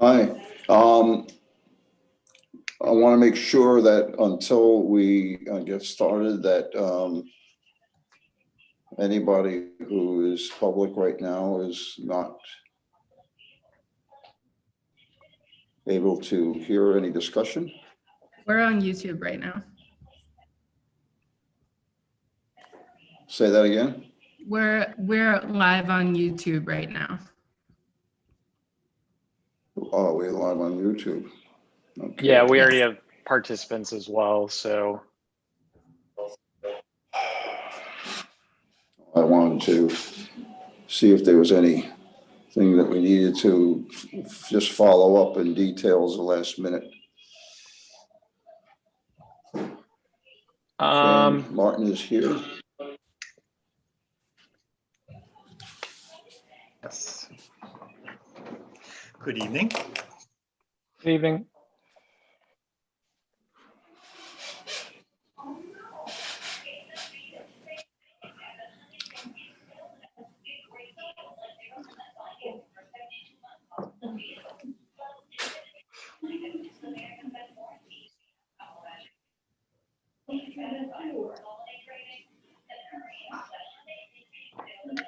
Hi. I want to make sure that until we get started that anybody who is public right now is not able to hear any discussion. We're on YouTube right now. Say that again. We're live on YouTube right now. Oh, we're live on YouTube. Okay. Yeah, we already have participants as well, so. I wanted to see if there was anything that we needed to just follow up in details the last minute. Martin is here. Yes. Good evening. Good evening.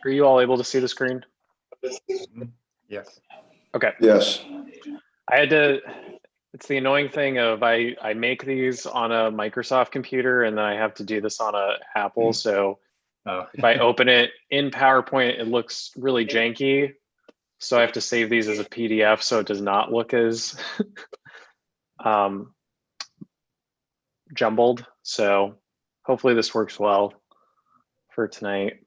Are you all able to see the screen? Yes. Okay. Yes. I had to, it's the annoying thing of I make these on a Microsoft computer and then I have to do this on a Apple. So if I open it in PowerPoint, it looks really janky. So I have to save these as a PDF so it does not look as jumbled. So hopefully this works well for tonight.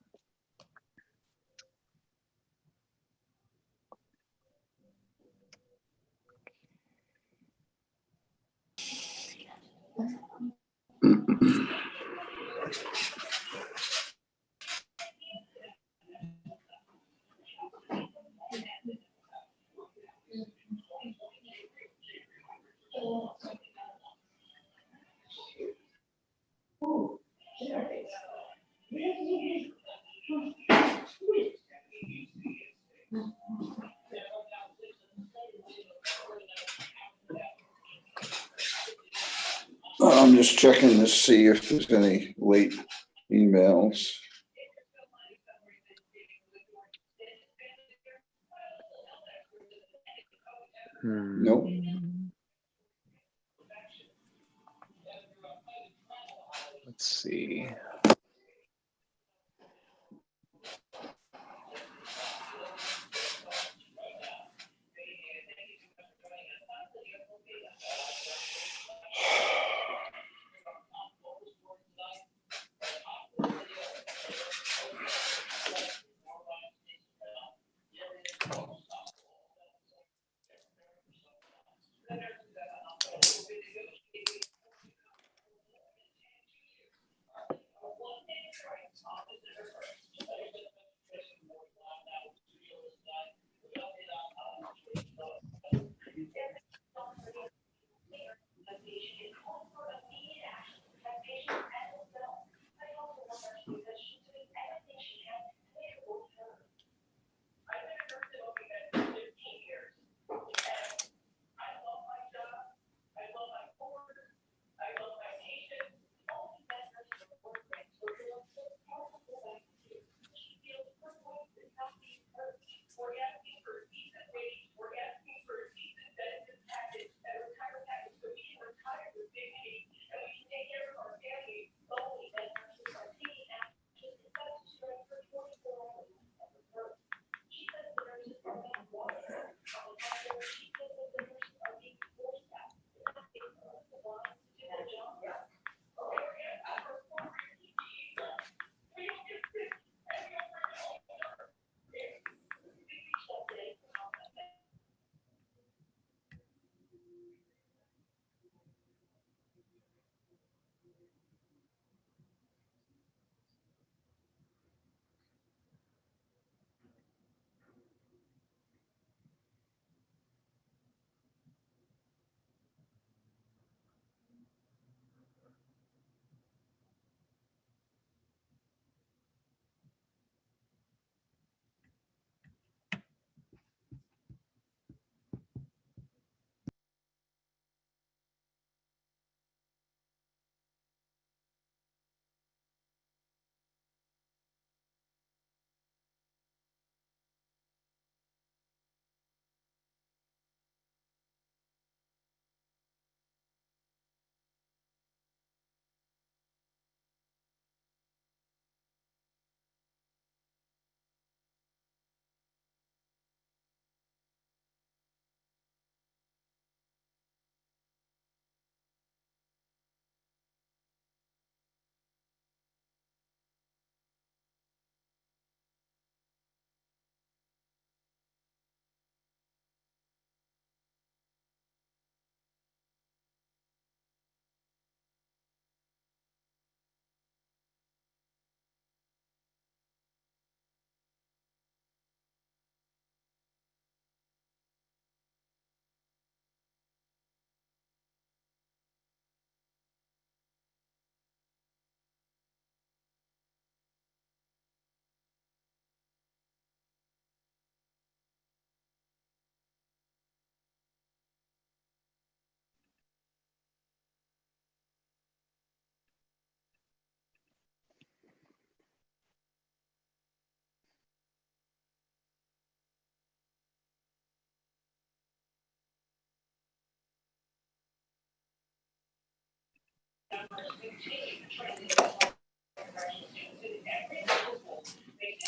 I'm just checking to see if there's any late emails. Nope. Let's see.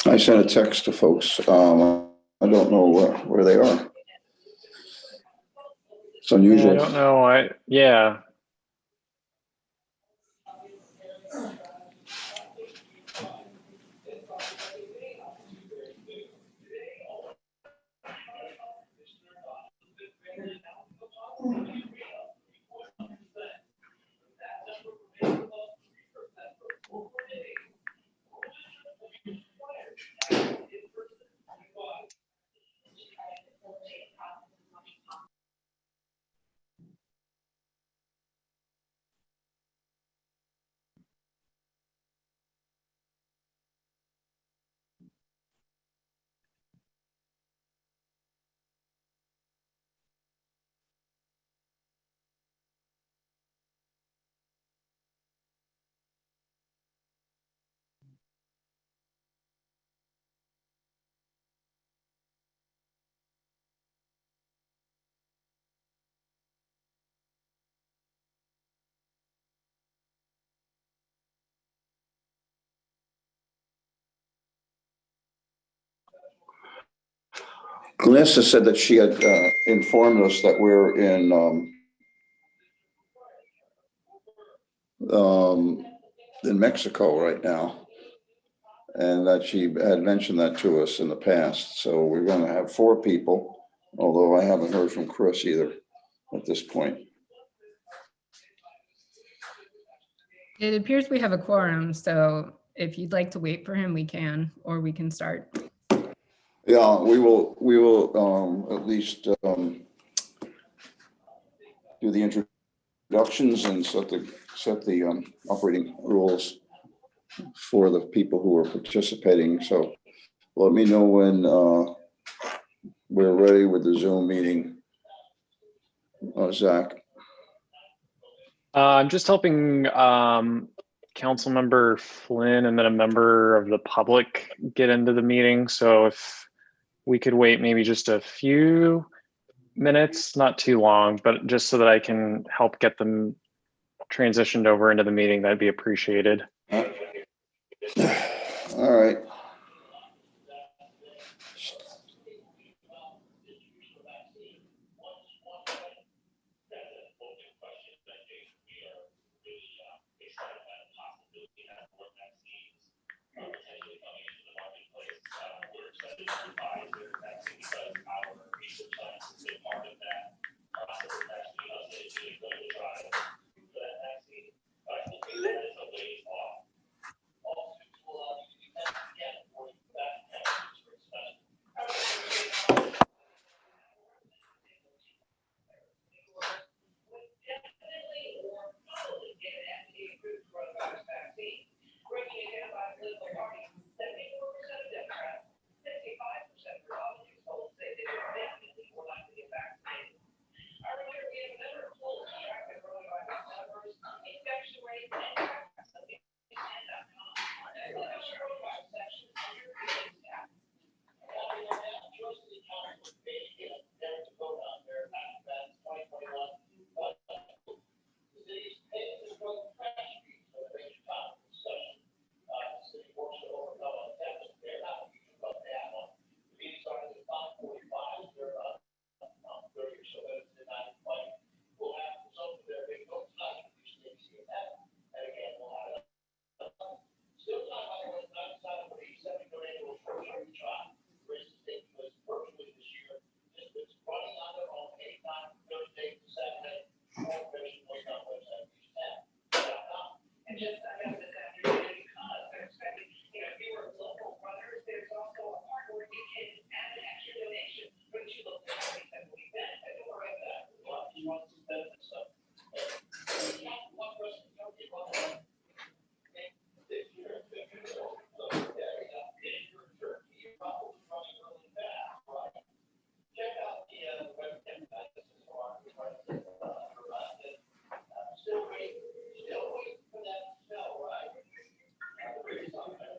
I sent a text to folks. I don't know where they are. It's unusual. I don't know. Yeah. Glenissa said that she had informed us that we're in Mexico right now, and that she had mentioned that to us in the past. So we're going to have 4 people, although I haven't heard from Chris either at this point. It appears we have a quorum, so if you'd like to wait for him, we can, or we can start. Yeah, we will at least do the introductions and set the operating rules for the people who are participating. So let me know when we're ready with the Zoom meeting. Zach. I'm just helping Councilmember Flynn and then a member of the public get into the meeting. So if we could wait maybe just a few minutes, not too long, but just so that I can help get them transitioned over into the meeting, that'd be appreciated. All right.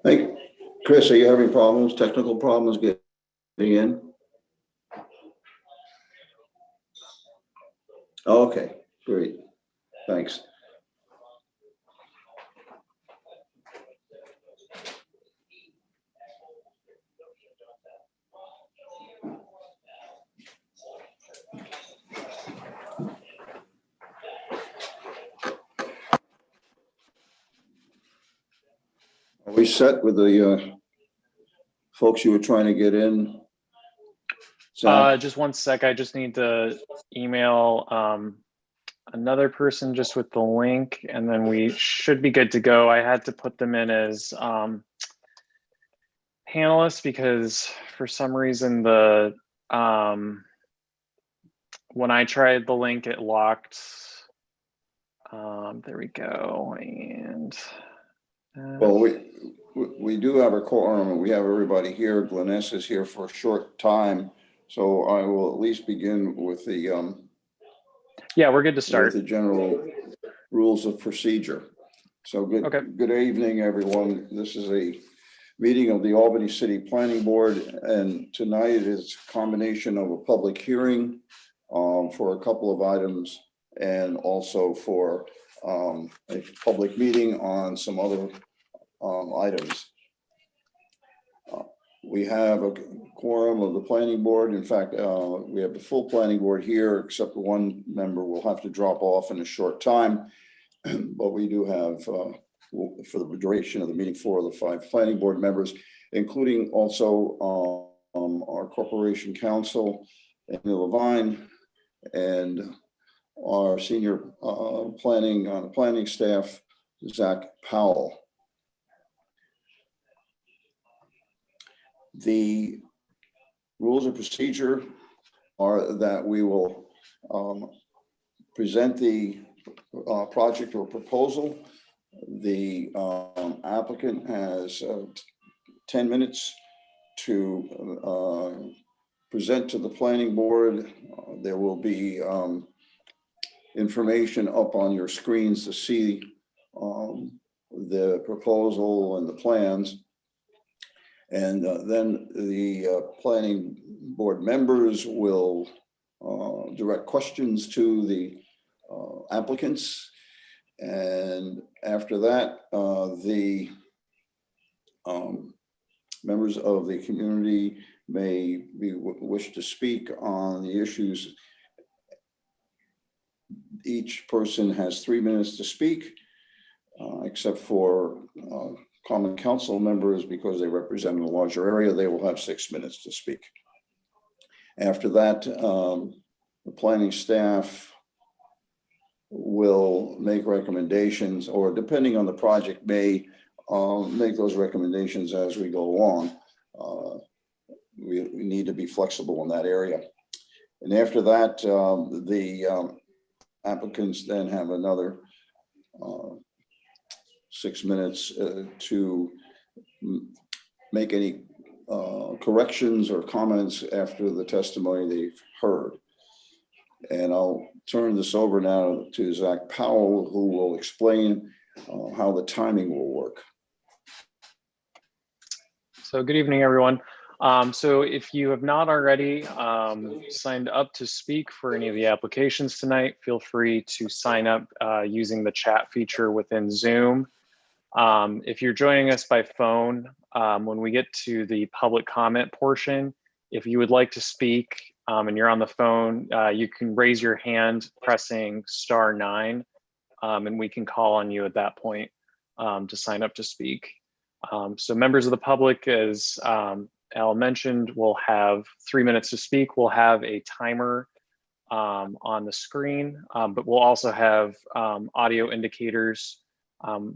Hey, Chris, are you having problems, technical problems getting in? Okay, great. Thanks. we set with the folks you were trying to get in? Zach? Just one sec. I just need to email another person just with the link, and then we should be good to go. I had to put them in as panelists because for some reason the when I tried the link, it locked. There we go. And Well, we do have a quorum, and we have everybody here. Glennis is here for a short time, so I will at least begin with the yeah, we're good to start. with the general rules of procedure. So good evening, everyone. This is a meeting of the Albany City Planning Board, and tonight is a combination of a public hearing for a couple of items, and also for a public meeting on some other items. We have a quorum of the planning board. In fact, we have the full planning board here, except one member will have to drop off in a short time. But we do have, for the duration of the meeting, 4 of the 5 planning board members, including also our corporation counsel, Amy Levine, and our senior planning staff, Zach Powell. The rules of procedure are that we will present the project or proposal. The applicant has 10 minutes to present to the planning board. There will be information up on your screens to see the proposal and the plans. And then the planning board members will direct questions to the applicants. And after that, the members of the community may wish to speak on the issues. Each person has 3 minutes to speak, except for common council members, because they represent a larger area, they will have 6 minutes to speak. After that, the planning staff will make recommendations, or depending on the project, may make those recommendations as we go along. We need to be flexible in that area. And after that, the applicants then have another 6 minutes to make any corrections or comments after the testimony they've heard. And I'll turn this over now to Zach Powell, who will explain how the timing will work. So good evening, everyone. So if you have not already signed up to speak for any of the applications tonight, feel free to sign up using the chat feature within Zoom. If you're joining us by phone, when we get to the public comment portion, if you would like to speak and you're on the phone, you can raise your hand pressing *9, and we can call on you at that point to sign up to speak. So members of the public, as Al mentioned, will have 3 minutes to speak. We'll have a timer on the screen, but we'll also have audio indicators.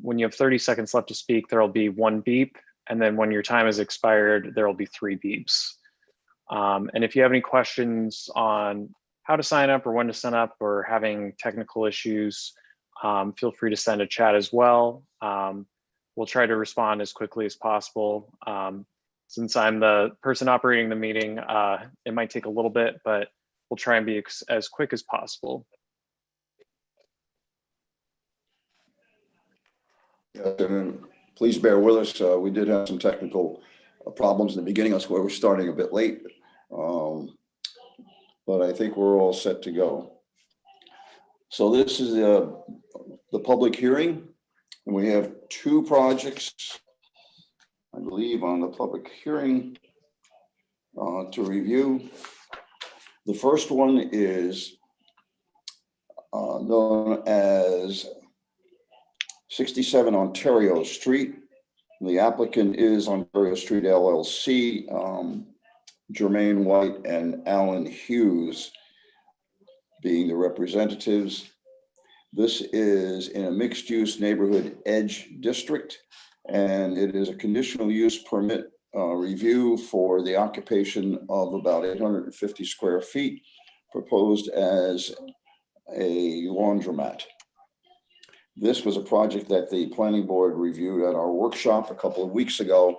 When you have 30 seconds left to speak, there'll be 1 beep. And then when your time has expired, there will be 3 beeps. And if you have any questions on how to sign up or when to sign up, or having technical issues, feel free to send a chat as well. We'll try to respond as quickly as possible. Since I'm the person operating the meeting, it might take a little bit, but we'll try and be as quick as possible. Yeah, and please bear with us. We did have some technical problems in the beginning. That's why we're starting a bit late. But I think we're all set to go. So this is the public hearing. And we have 2 projects, I believe, on the public hearing to review. The first one is known as 67 Ontario Street. The applicant is Ontario Street LLC, Jermaine White and Alan Hughes being the representatives. This is in a mixed-use neighborhood edge district, and it is a conditional use permit review for the occupation of about 850 square feet, proposed as a laundromat. This was a project that the planning board reviewed at our workshop a couple of weeks ago.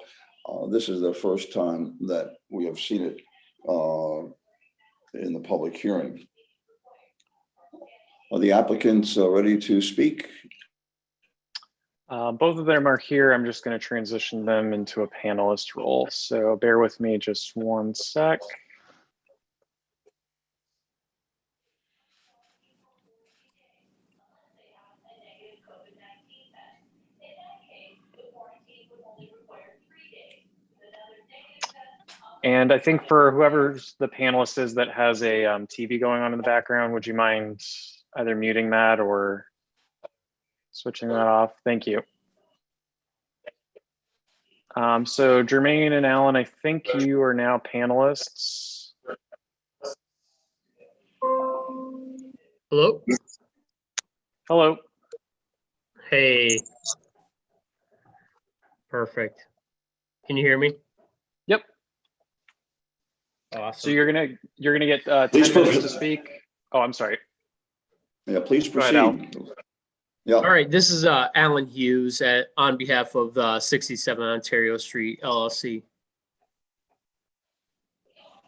This is the first time that we have seen it in the public hearing. Are the applicants ready to speak? Both of them are here. I'm just going to transition them into a panelist role. So bear with me just one sec. And I think for whoever's the panelist is that has a TV going on in the background, would you mind either muting that or switching that off? Thank you. So Jermaine and Alan, I think you are now panelists. Hello. Hello. Hey. Perfect. Can you hear me? Yep. Awesome. So you're gonna get 10 Please minutes to speak. Oh, I'm sorry. Yeah, please Go ahead, Al. proceed. Yeah. All right. This is Alan Hughes on behalf of 67 Ontario Street LLC.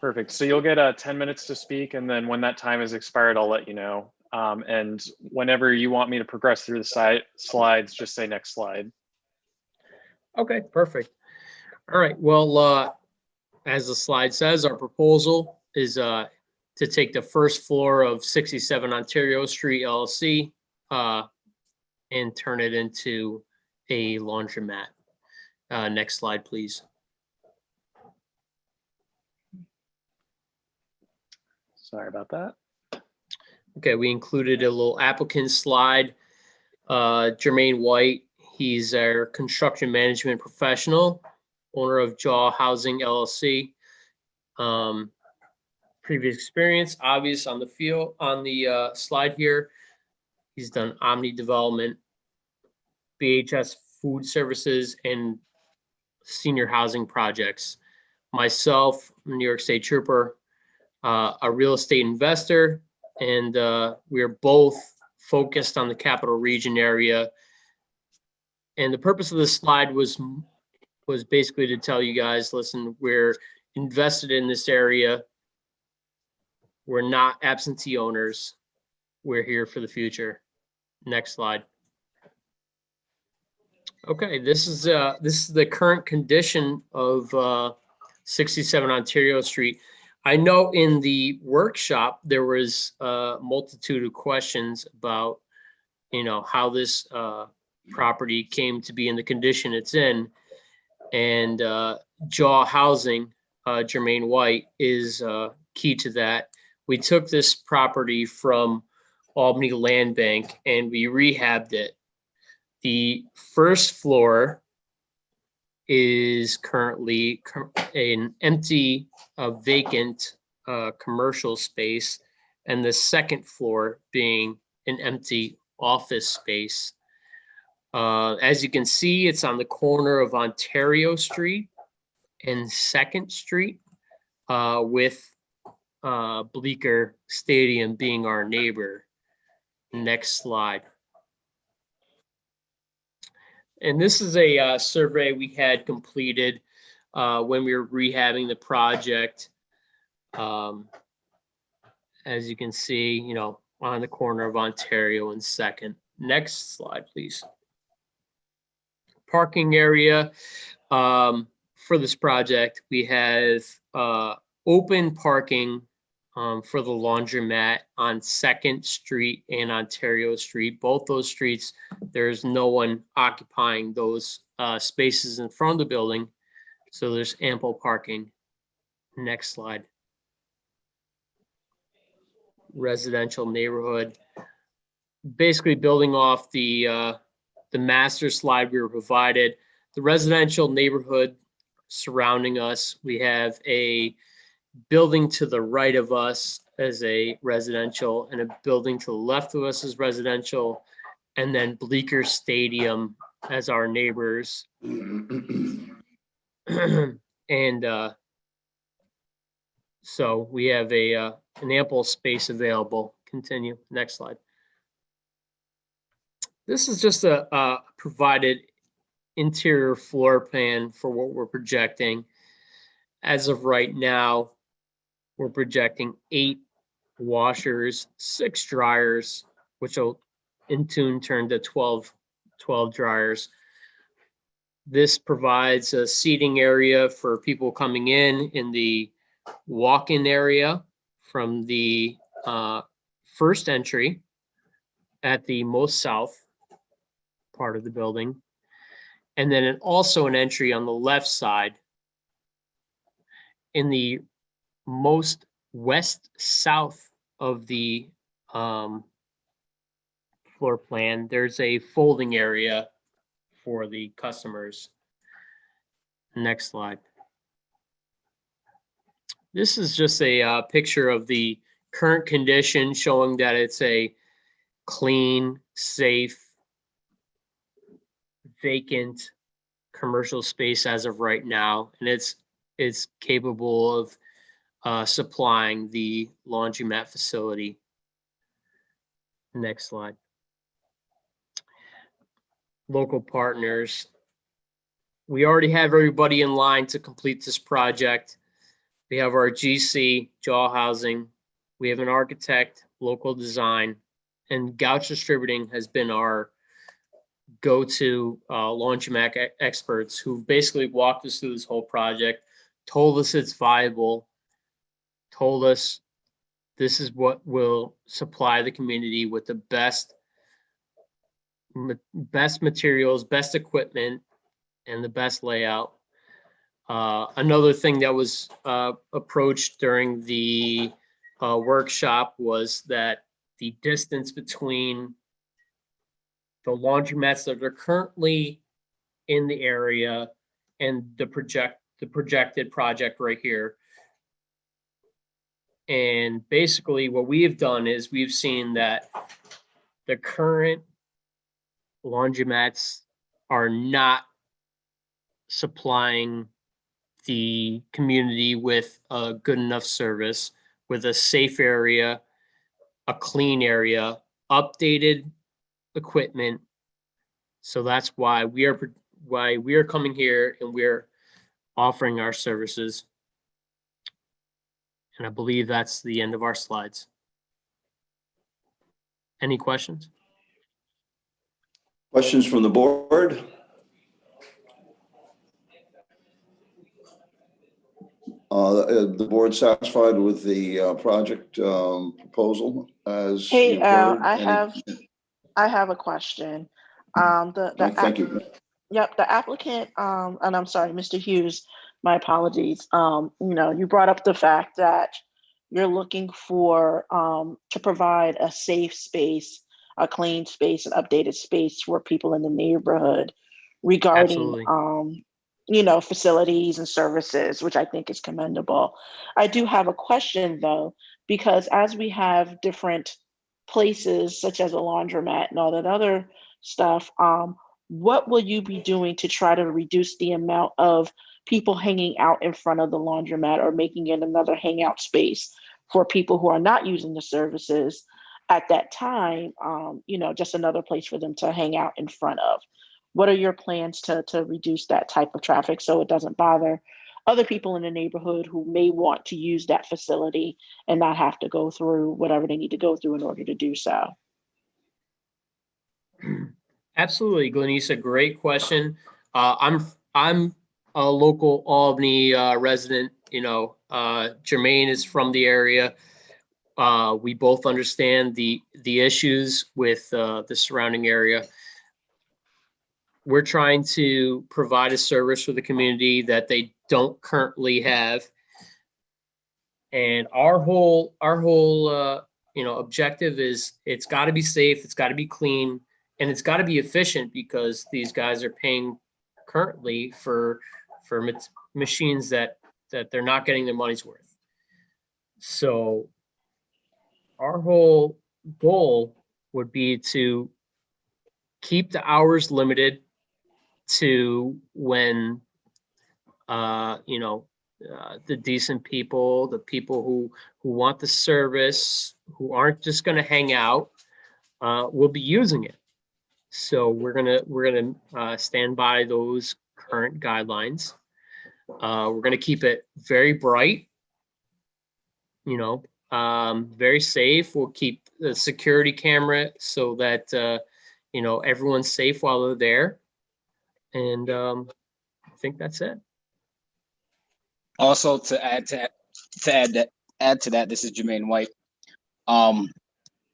Perfect. So you'll get 10 minutes to speak, and then when that time is expired, I'll let you know. And whenever you want me to progress through the slides, just say next slide. Okay, perfect. All right. Well, as the slide says, our proposal is to take the first floor of 67 Ontario Street LLC and turn it into a laundromat. Next slide, please. Sorry about that. Okay, we included a little applicant slide. Jermaine White, he's our construction management professional, owner of Jaw Housing LLC. Previous experience, obvious on the field, on the slide here. He's done Omni Development, BHS Food Services, and senior housing projects. Myself, New York State Trooper, a real estate investor, and we are both focused on the Capital Region area. And the purpose of this slide was basically to tell you guys, listen, we're invested in this area. We're not absentee owners. We're here for the future. Next slide. Okay, this is the current condition of 67 Ontario Street. I know in the workshop there was a multitude of questions about, how this property came to be in the condition it's in, and Jaw Housing, Jermaine White, is key to that. We took this property from Albany Land Bank and we rehabbed it. The first floor is currently an empty, vacant commercial space, and the second floor being an empty office space. As you can see, it's on the corner of Ontario Street and 2nd Street, with Bleecker Stadium being our neighbor. Next slide. And this is a survey we had completed when we were rehabbing the project. As you can see, on the corner of Ontario and 2nd. Next slide, please. Parking area. For this project, we have open parking for the laundromat on 2nd Street and Ontario Street. Both those streets, there's no one occupying those spaces in front of the building, so there's ample parking. Next slide. Residential neighborhood. Basically building off the master slide we were provided. the residential neighborhood surrounding us. We have a building to the right of us as a residential and a building to the left of us as residential, and then Bleecker Stadium as our neighbors. And so we have an ample space available. Continue, next slide. This is just a provided interior floor plan for what we're projecting. As of right now, we're projecting 8 washers, 6 dryers, which will in tune turn to 12 dryers. This provides a seating area for people coming in the walk-in area from the first entry at the most south part of the building. And then also an entry on the left side. In the most west-south of the floor plan, there's a folding area for the customers. Next slide. This is just a picture of the current condition, showing that it's a clean, safe, vacant commercial space as of right now, and it's capable of supplying the laundromat facility. Next slide. Local partners. We already have everybody in line to complete this project. We have our GC, Jaw Housing. We have an architect, local design, and Gouch Distributing has been our go-to laundromat experts who basically walked us through this whole project, told us it's viable, told us this is what will supply the community with the best materials, best equipment, and the best layout. Another thing that was approached during the workshop was that the distance between the laundromats that are currently in the area and the projected project right here. And basically what we have done is we've seen that the current laundromats are not supplying the community with a good enough service, with a safe area, a clean area, updated equipment. So that's why we are coming here and we're offering our services. And I believe that's the end of our slides. Any questions? Questions from the board? The board satisfied with the project proposal as Hey, you've heard? I have a question. Thank you. Yep, the applicant, and I'm sorry, Mr. Hughes, my apologies. You brought up the fact that you're looking for to provide a safe space, a clean space, an updated space for people in the neighborhood regarding facilities and services, which I think is commendable. I do have a question though, because as we have different places such as a laundromat and all that other stuff, what will you be doing to try to reduce the amount of people hanging out in front of the laundromat or making it another hangout space for people who are not using the services at that time, just another place for them to hang out in front of? What are your plans to reduce that type of traffic so it doesn't bother other people in the neighborhood who may want to use that facility and not have to go through whatever they need to go through in order to do so? Absolutely, Glenisa, great question. I'm a local Albany resident. Jermaine is from the area. We both understand the issues with the surrounding area. We're trying to provide a service for the community that they don't currently have. And our whole objective is it's got to be safe, it's got to be clean, and it's got to be efficient, because these guys are paying currently for machines that they're not getting their money's worth. So our whole goal would be to keep the hours limited to when the decent people, the people who want the service, who aren't just going to hang out, will be using it. So we're gonna stand by those current guidelines. We're gonna keep it very bright, very safe. We'll keep the security camera so that everyone's safe while they're there. And I think that's it. Also, to add to that, this is Jermaine White.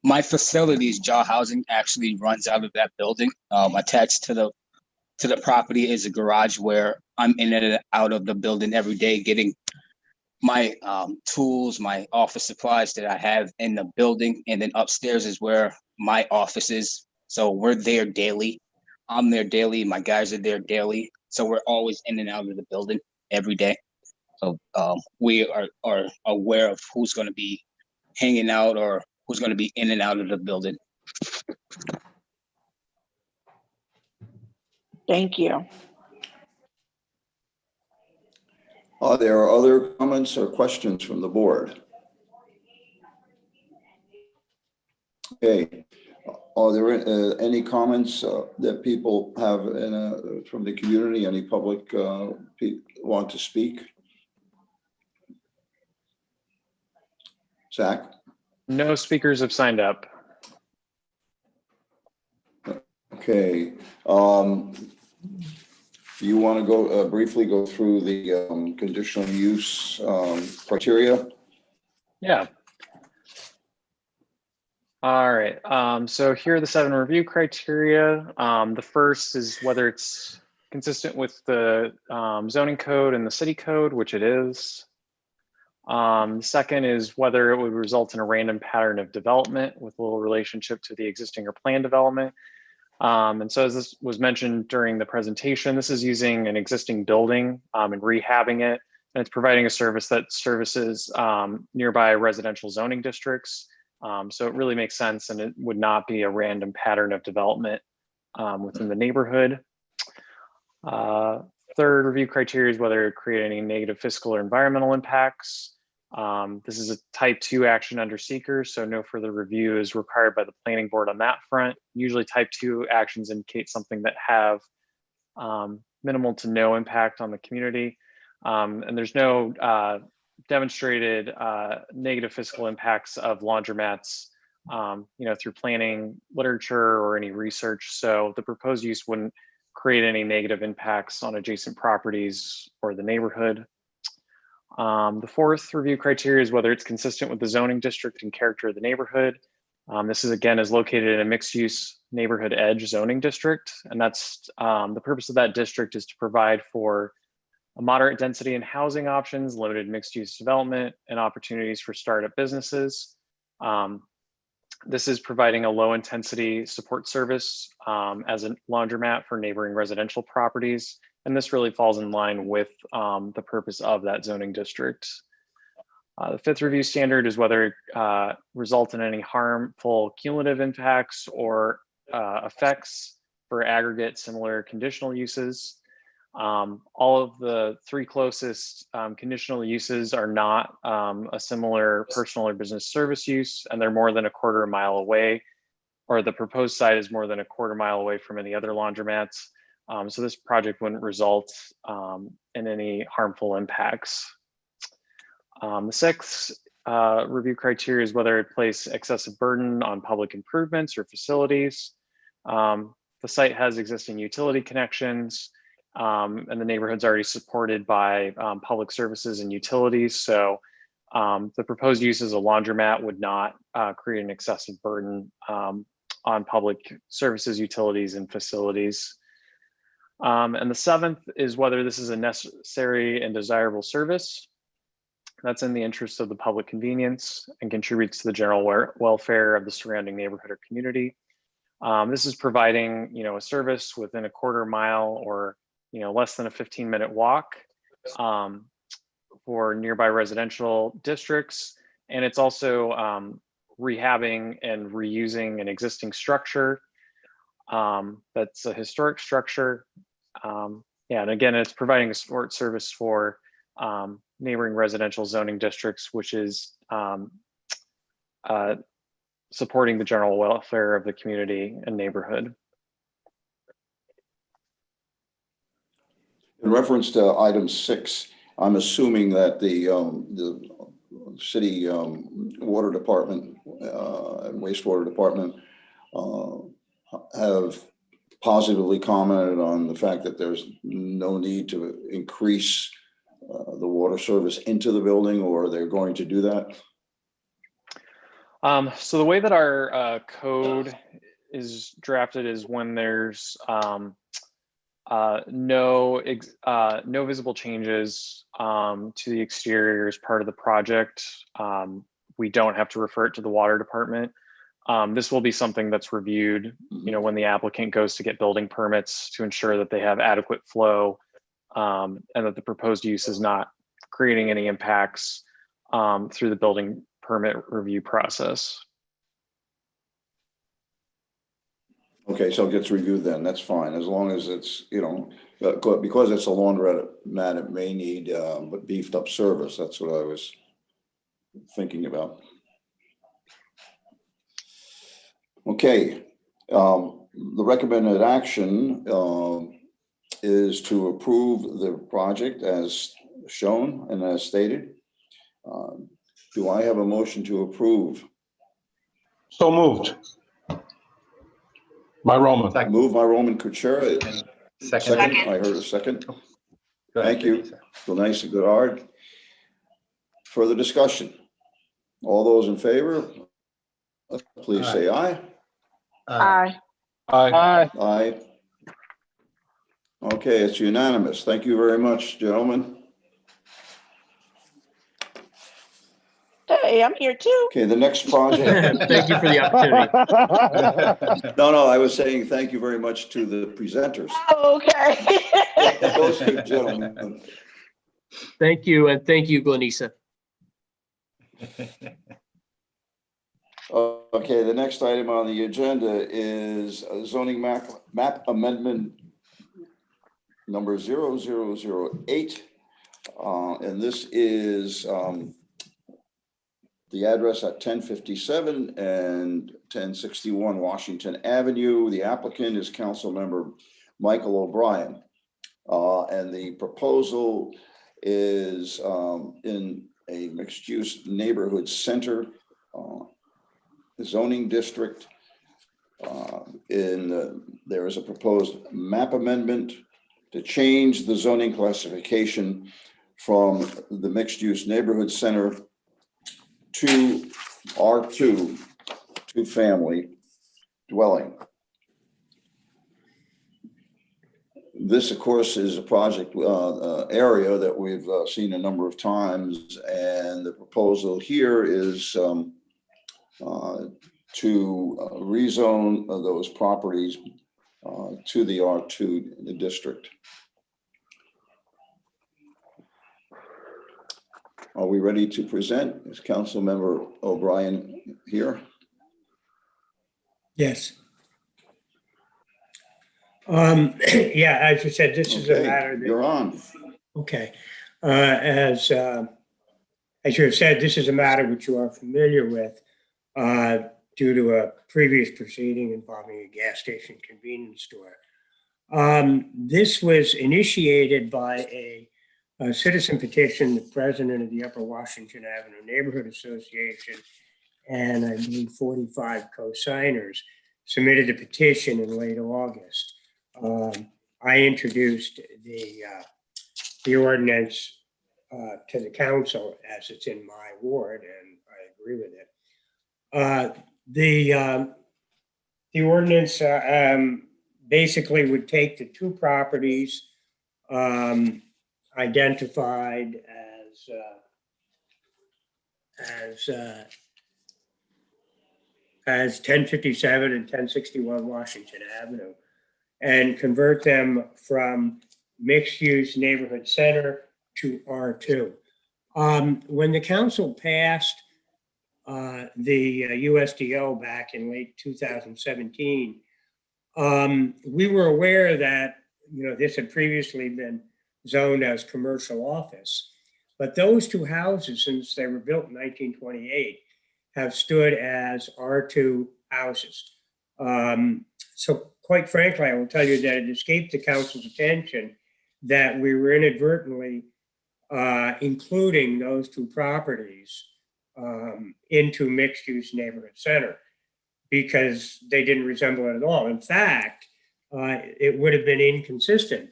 My facility's jaw housing actually runs out of that building. Attached to the property is a garage where I'm in and out of the building every day, getting my tools, my office supplies that I have in the building, and then upstairs is where my office is. So we're there daily. I'm there daily. My guys are there daily. So we're always in and out of the building every day. So we are aware of who's going to be hanging out or who's going to be in and out of the building. Thank you. There are other comments or questions from the board? Okay. Are there any comments that people have from the community? Any public want to speak? Zach? No speakers have signed up. Okay. You want to go briefly go through the conditional use criteria? Yeah. All right. So here are the 7 review criteria. The first is whether it's consistent with the zoning code and the city code, which it is. Second is whether it would result in a random pattern of development with little relationship to the existing or planned development. And so as this was mentioned during the presentation, this is using an existing building and rehabbing it. And it's providing a service that services nearby residential zoning districts. So it really makes sense, and it would not be a random pattern of development within the neighborhood. Third review criteria is whether it create any negative fiscal or environmental impacts. This is a type 2 action under seeker, so no further review is required by the planning board on that front. Usually type 2 actions indicate something that have minimal to no impact on the community. And there's no demonstrated negative fiscal impacts of laundromats through planning literature or any research. So the proposed use wouldn't create any negative impacts on adjacent properties or the neighborhood. The fourth review criteria is whether it's consistent with the zoning district and character of the neighborhood. This is located in a mixed use neighborhood edge zoning district. And that's the purpose of that district is to provide for a moderate density in housing options, limited mixed use development, and opportunities for startup businesses. This is providing a low intensity support service as a laundromat for neighboring residential properties. And this really falls in line with the purpose of that zoning district. The fifth review standard is whether it results in any harmful cumulative impacts or effects for aggregate similar conditional uses. All of the 3 closest conditional uses are not a similar personal or business service use, and they're more than a quarter mile away, or the proposed site is more than a quarter mile away from any other laundromats. So this project wouldn't result in any harmful impacts. The sixth review criteria is whether it place excessive burden on public improvements or facilities. The site has existing utility connections, and the neighborhood's already supported by public services and utilities. So the proposed use as a laundromat would not create an excessive burden on public services, utilities, and facilities. And the seventh is whether this is a necessary and desirable service that's in the interest of the public convenience and contributes to the general welfare of the surrounding neighborhood or community. This is providing, a service within a quarter mile or, less than a 15-minute walk for nearby residential districts. And it's also rehabbing and reusing an existing structure that's a historic structure. Yeah, and again, it's providing a support service for neighboring residential zoning districts, which is supporting the general welfare of the community and neighborhood. In reference to item 6, I'm assuming that the city water department and wastewater department have positively commented on the fact that there's no need to increase the water service into the building, or they're going to do that? So the way that our code is drafted is when there's no visible changes to the exterior as part of the project, we don't have to refer it to the water department. This will be something that's reviewed, when the applicant goes to get building permits to ensure that they have adequate flow and that the proposed use is not creating any impacts through the building permit review process. Okay, so it gets reviewed then, that's fine, as long as it's, because it's a laundromat, it may need but beefed up service. That's what I was thinking about. Okay, the recommended action is to approve the project as shown and as stated. Do I have a motion to approve? So moved. By Roman. Moved by Roman Kuchera. Second. I heard a second. Go ahead, Thank you. Lisa. Nice and good art. Further discussion? All those in favor, please say aye. Aye. Aye. Aye. Okay, it's unanimous. Thank you very much, gentlemen. Hey, I'm here too. Okay, the next project. Thank you for the opportunity. No, I was saying thank you very much to the presenters. Oh, okay. Those two gentlemen. Thank you, and thank you, Glenisa. Okay, the next item on the agenda is zoning map amendment number 0008. And this is the address at 1057 and 1061 Washington Avenue. The applicant is Council Member Michael O'Brien. And the proposal is in a mixed-use neighborhood center zoning district. There is a proposed map amendment to change the zoning classification from the mixed-use neighborhood center to R2, two-family dwelling. This, of course, is a project area that we've seen a number of times, and the proposal here is to rezone those properties to the R2 district. Are we ready to present? Is Council Member O'Brien here? Yes. Yeah, as you said, this is a Okay, matter that. you're on. Okay. As you have said, this is a matter which you are familiar with due to a previous proceeding involving a gas station convenience store. This was initiated by a citizen petition, the president of the Upper Washington Avenue Neighborhood Association, and I believe 45 co-signers submitted a petition in late August. I introduced the ordinance to the council as it's in my ward, and I agree with it. The ordinance basically would take the two properties identified as 1057 and 1061 Washington Avenue and convert them from mixed-use neighborhood center to R2. When the council passed the USDO back in late 2017, we were aware that, this had previously been zoned as commercial office. But those two houses, since they were built in 1928, have stood as R2 houses. So quite frankly, I will tell you that it escaped the council's attention that we were inadvertently including those two properties into mixed-use neighborhood center because they didn't resemble it at all. In fact, it would have been inconsistent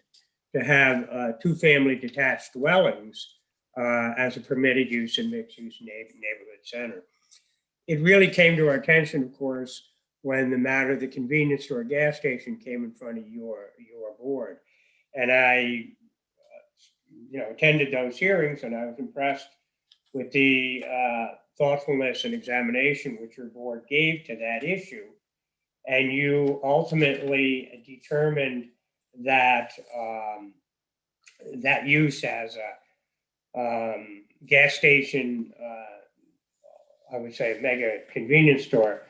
to have two-family detached dwellings as a permitted use in mixed-use neighborhood center. It really came to our attention, of course, when the matter of the convenience store gas station came in front of your board. And I attended those hearings, and I was impressed with the thoughtfulness and examination which your board gave to that issue. And you ultimately determined that that use as a gas station, I would say mega convenience store,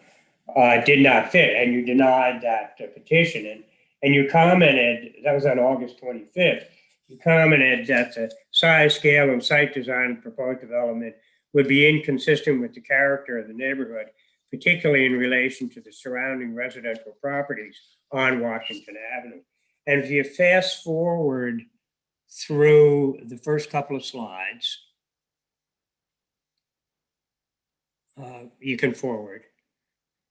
did not fit, and you denied that petition. And you commented, that was on August 25th, you commented that the size, scale, and site design of proposed development would be inconsistent with the character of the neighborhood, particularly in relation to the surrounding residential properties on Washington Avenue. And if you fast forward through the first couple of slides, you can forward.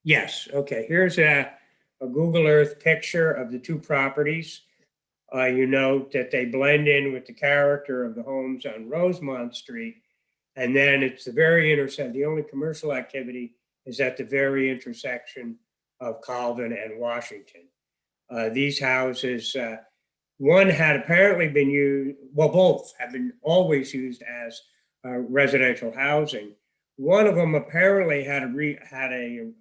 Yes, okay, here's a Google Earth picture of the two properties. You note that they blend in with the character of the homes on Rosemont Street. And then it's the very intersection, the only commercial activity is at the very intersection of Calvin and Washington. These houses, one had apparently been used, well, both have been always used as residential housing. One of them apparently had a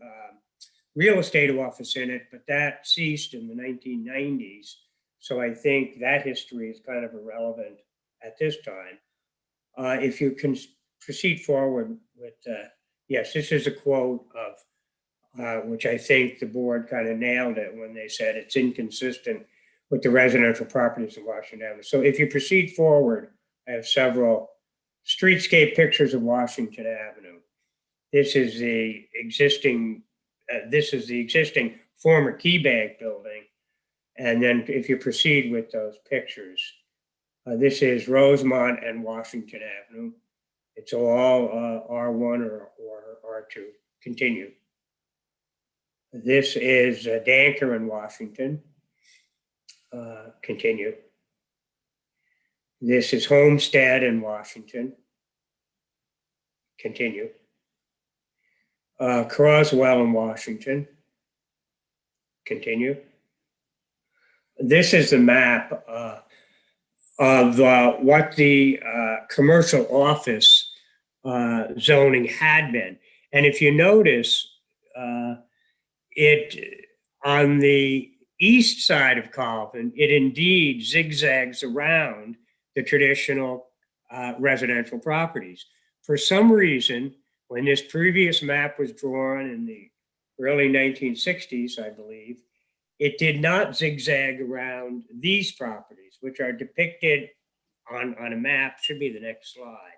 real estate office in it, but that ceased in the 1990s. So I think that history is kind of irrelevant at this time. If you can proceed forward with, yes, this is a quote of, which I think the board kind of nailed it when they said it's inconsistent with the residential properties of Washington Avenue. So if you proceed forward, I have several streetscape pictures of Washington Avenue. This is the existing former Key Bank building. And then if you proceed with those pictures, this is Rosemont and Washington Avenue. It's all R1 or R2. Continue. This is Danker in Washington. Continue. This is Homestead in Washington. Continue. Croswell in Washington. Continue. This is the map of what the commercial office zoning had been. And if you notice, it on the east side of Calvin, it indeed zigzags around the traditional residential properties. For some reason, when this previous map was drawn in the early 1960s, I believe, it did not zigzag around these properties, which are depicted on a map. Should be the next slide.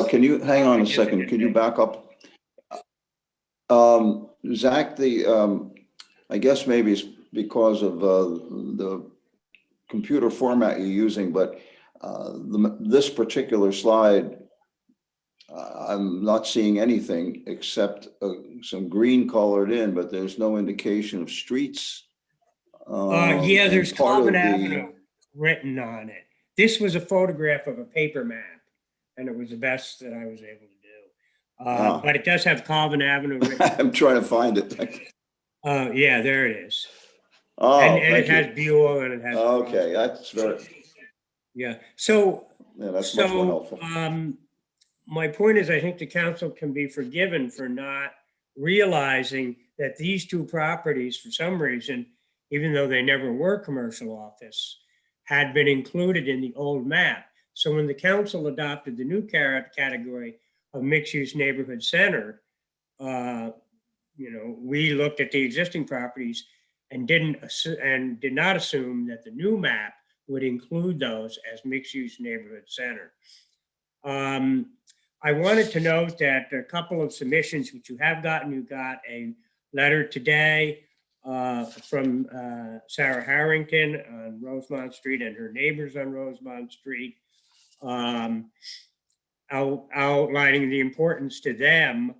Can you hang on a second? Can you back up? Zach, I guess maybe it's because of the computer format you're using, but this particular slide, I'm not seeing anything except some green colored in, but there's no indication of streets. Yeah, there's Calvin Avenue written on it. This was a photograph of a paper map, and it was the best that I was able to do. But it does have Calvin Avenue written. I'm trying to find it. Yeah, there it is. Oh, and it has Buell and it has. Okay, that's very. Yeah. So. Yeah, that's much more helpful. My point is, I think the council can be forgiven for not realizing that these two properties, for some reason, even though they never were commercial office, had been included in the old map. So when the council adopted the new category of mixed-use neighborhood center, we looked at the existing properties and did not assume that the new map would include those as mixed-use neighborhood center. I wanted to note that a couple of submissions which you have gotten, you got a letter today from Sarah Harrington on Rosemont Street and her neighbors on Rosemont Street, outlining the importance to them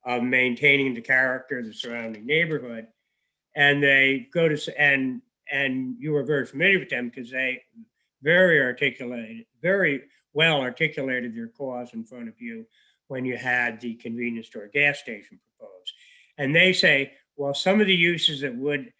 of maintaining the character of the surrounding neighborhood. And they go to, and you are very familiar with them because they very well articulated their cause in front of you when you had the convenience store gas station proposed. And they say, well, some of the uses that would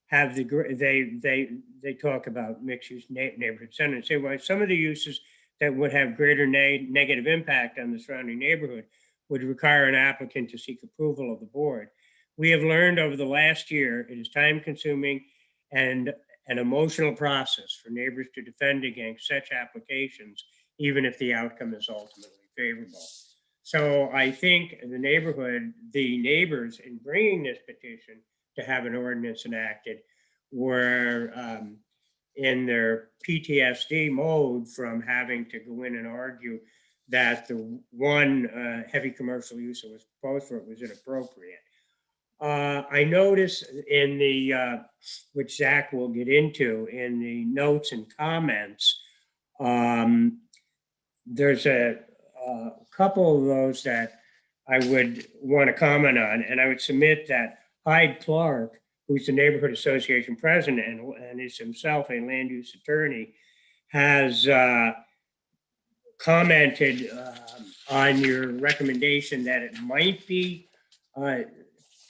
have they talk about mixed use neighborhood center and say, well, some of the uses that would have greater negative impact on the surrounding neighborhood would require an applicant to seek approval of the board. We have learned over the last year, it is time consuming and an emotional process for neighbors to defend against such applications, even if the outcome is ultimately favorable. So I think the neighbors in bringing this petition to have an ordinance enacted were in their PTSD mode from having to go in and argue that the one heavy commercial use that was proposed for it was inappropriate. I noticed in the, which Zach will get into, in the notes and comments, there's a couple of those that I would want to comment on, and I would submit that Hyde Clark, who's the neighborhood association president and is himself a land use attorney, has commented on your recommendation that it might be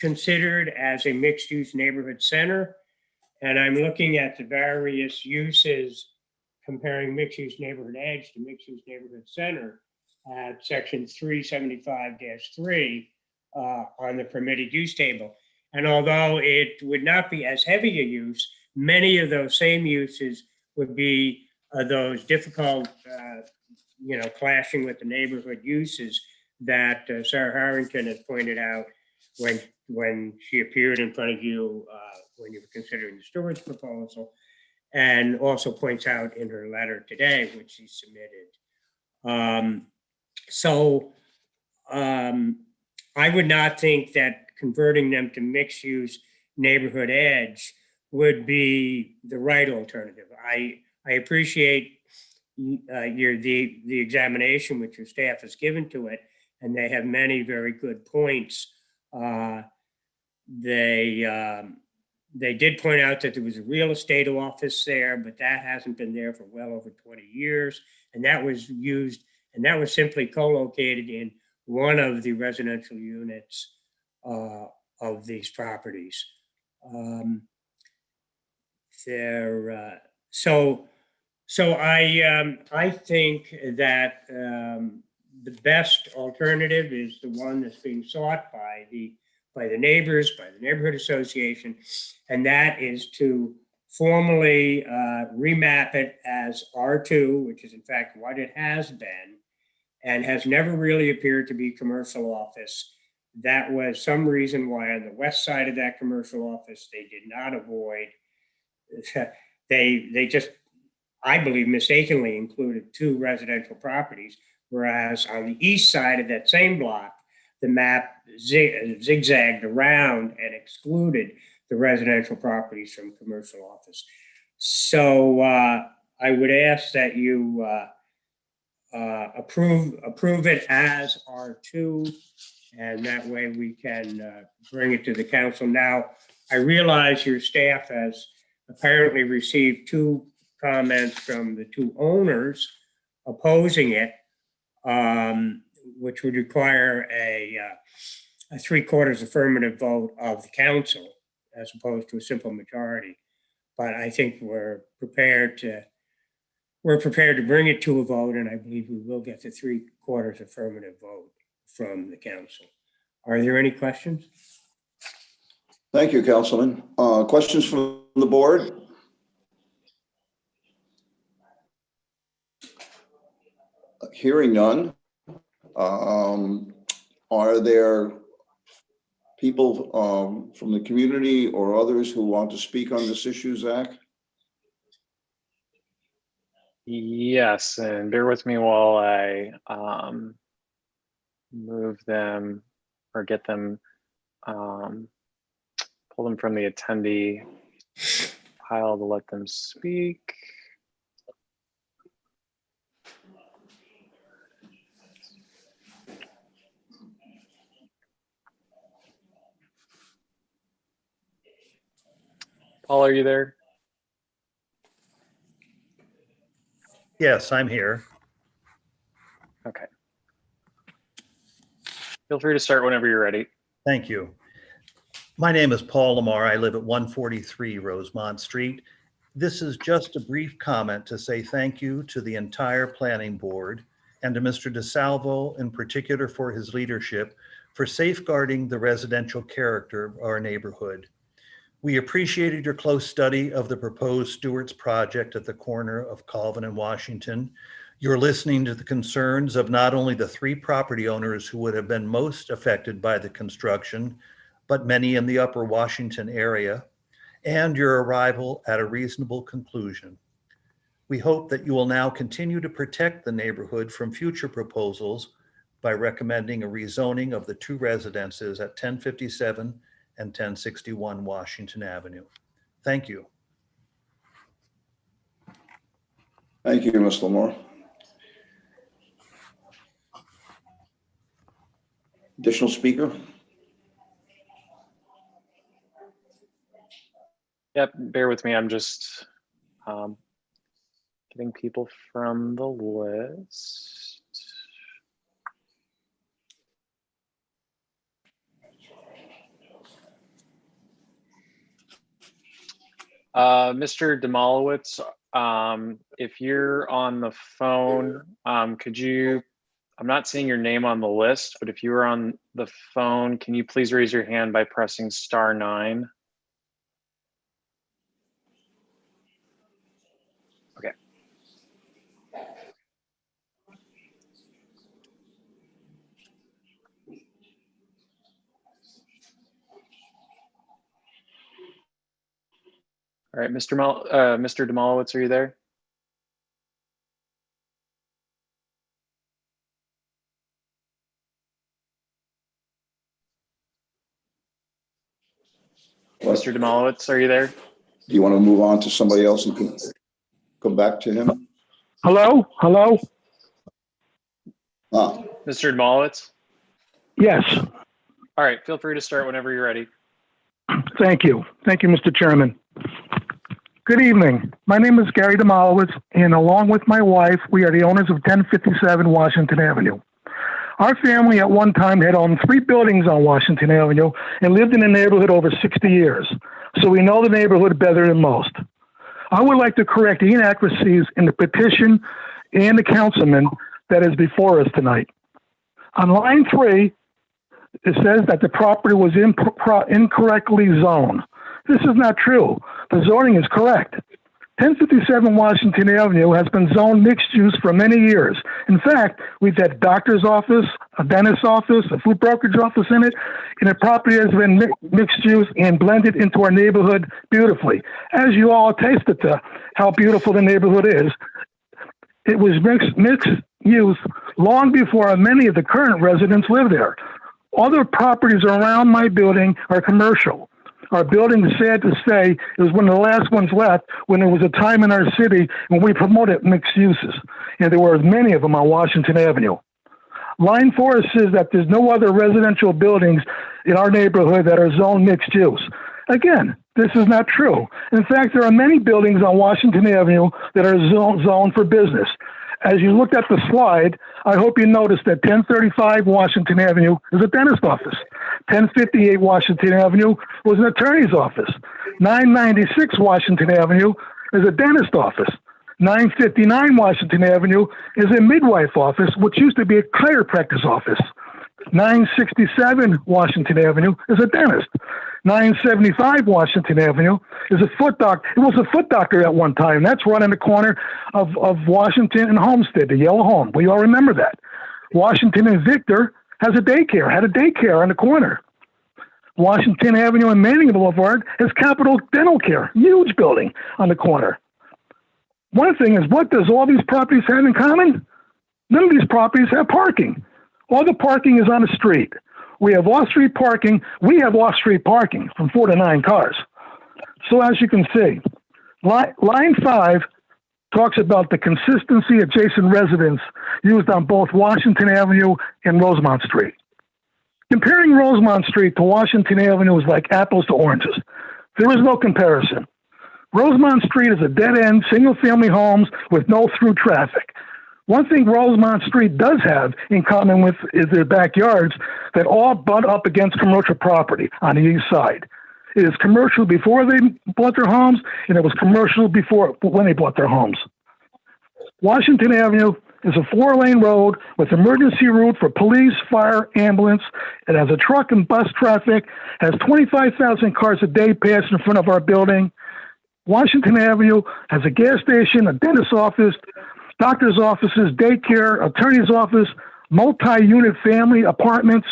considered as a mixed-use neighborhood center. And I'm looking at the various uses comparing mixed-use neighborhood edge to mixed-use neighborhood center at section 375-3 on the permitted use table. And although it would not be as heavy a use, many of those same uses would be those difficult, clashing with the neighborhood uses that Sarah Harrington has pointed out when she appeared in front of you when you were considering the steward's proposal, and also points out in her letter today, which she submitted. I would not think that converting them to mixed use neighborhood edge would be the right alternative. I appreciate the examination which your staff has given to it, and they have many very good points. They did point out that there was a real estate office there, but that hasn't been there for well over 20 years. And that was simply co-located in one of the residential units of these properties. I think that the best alternative is the one that's being sought by the neighbors, by the neighborhood association, and that is to formally remap it as R2, which is in fact what it has been, and has never really appeared to be commercial office. That was some reason why on the west side of that commercial office they did not avoid. They just, I believe, mistakenly included 2 residential properties, whereas on the east side of that same block, the map zigzagged around and excluded the residential properties from commercial office. So I would ask that you approve it as R2, and that way we can bring it to the council. Now, I realize your staff has apparently received 2 comments from the 2 owners opposing it, which would require a 3/4 affirmative vote of the council as opposed to a simple majority. But I think we're prepared to bring it to a vote, and I believe we will get the 3/4 affirmative vote from the council. Are there any questions? Thank you, Councilman. Questions from the board? Hearing none. Are there people from the community or others who want to speak on this issue, Zach? Yes, and bear with me while I move them or get them, pull them from the attendee pile to let them speak. Paul, are you there? Yes, I'm here. Okay. Feel free to start whenever you're ready. Thank you. My name is Paul Lamar. I live at 143 Rosemont Street. This is just a brief comment to say thank you to the entire planning board and to Mr. DeSalvo in particular for his leadership for safeguarding the residential character of our neighborhood. We appreciated your close study of the proposed Stewart's project at the corner of Colvin and Washington. You're listening to the concerns of not only the 3 property owners who would have been most affected by the construction, but many in the upper Washington area, and your arrival at a reasonable conclusion. We hope that you will now continue to protect the neighborhood from future proposals by recommending a rezoning of the 2 residences at 1057 and 1061 Washington Avenue. Thank you. Thank you, Ms. Lamar. Additional speaker? Yep, bear with me. I'm just getting people from the list. Mr. Demolowitz, if you're on the phone, could you, I'm not seeing your name on the list, but if you were on the phone, can you please raise your hand by pressing *9? Okay. All right, Mr. Demolowitz, are you there? Mr. Demolowitz, are you there? Do you want to move on to somebody else and come back to him? Hello? Hello? Mr. Demolowitz? Yes, All right, feel free to start whenever you're ready. thank you. Thank you, Mr. Chairman. Good evening. My name is Gary Demolowitz, and along with my wife, we are the owners of 1057 Washington Avenue. Our family at one time had owned 3 buildings on Washington Avenue and lived in the neighborhood over 60 years, so we know the neighborhood better than most. I would like to correct the inaccuracies in the petition and the councilman that is before us tonight. On line 3, it says that the property was incorrectly zoned. This is not true. The zoning is correct. 1057 Washington Avenue has been zoned mixed use for many years. In fact, we've had a doctor's office, a dentist's office, a food brokerage office in it, and the property has been mixed use and blended into our neighborhood beautifully. As you all tasted to how beautiful the neighborhood is, it was mixed use long before many of the current residents lived there. Other properties around my building are commercial. Our building, is sad to say, is one of the last ones left when there was a time in our city when we promoted mixed uses, and there were many of them on Washington Avenue. Line 4 says that there's no other residential buildings in our neighborhood that are zoned mixed use. Again, this is not true. In fact, there are many buildings on Washington Avenue that are zoned for business. As you looked at the slide, I hope you noticed that 1035 Washington Avenue is a dentist office. 1058 Washington Avenue was an attorney's office. 996 Washington Avenue is a dentist office. 959 Washington Avenue is a midwife office, which used to be a chiropractor's office. 967 Washington Avenue is a dentist. 975 Washington Avenue is a foot doctor. It was a foot doctor at one time. That's right on the corner of Washington and Homestead, the yellow home. We all remember that. Washington and Victor had a daycare on the corner. Washington Avenue and Manning Boulevard has Capital Dental Care, huge building on the corner. One thing is, what does all these properties have in common? None of these properties have parking. All the parking is on the street. We have off-street parking. We have off-street parking from 4 to 9 cars. So as you can see, line 5 talks about the consistency adjacent residence used on both Washington Avenue and Rosemont Street. Comparing Rosemont Street to Washington Avenue is like apples to oranges. There is no comparison. Rosemont Street is a dead-end, single-family homes with no through traffic. One thing Rosemont Street does have in common with is their backyards that all butt up against commercial property on the east side. It is commercial before they bought their homes, and it was commercial before when they bought their homes. Washington Avenue is a 4-lane road with emergency route for police, fire, ambulance. It has a truck and bus traffic, has 25,000 cars a day pass in front of our building. Washington Avenue has a gas station, a dentist's office, doctor's offices, daycare, attorney's office, multi-unit family apartments.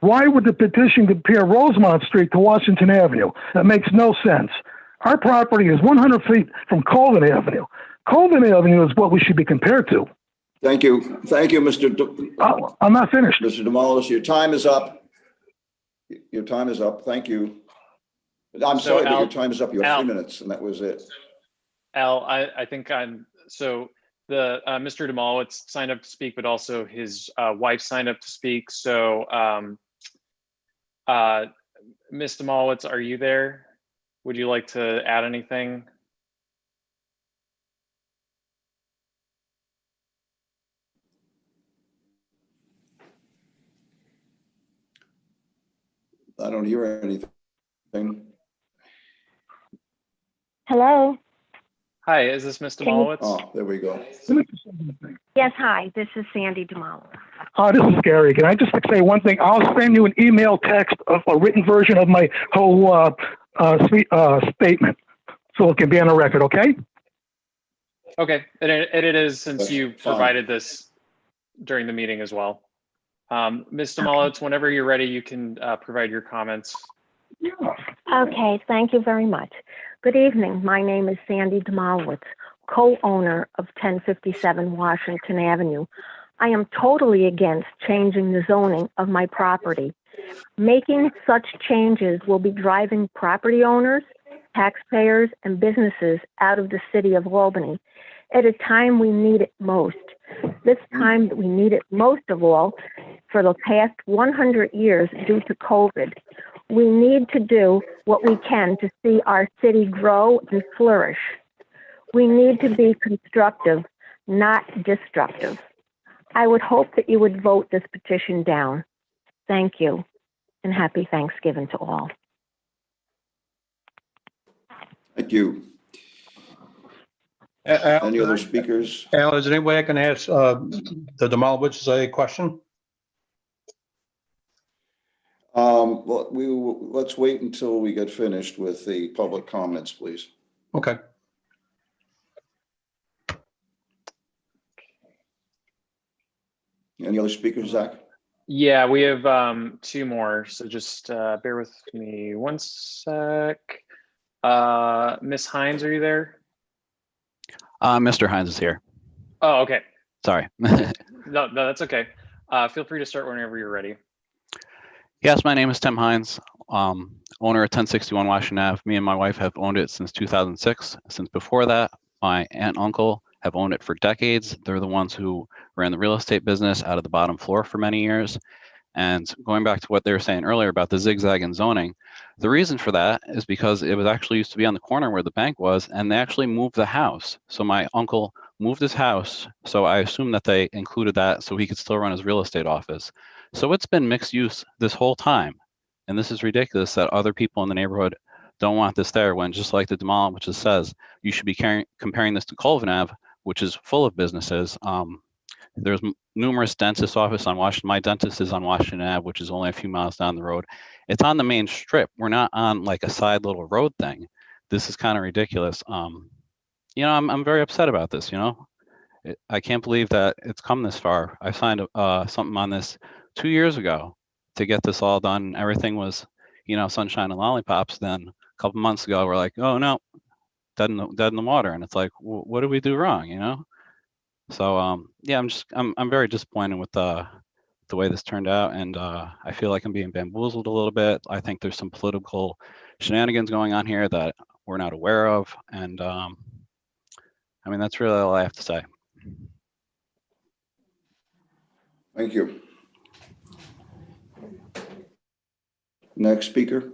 Why would the petition compare Rosemont Street to Washington Avenue? That makes no sense. Our property is 100 feet from Colvin Avenue. Colvin Avenue is what we should be compared to. Thank you. Thank you, Mr. I'm not finished. Mr. Demolis, your time is up. Your time is up. Thank you. I'm So, sorry, but Al- your time is up. You have Al- 3 minutes, and that was it. Al, I think the Mr. Demolowitz signed up to speak, but also his wife signed up to speak. So Ms. Demolowitz, are you there? Would you like to add anything? I don't hear anything. Hello. Hi, is this Ms. Demolowitz? Oh, there we go. Yes, hi. This is Sandy Demalo. This is Gary. Can I just say one thing? I'll send you an email text of a written version of my whole statement, so it can be on the record, okay? Okay, and it is, since That's you fine. provided this during the meeting as well. Ms. Demolowitz, whenever you're ready, you can provide your comments. Okay, thank you very much. Good evening. My name is Sandy Demolowitz, co-owner of 1057 Washington Avenue. I am totally against changing the zoning of my property. Making such changes will be driving property owners, taxpayers, and businesses out of the city of Albany at a time we need it most. This time that we need it most of all for the past 100 years due to COVID. We need to do what we can to see our city grow and flourish. We need to be constructive, not destructive. I would hope that you would vote this petition down. Thank you, and happy Thanksgiving to all. Thank you. Al, Any other speakers? Al, is there any way I can ask the Demolowitz a question? Well, let's wait until we get finished with the public comments, please. Okay. Any other speakers, Zach? Yeah, we have 2 more, so just bear with me one sec. Ms. Hines, are you there? Mr. Hines is here. Oh, okay. Sorry. No, that's okay. Feel free to start whenever you're ready. Yes, my name is Tim Hines, owner of 1061 Washington Ave. Me and my wife have owned it since 2006. Since before that, my aunt and uncle have owned it for decades. They're the ones who ran the real estate business out of the bottom floor for many years. And going back to what they were saying earlier about the zigzag in zoning, the reason for that is because it was actually used to be on the corner where the bank was, and they actually moved the house. So my uncle moved his house. So I assume that they included that so he could still run his real estate office. So it's been mixed use this whole time. And this is ridiculous that other people in the neighborhood don't want this there, when just like the Demolowitz says, you should be comparing this to Colvin Ave, which is full of businesses. There's numerous dentist office on Washington. My dentist is on Washington Ave, which is only a few miles down the road. It's on the main strip. We're not on like a side little road thing. This is kind of ridiculous. You know, I'm very upset about this. You know, I can't believe that it's come this far. I signed something on this 2 years ago to get this all done. Everything was, you know, sunshine and lollipops. Then a couple months ago, we're like, oh no, dead in the water. And it's like, what did we do wrong? You know? So yeah, I'm very disappointed with the way this turned out, and I feel like I'm being bamboozled a little bit. I think there's some political shenanigans going on here that we're not aware of, and I mean, that's really all I have to say. Thank you. Next speaker.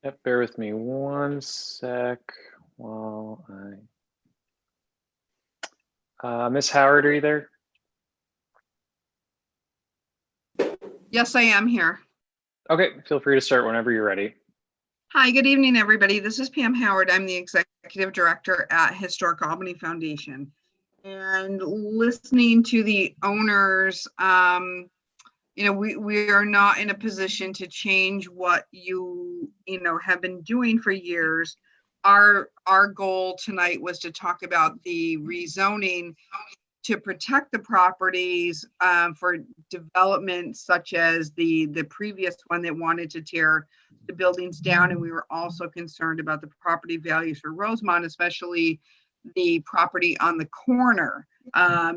Yep, bear with me one sec while Miss Howard, are you there? Yes, I am here. Okay, feel free to start whenever you're ready. Hi, good evening, everybody. This is Pam Howard. I'm the executive director at Historic Albany Foundation. And listening to the owners, you know, we are not in a position to change what you know, have been doing for years. Our goal tonight was to talk about the rezoning to protect the properties for development, such as the previous one that wanted to tear the buildings down. And we were also concerned about the property values for Rosemont, especially the property on the corner,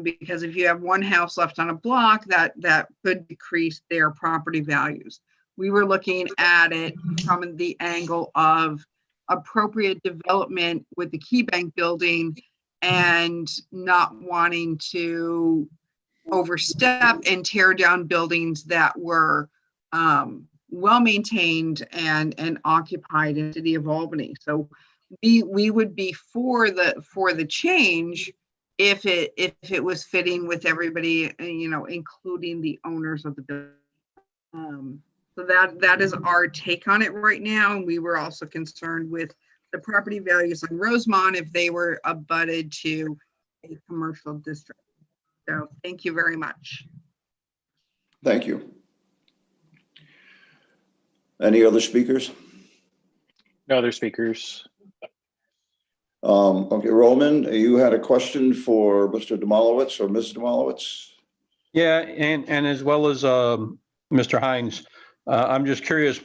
because if you have one house left on a block, that could decrease their property values. We were looking at it from the angle of appropriate development with the Key Bank building and not wanting to overstep and tear down buildings that were well maintained and occupied in the city of Albany. So we would be for the change if it was fitting with everybody, you know, including the owners of the building. So that is our take on it right now. And we were also concerned with the property values on Rosemont if they were abutted to a commercial district. So thank you very much. Thank you. Any other speakers? No other speakers. Okay, Roman, you had a question for Mr. Demolowitz or Ms. Demolowitz? Yeah, and as well as Mr. Hines, I'm just curious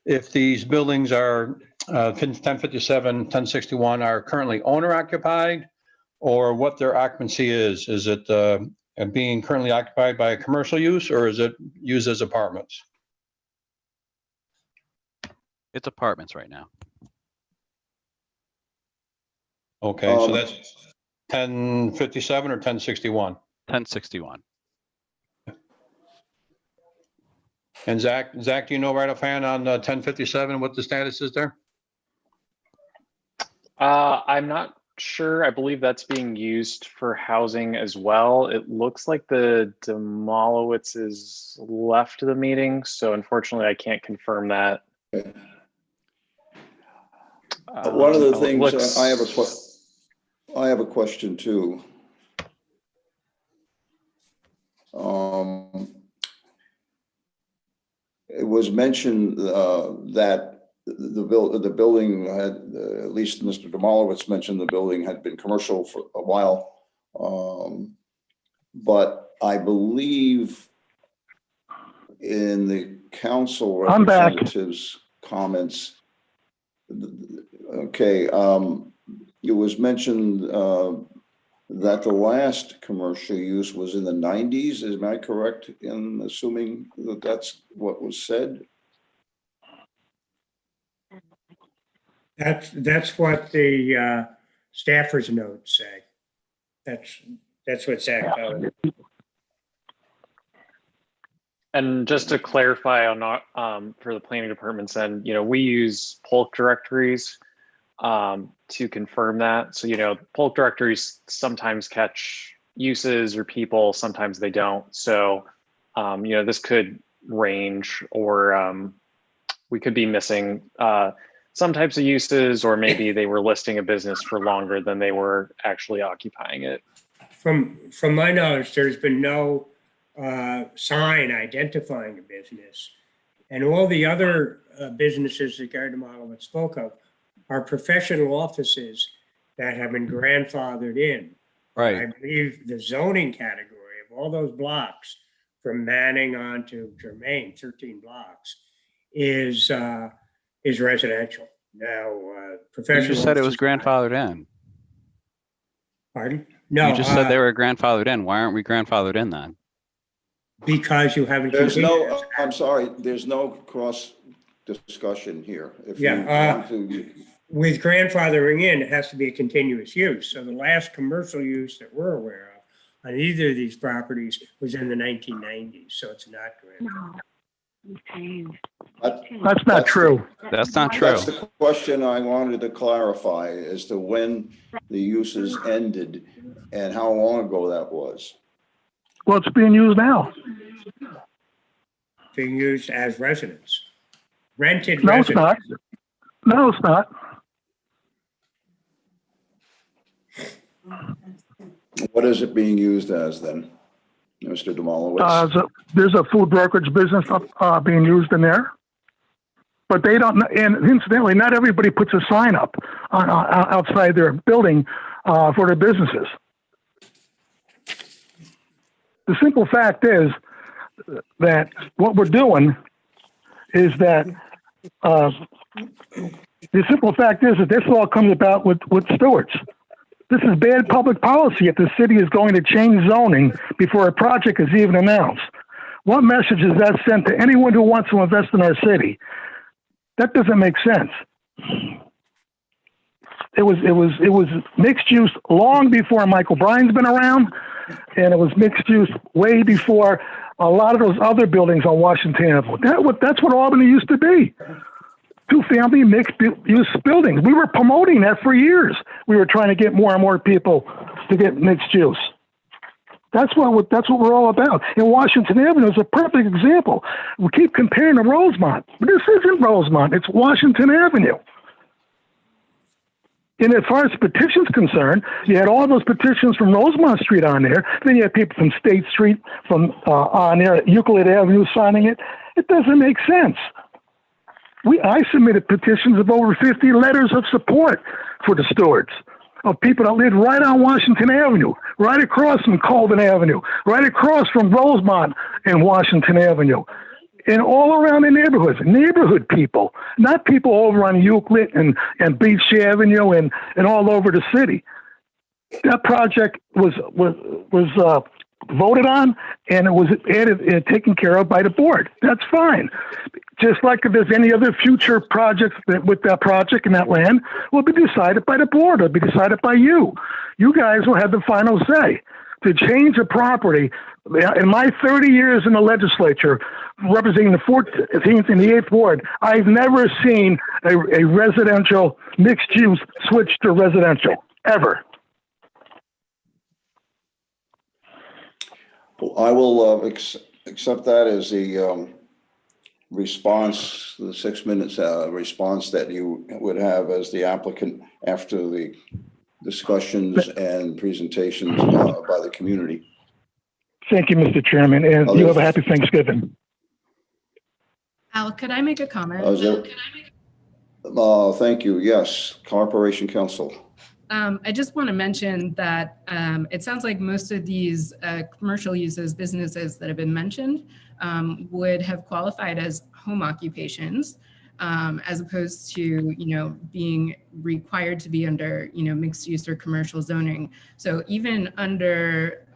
if these buildings are 1057, 1061 are currently owner occupied, or what their occupancy is. Is it being currently occupied by a commercial use, or is it used as apartments? It's apartments right now. Okay, so that's 1057 or 1061? 1061. And Zach, do you know right offhand on 1057 what the status is there? I'm not sure. I believe that's being used for housing as well. It looks like the Demolowitzes left the meeting, so unfortunately I can't confirm that. One of the things I have a question too. It was mentioned that the building had, at least Mr. Demolowitz mentioned, the building had been commercial for a while. But I believe in the council representative's comments, okay, it was mentioned that the last commercial use was in the 90s. Am I correct in assuming that that's what was said? That's what the staffer's notes say. That's what Zach told me. And just to clarify on for the planning department's end, you know, we use Polk directories to confirm that. So, you know, Polk directories sometimes catch uses or people, sometimes they don't. So, you know, this could range, or we could be missing some types of uses, or maybe they were listing a business for longer than they were actually occupying it. From my knowledge, there's been no sign identifying a business. And all the other businesses that Gary DeMotto spoke of are professional offices that have been grandfathered in. Right. I believe the zoning category of all those blocks from Manning on to Germain, 13 blocks, is residential. Now, professional. You just said it was offices- grandfathered in. Pardon? No. You just said they were grandfathered in. Why aren't we grandfathered in then? Because you haven't. There's continued. no, I'm sorry, there's no cross discussion here. If you Yeah, want to, with grandfathering in, it has to be a continuous use. So the last commercial use that we're aware of on either of these properties was in the 1990s. So it's not grandfathered. That's not true. That's not true. That's the question I wanted to clarify as to when the uses ended and how long ago that was. Well, it's being used now. Being used as residence. Rented No, it's residence. not. No, it's not. What is it being used as then, Mr. Demolowitz? There's a food brokerage business being used in there. But they don't, and incidentally, not everybody puts a sign up outside their building for their businesses. The simple fact is that what we're doing is that the simple fact is that this all comes about with stewards. This is bad public policy if the city is going to change zoning before a project is even announced. What message is that sent to anyone who wants to invest in our city? That doesn't make sense. It was mixed use long before Michael Bryan's been around, and it was mixed use way before a lot of those other buildings on Washington Avenue. That's what Albany used to be. Two-family mixed-use buildings. We were promoting that for years. We were trying to get more and more people to get mixed use. That's what we're all about. And Washington Avenue is a perfect example. We keep comparing to Rosemont, but this isn't Rosemont. It's Washington Avenue. And as far as the petition's concerned, you had all those petitions from Rosemont Street on there. Then you had people from State Street, from on there at Euclid Avenue signing it. It doesn't make sense. I submitted petitions of over 50 letters of support for the stewards, of people that lived right on Washington Avenue, right across from Colvin Avenue, right across from Rosemont and Washington Avenue, and all around the neighborhoods, neighborhood people, not people over on Euclid and Beach Avenue and all over the city. That project was voted on, and it was added and taken care of by the board. That's fine. Just like if there's any other future projects with that project and that land will be decided by the board, will be decided by you. You guys will have the final say. To change a property, in my 30 years in the legislature, representing the 14th and the 8th Ward, I've never seen a residential mixed use switch to residential, ever. I will accept that as the response, the 6 minutes response that you would have as the applicant after the discussions and presentations by the community. Thank you, Mr. Chairman, and you have a happy Thanksgiving. Al, could I make a comment? Thank you. Yes, Corporation Counsel. I just want to mention that it sounds like most of these commercial uses, businesses that have been mentioned would have qualified as home occupations as opposed to, being required to be under, mixed use or commercial zoning. So even under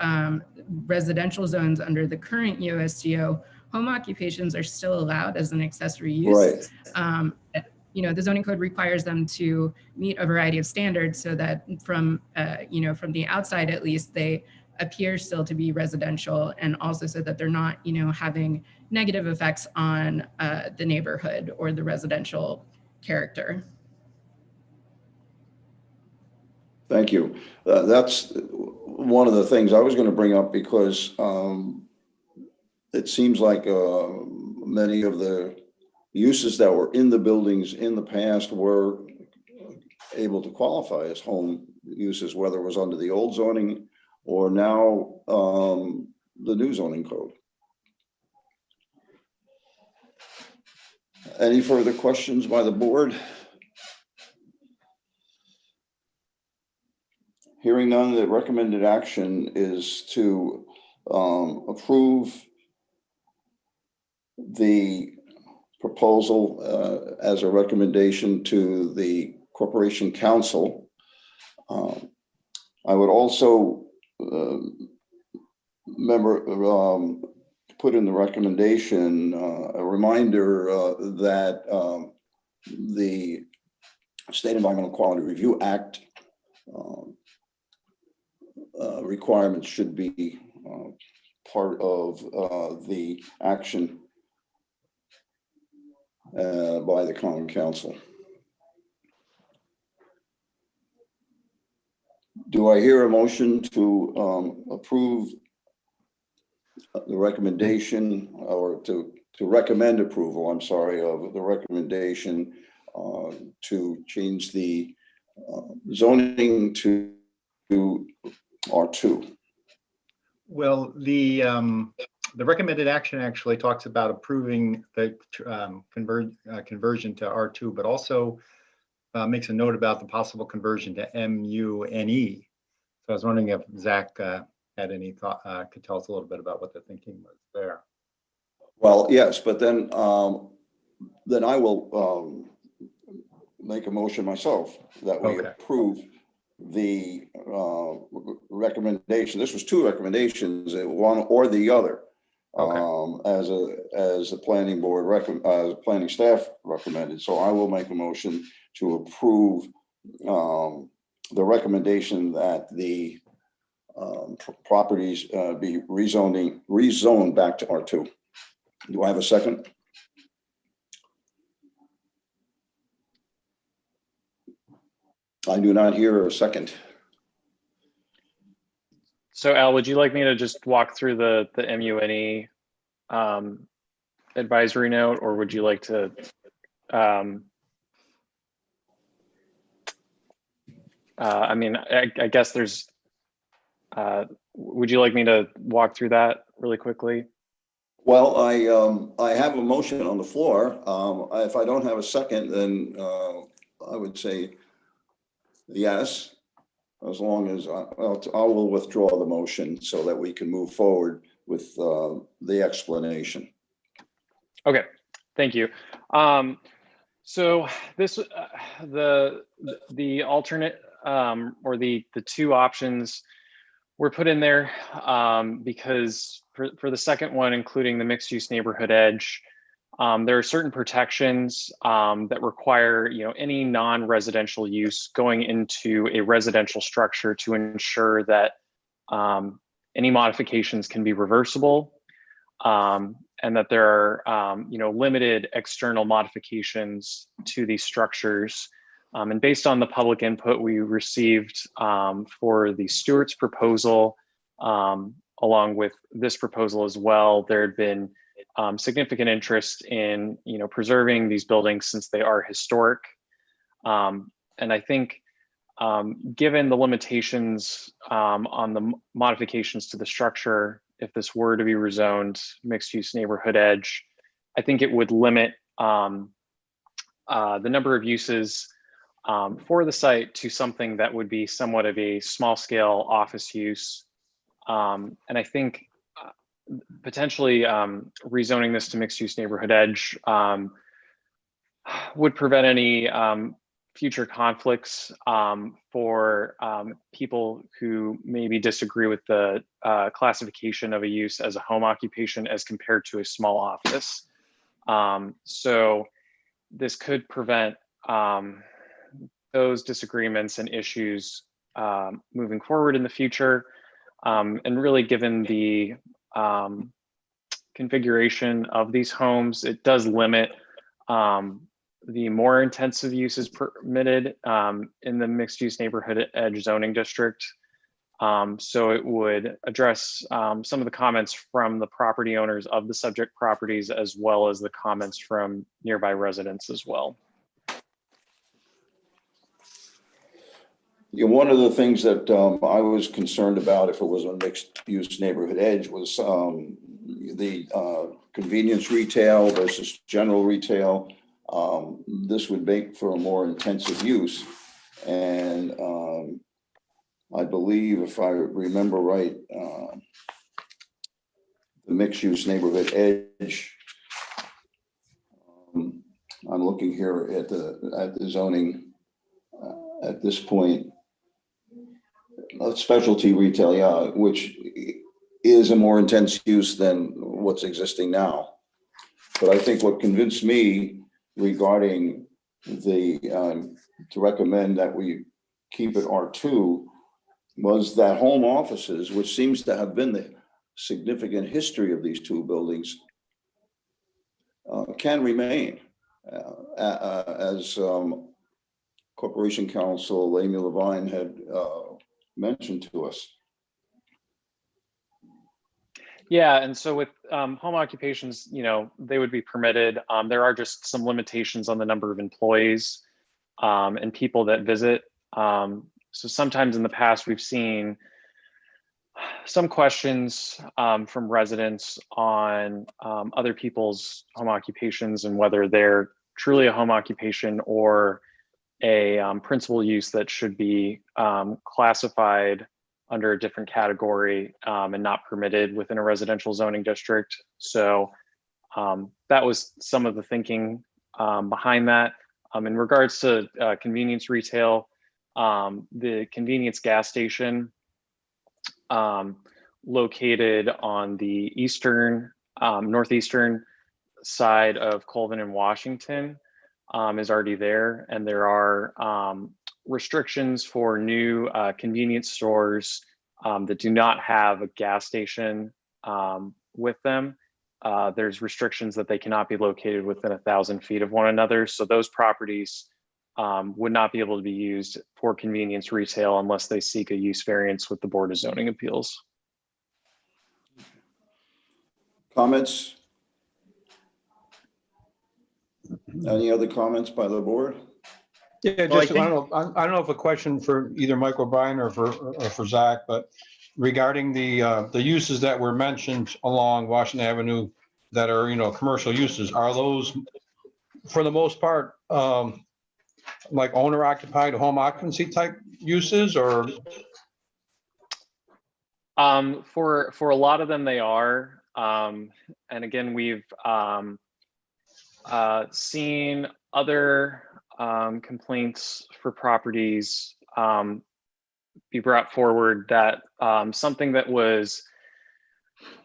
residential zones under the current USDO, home occupations are still allowed as an accessory use. Right. The zoning code requires them to meet a variety of standards so that from the outside, at least, they appear still to be residential, and also so that they're not, having negative effects on the neighborhood or the residential character. Thank you. That's one of the things I was going to bring up, because it seems like many of the uses that were in the buildings in the past were able to qualify as home uses, whether it was under the old zoning or now the new zoning code. Any further questions by the board? Hearing none, the recommended action is to approve the proposal as a recommendation to the Corporation Council. I would also put in the recommendation a reminder that the State Environmental Quality Review Act requirements should be part of the action by the Common Council. Do I hear a motion to approve the recommendation, or to recommend approval, I'm sorry, of the recommendation to change the zoning to R2? Well, the recommended action actually talks about approving the conversion to R2, but also makes a note about the possible conversion to MUNE. So I was wondering if Zach had any thought, could tell us a little bit about what the thinking was there. Well, yes, but then I will make a motion myself that we approve the recommendation. This was two recommendations, one or the other, as a planning board planning staff recommended. So I will make a motion to approve the recommendation that the properties be rezoned back to R2. Do I have a second? I do not hear a second. So Al, would you like me to just walk through the MUNE advisory note, or would you like to I mean, I guess there's would you like me to walk through that really quickly? Well, I have a motion on the floor. If I don't have a second, then I would say yes, as long as I will withdraw the motion so that we can move forward with the explanation. Okay, thank you. So this the alternate or the two options were put in there because for the second one, including the mixed use neighborhood edge, there are certain protections that require any non-residential use going into a residential structure to ensure that any modifications can be reversible, and that there are limited external modifications to these structures. And based on the public input we received for the Stewart's proposal, along with this proposal as well, there had been significant interest in preserving these buildings since they are historic. And I think given the limitations on the modifications to the structure, if this were to be rezoned mixed use neighborhood edge, I think it would limit the number of uses for the site to something that would be somewhat of a small scale office use. And I think potentially rezoning this to mixed use neighborhood edge would prevent any future conflicts for people who maybe disagree with the classification of a use as a home occupation as compared to a small office. So this could prevent those disagreements and issues moving forward in the future. And really, given the configuration of these homes, it does limit the more intensive uses permitted in the mixed use neighborhood edge zoning district. So it would address some of the comments from the property owners of the subject properties, as well as the comments from nearby residents as well. Yeah, one of the things that I was concerned about, if it was a mixed-use neighborhood edge, was the convenience retail versus general retail. This would make for a more intensive use. And I believe, if I remember right, the mixed-use neighborhood edge, I'm looking here at the zoning at this point, specialty retail, yeah, which is a more intense use than what's existing now. But I think what convinced me regarding the to recommend that we keep it R2 was that home offices, which seems to have been the significant history of these two buildings, can remain as Corporation Counsel Amy Levine had mentioned to us. Yeah, and so with home occupations, you know, they would be permitted. There are just some limitations on the number of employees and people that visit. So sometimes in the past, we've seen some questions from residents on other people's home occupations and whether they're truly a home occupation or a principal use that should be classified under a different category and not permitted within a residential zoning district. So that was some of the thinking behind that. In regards to convenience retail, the convenience gas station located on the eastern, northeastern side of Colvin and Washington is already there. And there are restrictions for new convenience stores that do not have a gas station with them. There's restrictions that they cannot be located within 1,000 feet of one another. So those properties would not be able to be used for convenience retail unless they seek a use variance with the Board of Zoning Appeals. Comments? Any other comments by the board? Yeah, Well, just, I don't know if a question for either Mike O'Brien or for Zach, but regarding the uses that were mentioned along Washington Avenue that are, you know, commercial uses, are those for the most part like owner occupied home occupancy type uses, or? For a lot of them, they are. And again, we've seen other complaints for properties be brought forward that something that was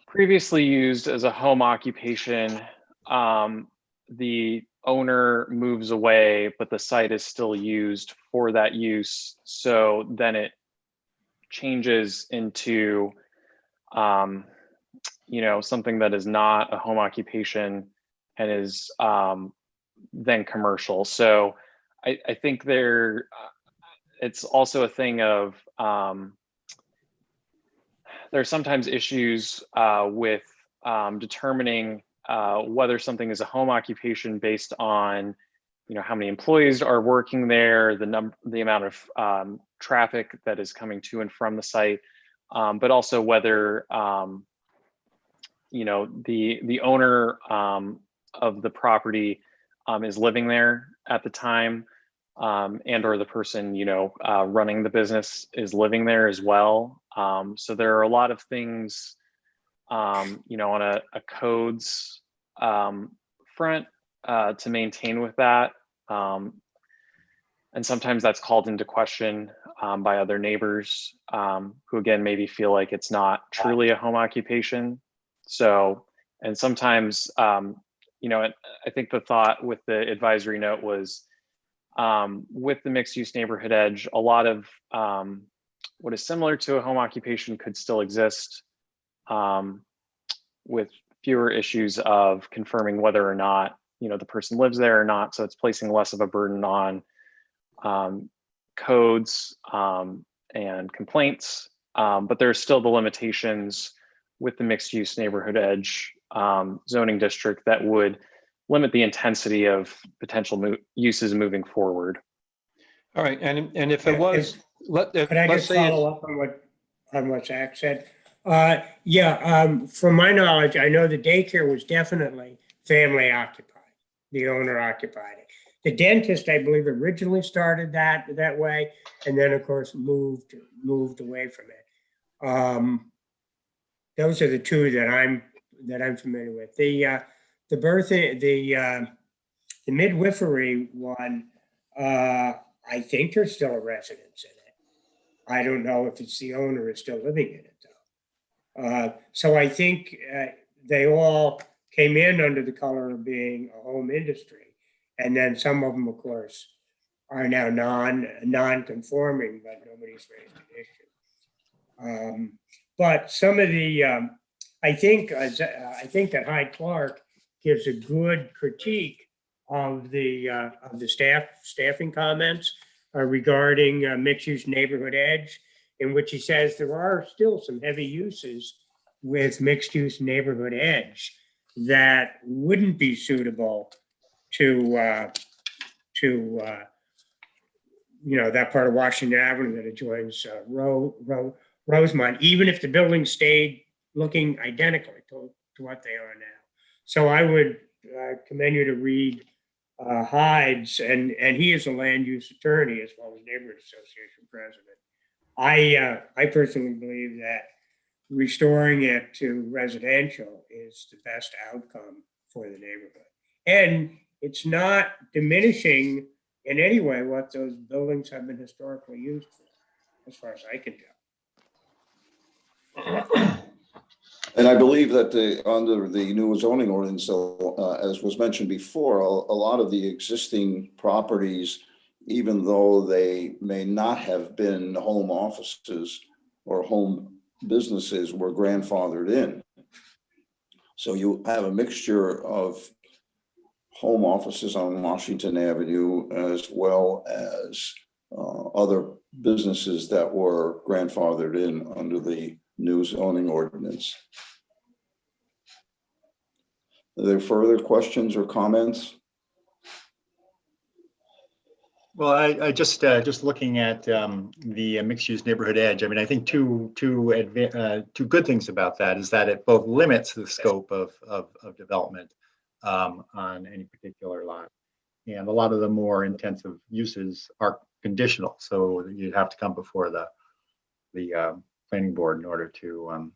previously used as a home occupation, the owner moves away, but the site is still used for that use. So then it changes into you know, something that is not a home occupation and is then commercial. So I think it's also a thing of there's sometimes issues with determining whether something is a home occupation based on, you know, how many employees are working there, the amount of traffic that is coming to and from the site, but also whether you know, the owner of the property is living there at the time, and or the person, you know, running the business is living there as well. So there are a lot of things, you know, on a codes front to maintain with that. And sometimes that's called into question by other neighbors who again, maybe feel like it's not truly a home occupation. So, and sometimes, you know, I think the thought with the advisory note was with the mixed use neighborhood edge, a lot of what is similar to a home occupation could still exist with fewer issues of confirming whether or not, you know, the person lives there or not. So it's placing less of a burden on codes and complaints But there's still the limitations with the mixed use neighborhood edge zoning district that would limit the intensity of potential uses moving forward. All right, and if it was, Could I let's just say follow up on what Zach said? From my knowledge, I know the daycare was definitely family occupied. The owner occupied it. The dentist, I believe, originally started that way, and then of course moved away from it. Those are the two that I'm familiar with. The midwifery one, I think there's still a residence in it. I don't know if it's the owner is still living in it though. So I think they all came in under the color of being a home industry, and then some of them, of course, are now non-conforming, but nobody's raised an issue. But some of the, I think that Hyde Clark gives a good critique of the staffing comments regarding mixed-use neighborhood edge, in which he says there are still some heavy uses with mixed-use neighborhood edge that wouldn't be suitable to that part of Washington Avenue that adjoins Rosemont, even if the building stayed looking identical to what they are now. So I would commend you to read Hyde's, and he is a land use attorney as well as neighborhood association president. I personally believe that restoring it to residential is the best outcome for the neighborhood. And it's not diminishing in any way what those buildings have been historically used for, as far as I can tell. And I believe that under the new zoning ordinance, as was mentioned before, a lot of the existing properties, even though they may not have been home offices or home businesses, were grandfathered in. So you have a mixture of home offices on Washington Avenue as well as other businesses that were grandfathered in under the new zoning ordinance. Are there further questions or comments? Well, I just looking at the mixed-use neighborhood edge. I mean, I think two good things about that is that it both limits the scope of development on any particular lot, and a lot of the more intensive uses are conditional. So you'd have to come before the planning board in order to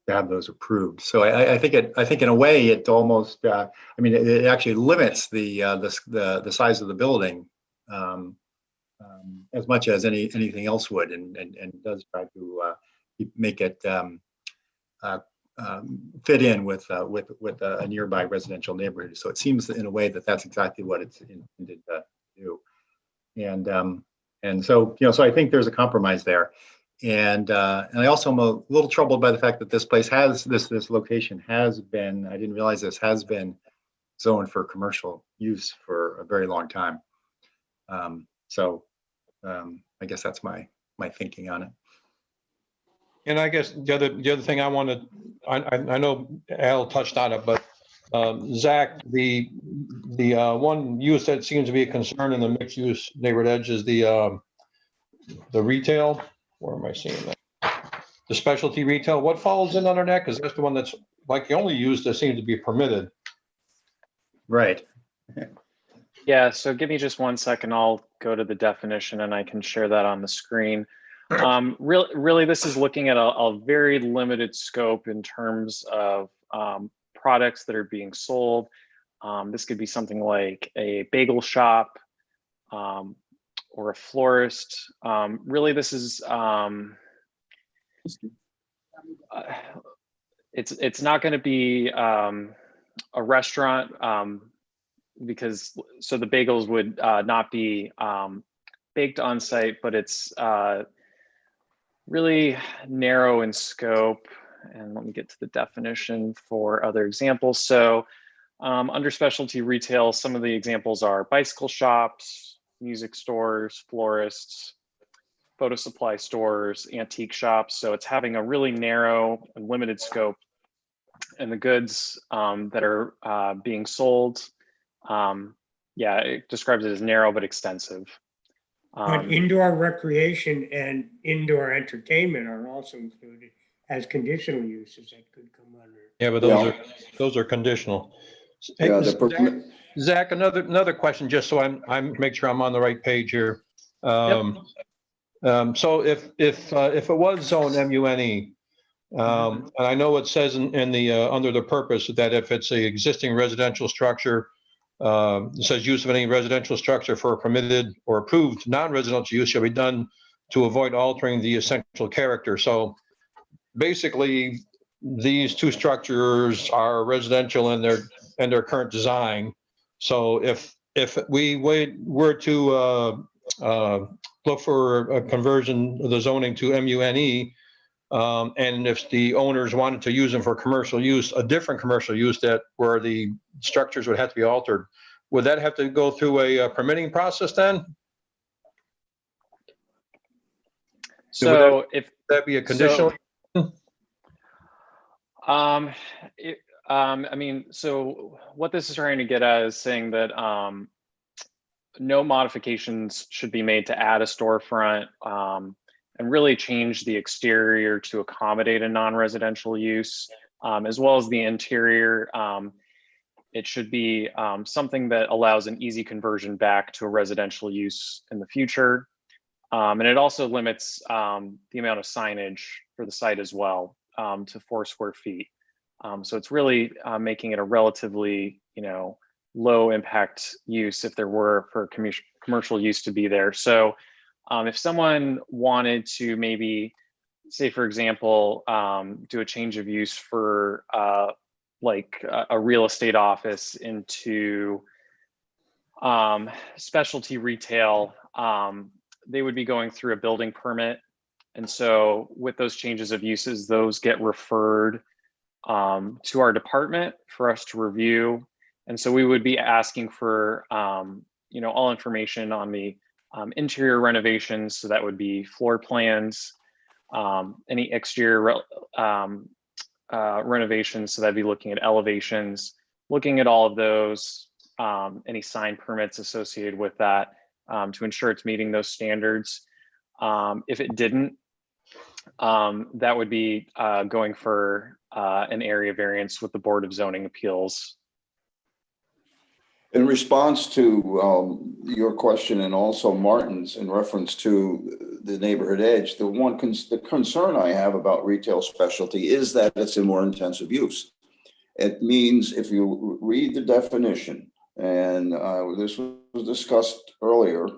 have those approved. So I think in a way it almost it actually limits the size of the building as much as anything else would, and does try to make it fit in with a nearby residential neighborhood. So it seems in a way that that's exactly what it's intended to do. And so so I think there's a compromise there. And I also am a little troubled by the fact that this place this location has been, I didn't realize this, has been zoned for commercial use for a very long time. I guess that's my thinking on it. And I guess the other thing I wanted, I know Al touched on it, but Zach, the one use that seems to be a concern in the mixed use neighborhood edge is the retail. Where am I seeing that? The specialty retail. What falls in under that? Because that's the one that's like the only use that seems to be permitted. Right. Yeah, so give me just 1 second. I'll go to the definition and I can share that on the screen. Really, this is looking at a very limited scope in terms of products that are being sold. This could be something like a bagel shop or a florist. Really, this is it's not going to be a restaurant. Because the bagels would not be baked on site, but it's really narrow in scope. And let me get to the definition for other examples. So under specialty retail, some of the examples are bicycle shops, music stores, florists, photo supply stores, antique shops. So it's having a really narrow and limited scope, and the goods that are being sold, yeah, it describes it as narrow but extensive. But indoor recreation and indoor entertainment are also included as conditional uses that could come under. Yeah, but those are conditional. Hey, Yeah, Zach, another question, just so I'm make sure I'm on the right page here. So if it was zone MUNE, and I know it says in the under the purpose that if it's a existing residential structure, it says use of any residential structure for a permitted or approved non-residential use shall be done to avoid altering the essential character. So basically, these two structures are residential in their current design. So if we were to look for a conversion of the zoning to MUNE, and if the owners wanted to use them for commercial use, a different commercial use that where the structures would have to be altered, would that have to go through a permitting process then? So if that be a conditional? I mean, so what this is trying to get at is saying that no modifications should be made to add a storefront and really change the exterior to accommodate a non-residential use, as well as the interior. It should be something that allows an easy conversion back to a residential use in the future. And it also limits the amount of signage for the site as well to 4 square feet. So it's really making it a relatively, low impact use if there were for commercial use to be there. So if someone wanted to maybe, say for example, do a change of use for like a real estate office into specialty retail, they would be going through a building permit. And so with those changes of uses, those get referred to our department for us to review. And so we would be asking for, all information on the interior renovations. So that would be floor plans, any exterior renovations. So that'd be looking at elevations, looking at all of those, any sign permits associated with that to ensure it's meeting those standards. If it didn't, that would be going for an area variance with the Board of Zoning Appeals. In response to your question and also Martin's in reference to the neighborhood edge, the concern I have about retail specialty is that it's a more intensive use. It means if you read the definition, and this was discussed earlier,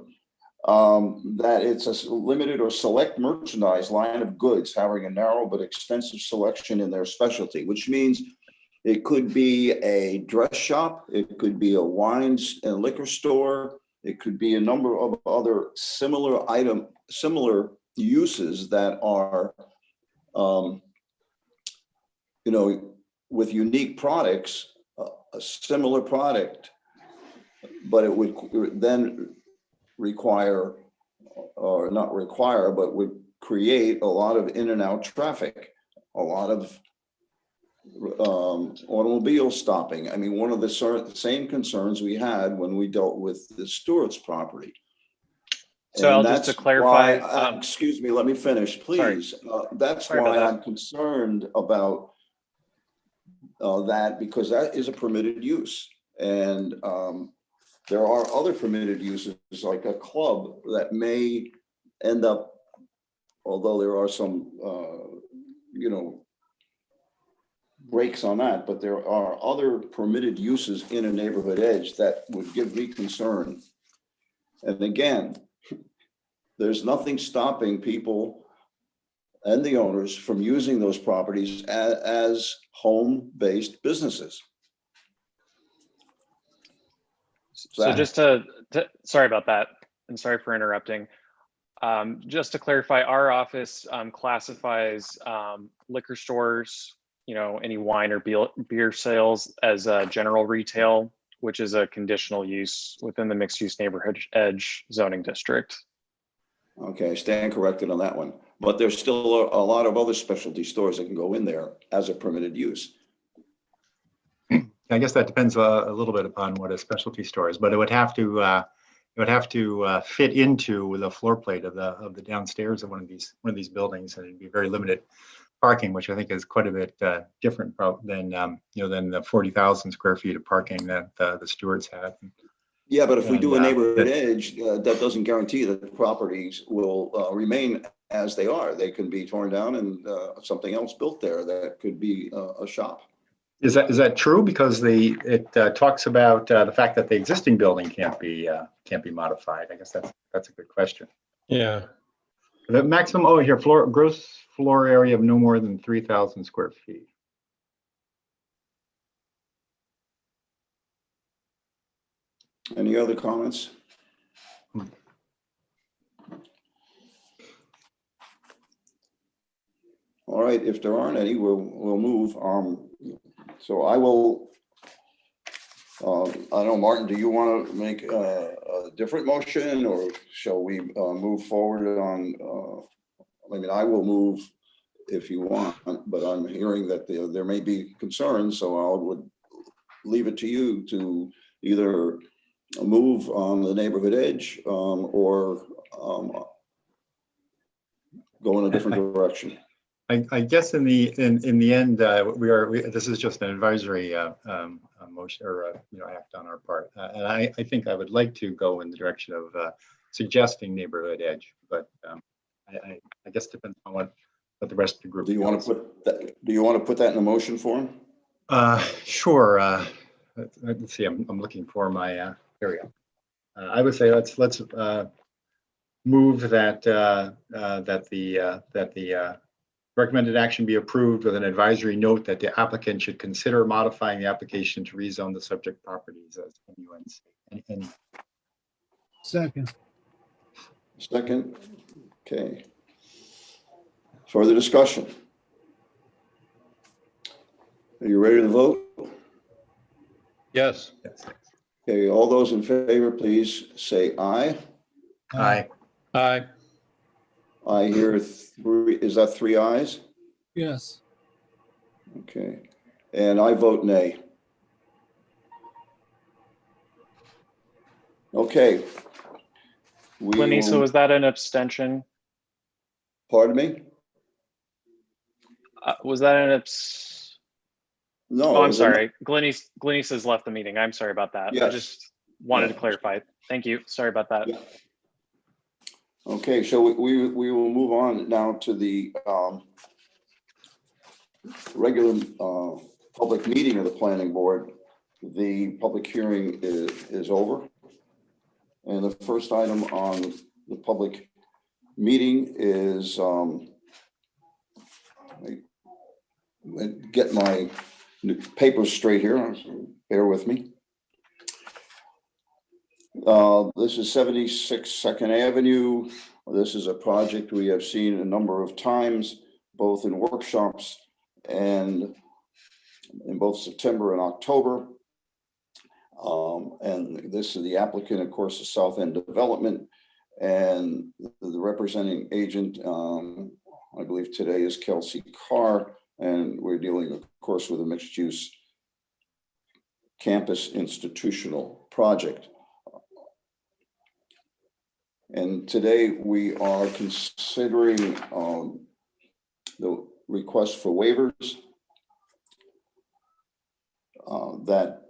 that it's a limited or select merchandise line of goods having a narrow but extensive selection in their specialty, which means it could be a dress shop, it could be a wine and liquor store, it could be a number of other similar uses that are, with unique products, a similar product, but it would then require, or not require, but would create a lot of in and out traffic, a lot of automobile stopping. I mean, one of the same concerns we had when we dealt with the Stewart's property. So just to clarify, excuse me, let me finish, please. That's why I'm concerned about that, because that is a permitted use. And there are other permitted uses like a club that may end up, although there are some, breaks on that, but there are other permitted uses in a neighborhood edge that would give me concern. And again, there's nothing stopping people and the owners from using those properties as home-based businesses. So just sorry about that, and sorry for interrupting. Just to clarify, our office classifies liquor stores, any wine or beer sales as general retail, which is a conditional use within the mixed use neighborhood edge zoning district. Okay, I stand corrected on that one. But there's still a lot of other specialty stores that can go in there as a permitted use. I guess that depends a little bit upon what a specialty store is, but it would have to fit into the floor plate of the downstairs of one of these buildings, and it'd be very limited parking, which I think is quite a bit different than than the 40,000 square feet of parking that the Stewarts had. Yeah, but if we do a neighborhood that- edge, that doesn't guarantee that the properties will remain as they are. They can be torn down and something else built there that could be a shop. Is that true? Because it talks about the fact that the existing building can't be modified. I guess that's a good question. Yeah. The maximum gross floor area of no more than 3,000 square feet. Any other comments? All right, if there aren't any, we'll move. So I will, I don't know, Martin, do you want to make a different motion, or shall we move forward on, I mean, I will move if you want, but I'm hearing that there may be concerns, so I would leave it to you to either move on the neighborhood edge or go in a different direction. I guess in the end, this is just an advisory motion or act on our part, and I think I would like to go in the direction of suggesting neighborhood edge, but I guess it depends on what the rest of the group. Do you want to put that? Do you want to put that in a motion form? Sure. Let's see. I'm looking for my. Here we go. I would say let's move that the recommended action be approved with an advisory note that the applicant should consider modifying the application to rezone the subject properties as MUNC. And Second. Second. Okay. Further discussion? Are you ready to vote? Yes. Okay, all those in favor, please say aye. Aye. Aye. I hear three. Is that three ayes? Yes. Okay, and I vote nay. Okay. Lenny, so was that an abstention? Pardon me? Was that an No. Oh, I'm sorry. Glenis has left the meeting. I'm sorry about that. Yes. I just wanted to clarify. Thank you. Sorry about that. Yeah. Okay, so we will move on now to the regular public meeting of the planning board. The public hearing is over. And the first item on the public meeting is, get my papers straight here, bear with me. This is 76 Second Avenue. This is a project we have seen a number of times, both in workshops and in both September and October. And this is the applicant, of course, is South End Development, and the representing agent, I believe today, is Kelsey Carr, and we're dealing, of course, with a mixed-use campus institutional project. And today we are considering the request for waivers that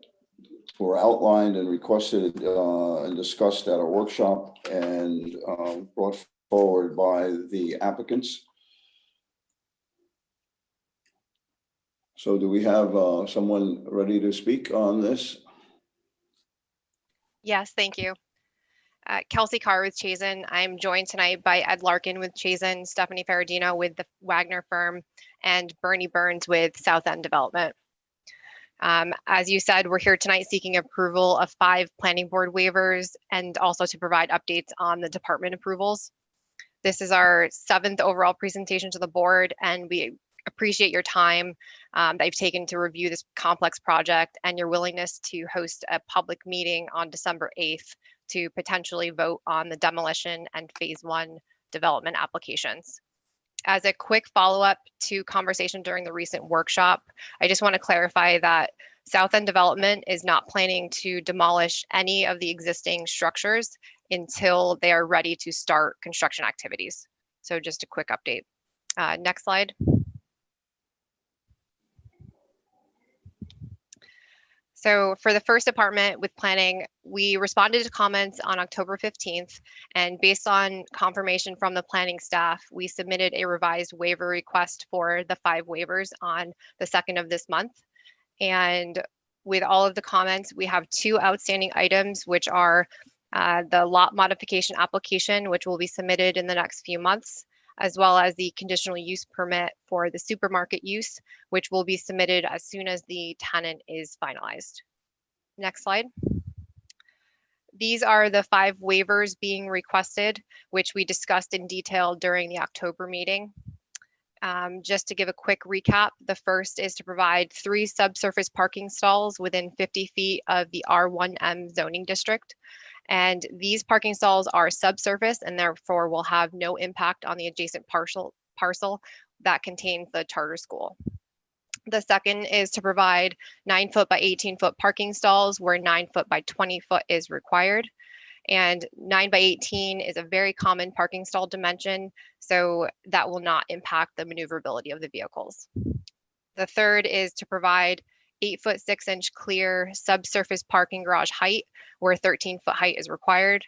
were outlined and requested and discussed at a workshop and brought forward by the applicants. So do we have someone ready to speak on this? Yes, thank you. Kelsey Carr with Chazen. I'm joined tonight by Ed Larkin with Chazen, Stephanie Ferradino with the Wagner firm, and Bernie Burns with South End Development. As you said, we're here tonight seeking approval of 5 planning board waivers and also to provide updates on the department approvals. This is our 7th overall presentation to the board, and we appreciate your time that you've taken to review this complex project and your willingness to host a public meeting on December 8th to potentially vote on the demolition and phase 1 development applications. As a quick follow-up to conversation during the recent workshop, I just want to clarify that South End Development is not planning to demolish any of the existing structures until they are ready to start construction activities. So just a quick update. Next slide. So for the first apartment with planning, we responded to comments on October 15th, and based on confirmation from the planning staff, we submitted a revised waiver request for the 5 waivers on the 2nd of this month. And with all of the comments, we have 2 outstanding items, which are the lot modification application, which will be submitted in the next few months, as well as the conditional use permit for the supermarket use, which will be submitted as soon as the tenant is finalized. Next slide. These are the 5 waivers being requested, which we discussed in detail during the October meeting. Just to give a quick recap, the first is to provide 3 subsurface parking stalls within 50 feet of the R1M zoning district. And these parking stalls are subsurface and therefore will have no impact on the adjacent parcel that contains the charter school. The second is to provide 9-foot by 18-foot parking stalls where 9-foot by 20-foot is required. And 9 by 18 is a very common parking stall dimension, so that will not impact the maneuverability of the vehicles. The third is to provide 8-foot 6-inch clear subsurface parking garage height where 13-foot height is required.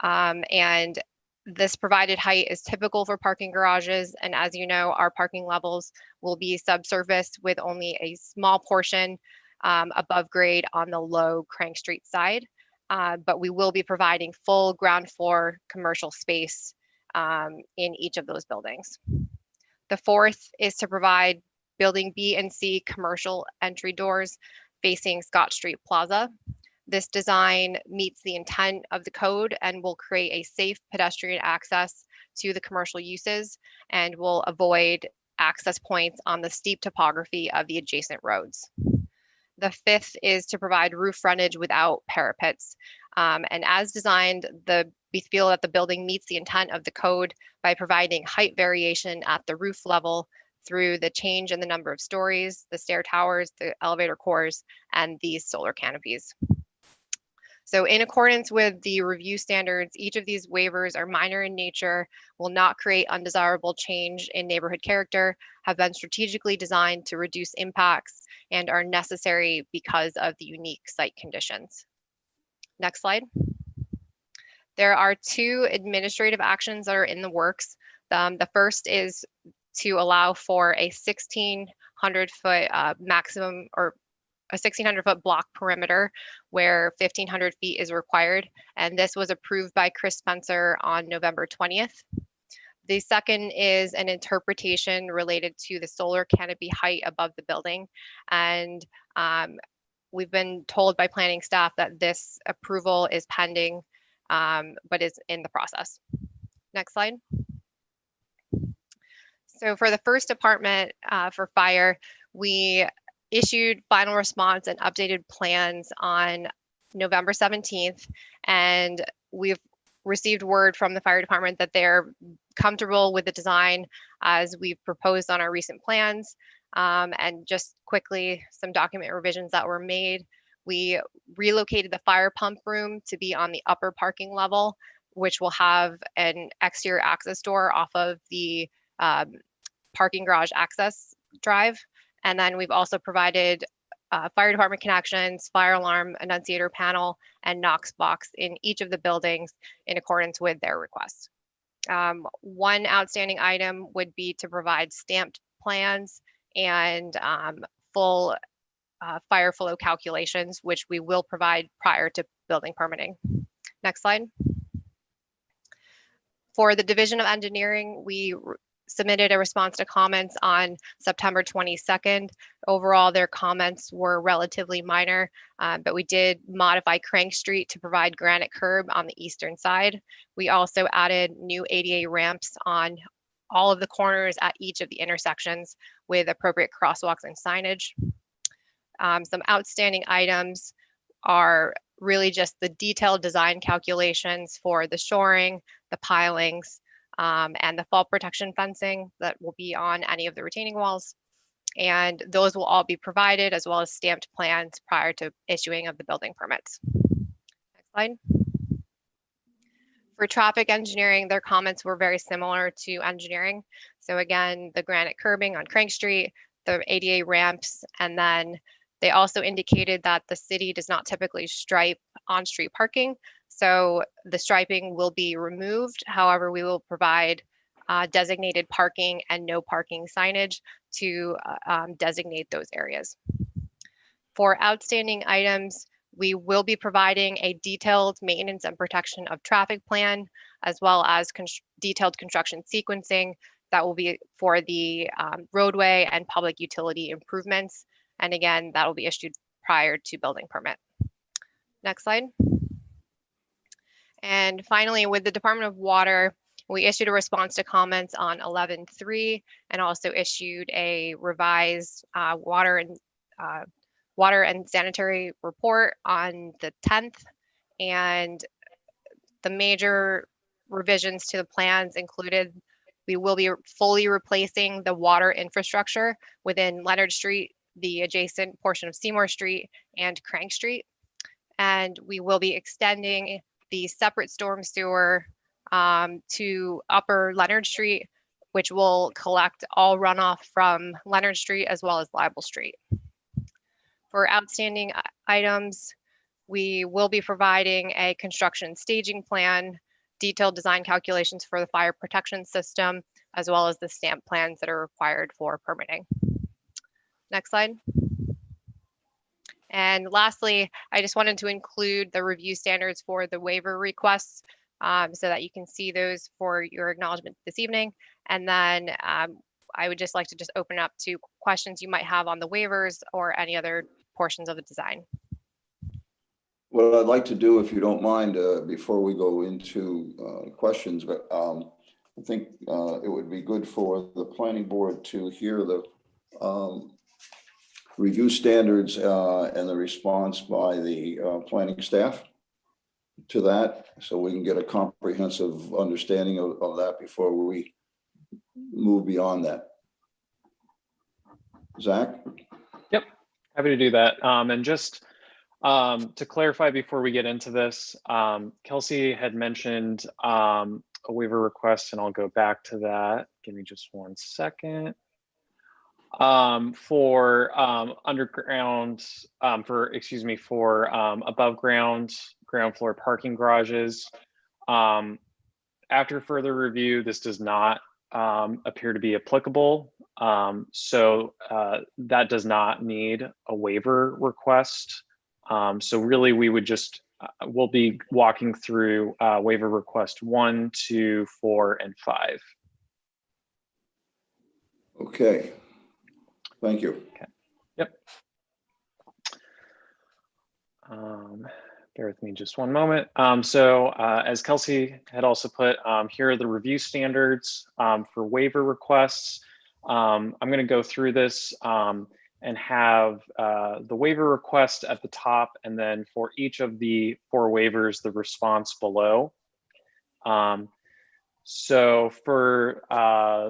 And this provided height is typical for parking garages. And as you know, our parking levels will be subsurface with only a small portion above grade on the low Crank Street side. But we will be providing full ground floor commercial space in each of those buildings. The fourth is to provide Building B and C commercial entry doors facing Scott Street Plaza. This design meets the intent of the code and will create a safe pedestrian access to the commercial uses and will avoid access points on the steep topography of the adjacent roads. The fifth is to provide roof frontage without parapets. And as designed, we feel that the building meets the intent of the code by providing height variation at the roof level through the change in the number of stories, the stair towers, the elevator cores, and these solar canopies. So in accordance with the review standards, each of these waivers are minor in nature, will not create undesirable change in neighborhood character, have been strategically designed to reduce impacts, and are necessary because of the unique site conditions. Next slide. There are 2 administrative actions that are in the works. The first is to allow for a 1,600-foot maximum, or a 1,600-foot block perimeter where 1,500 feet is required. And this was approved by Chris Spencer on November 20th. The second is an interpretation related to the solar canopy height above the building. And we've been told by planning staff that this approval is pending, but is in the process. Next slide. So for the first apartment for fire, we issued final response and updated plans on November 17th, and we've received word from the fire department that they're comfortable with the design as we've proposed on our recent plans. And just quickly, some document revisions that were made. We relocated the fire pump room to be on the upper parking level, which will have an exterior access door off of the parking garage access drive. And then we've also provided fire department connections, fire alarm annunciator panel, and Knox box in each of the buildings in accordance with their request. One outstanding item would be to provide stamped plans and full fire flow calculations, which we will provide prior to building permitting. Next slide. For the Division of Engineering, we submitted a response to comments on September 22nd. Overall, their comments were relatively minor, but we did modify Crank Street to provide granite curb on the eastern side. We also added new ADA ramps on all of the corners at each of the intersections with appropriate crosswalks and signage. Some outstanding items are really just the detailed design calculations for the shoring, the pilings, and the fall protection fencing that will be on any of the retaining walls. And those will all be provided, as well as stamped plans prior to issuing of the building permits. Next slide. For traffic engineering, their comments were very similar to engineering. So again, the granite curbing on Crank Street, the ADA ramps, and then they also indicated that the city does not typically stripe on-street parking. So the striping will be removed. However, we will provide designated parking and no parking signage to designate those areas. For outstanding items, we will be providing a detailed maintenance and protection of traffic plan, as well as detailed construction sequencing that will be for the roadway and public utility improvements. And again, that will be issued prior to building permit. Next slide. And finally, with the Department of Water, we issued a response to comments on 11.3 and also issued a revised water and sanitary report on the 10th. And the major revisions to the plans included, we will be fully replacing the water infrastructure within Leonard Street, the adjacent portion of Seymour Street, and Crank Street. And we will be extending the separate storm sewer to Upper Leonard Street, which will collect all runoff from Leonard Street as well as Libel Street. For outstanding items, we will be providing a construction staging plan, detailed design calculations for the fire protection system, as well as the stamp plans that are required for permitting. Next slide. And lastly, I just wanted to include the review standards for the waiver requests so that you can see those for your acknowledgement this evening. And then I would just like to just open up to questions you might have on the waivers or any other portions of the design. What I'd like to do, if you don't mind, before we go into questions, but I think it would be good for the planning board to hear the review standards and the response by the planning staff to that, so we can get a comprehensive understanding of that before we move beyond that. Zach? Yep, happy to do that. And just to clarify before we get into this, Kelsey had mentioned a waiver request, and I'll go back to that. Give me just 1 second. For underground, for above ground floor parking garages. After further review, this does not appear to be applicable. So that does not need a waiver request. So really we would just, we'll be walking through waiver request 1, 2, 4, and 5. Okay. Thank you. Okay. Yep. Bear with me just one moment. As Kelsey had also put, here are the review standards for waiver requests. I'm going to go through this and have the waiver request at the top, and then for each of the 4 waivers, the response below. So for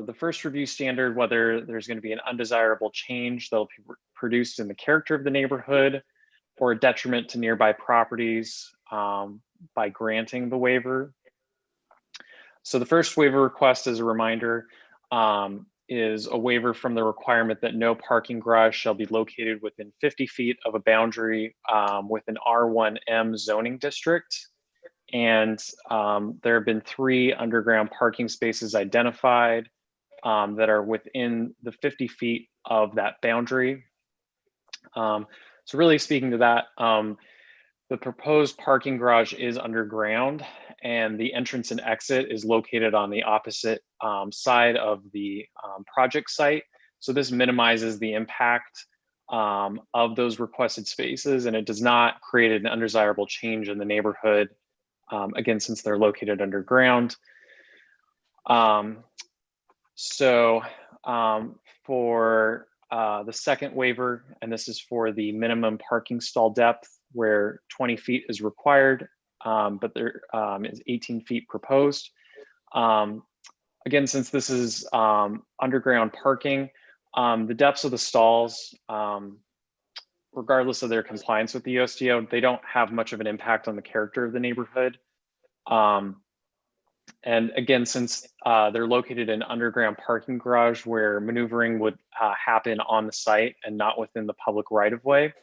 the first review standard, whether there's going to be an undesirable change that will be produced in the character of the neighborhood or a detriment to nearby properties by granting the waiver. So the first waiver request, as a reminder, is a waiver from the requirement that no parking garage shall be located within 50 feet of a boundary with an R1M zoning district. And there have been 3 underground parking spaces identified that are within the 50 feet of that boundary. So really speaking to that, the proposed parking garage is underground, and the entrance and exit is located on the opposite side of the project site. So this minimizes the impact of those requested spaces, and it does not create an undesirable change in the neighborhood. Again, since they're located underground. For the second waiver, and this is for the minimum parking stall depth where 20 feet is required, but there is 18 feet proposed. Again, since this is underground parking, the depths of the stalls, regardless of their compliance with the USDO, they don't have much of an impact on the character of the neighborhood. And again, since they're located in an underground parking garage where maneuvering would happen on the site and not within the public right-of-way,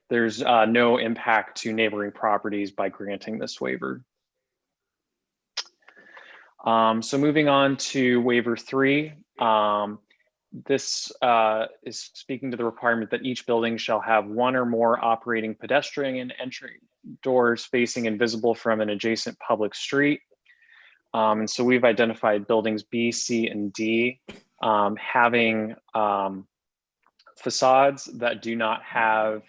there's no impact to neighboring properties by granting this waiver. So moving on to Waiver 3. This is speaking to the requirement that each building shall have one or more operating pedestrian entry doors facing and visible from an adjacent public street. And so we've identified buildings B, C, and D having facades that do not have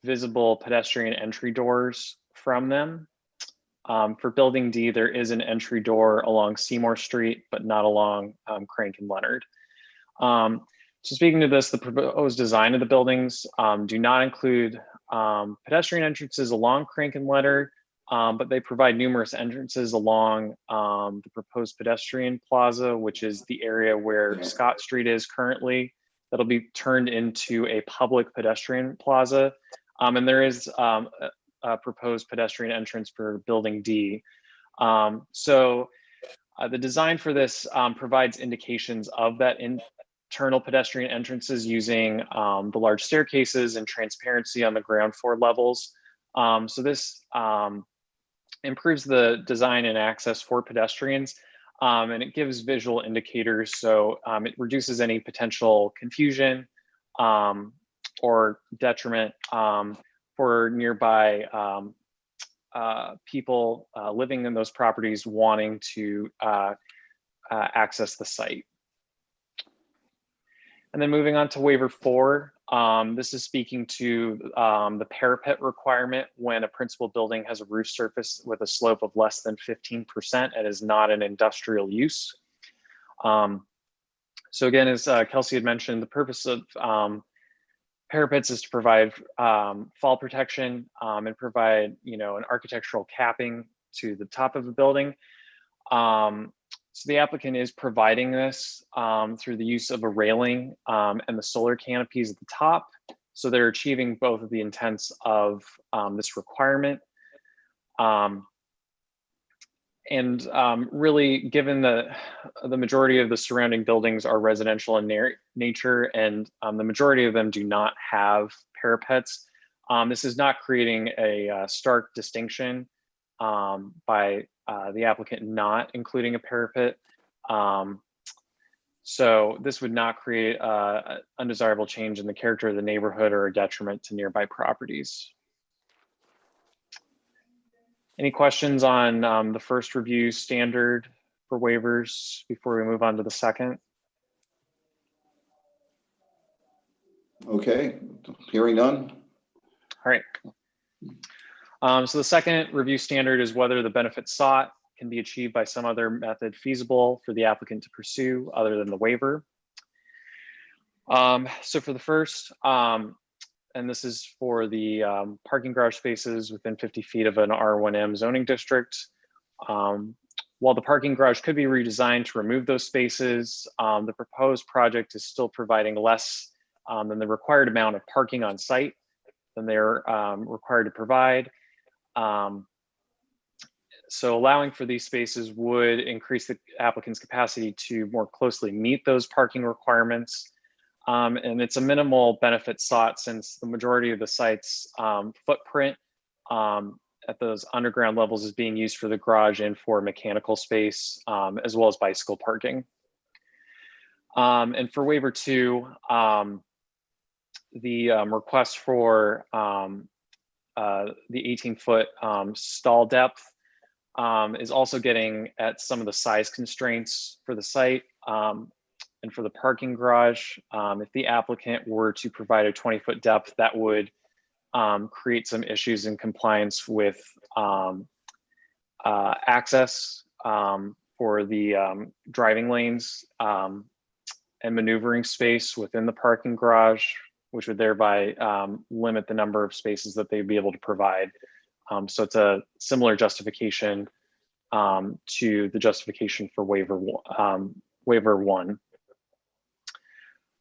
visible pedestrian entry doors from them. For building D, there is an entry door along Seymour Street, but not along Crank and Leonard. So speaking to this, the proposed design of the buildings do not include pedestrian entrances along Crank and Leonard, but they provide numerous entrances along the proposed pedestrian plaza, which is the area where Scott Street is currently. That'll be turned into a public pedestrian plaza. And there is a proposed pedestrian entrance for building D. So the design for this provides indications of that internal pedestrian entrances using the large staircases and transparency on the ground floor levels. So this improves the design and access for pedestrians, and it gives visual indicators. So it reduces any potential confusion or detriment for nearby people living in those properties wanting to access the site. And then moving on to Waiver 4, this is speaking to the parapet requirement when a principal building has a roof surface with a slope of less than 15% and is not an industrial use. So again, as Kelsey had mentioned, the purpose of parapets is to provide fall protection and provide, an architectural capping to the top of the building. So the applicant is providing this through the use of a railing and the solar canopies at the top. So they're achieving both of the intents of this requirement. Really, given the majority of the surrounding buildings are residential in nature and the majority of them do not have parapets, this is not creating a stark distinction by the applicant not including a parapet. So this would not create an undesirable change in the character of the neighborhood or a detriment to nearby properties. Any questions on the first review standard for waivers before we move on to the second? Okay, hearing none. All right. So the second review standard is whether the benefit sought can be achieved by some other method feasible for the applicant to pursue other than the waiver. So for the first, and this is for the parking garage spaces within 50 feet of an R1M zoning district. While the parking garage could be redesigned to remove those spaces, the proposed project is still providing less than the required amount of parking on site than they're required to provide. So allowing for these spaces would increase the applicant's capacity to more closely meet those parking requirements. And it's a minimal benefit sought since the majority of the site's footprint at those underground levels is being used for the garage and for mechanical space, as well as bicycle parking. And for Waiver 2, the request for the 18-foot stall depth is also getting at some of the size constraints for the site. And for the parking garage, if the applicant were to provide a 20-foot depth, that would create some issues in compliance with access for the driving lanes and maneuvering space within the parking garage, which would thereby limit the number of spaces that they'd be able to provide. So it's a similar justification to the justification for waiver one.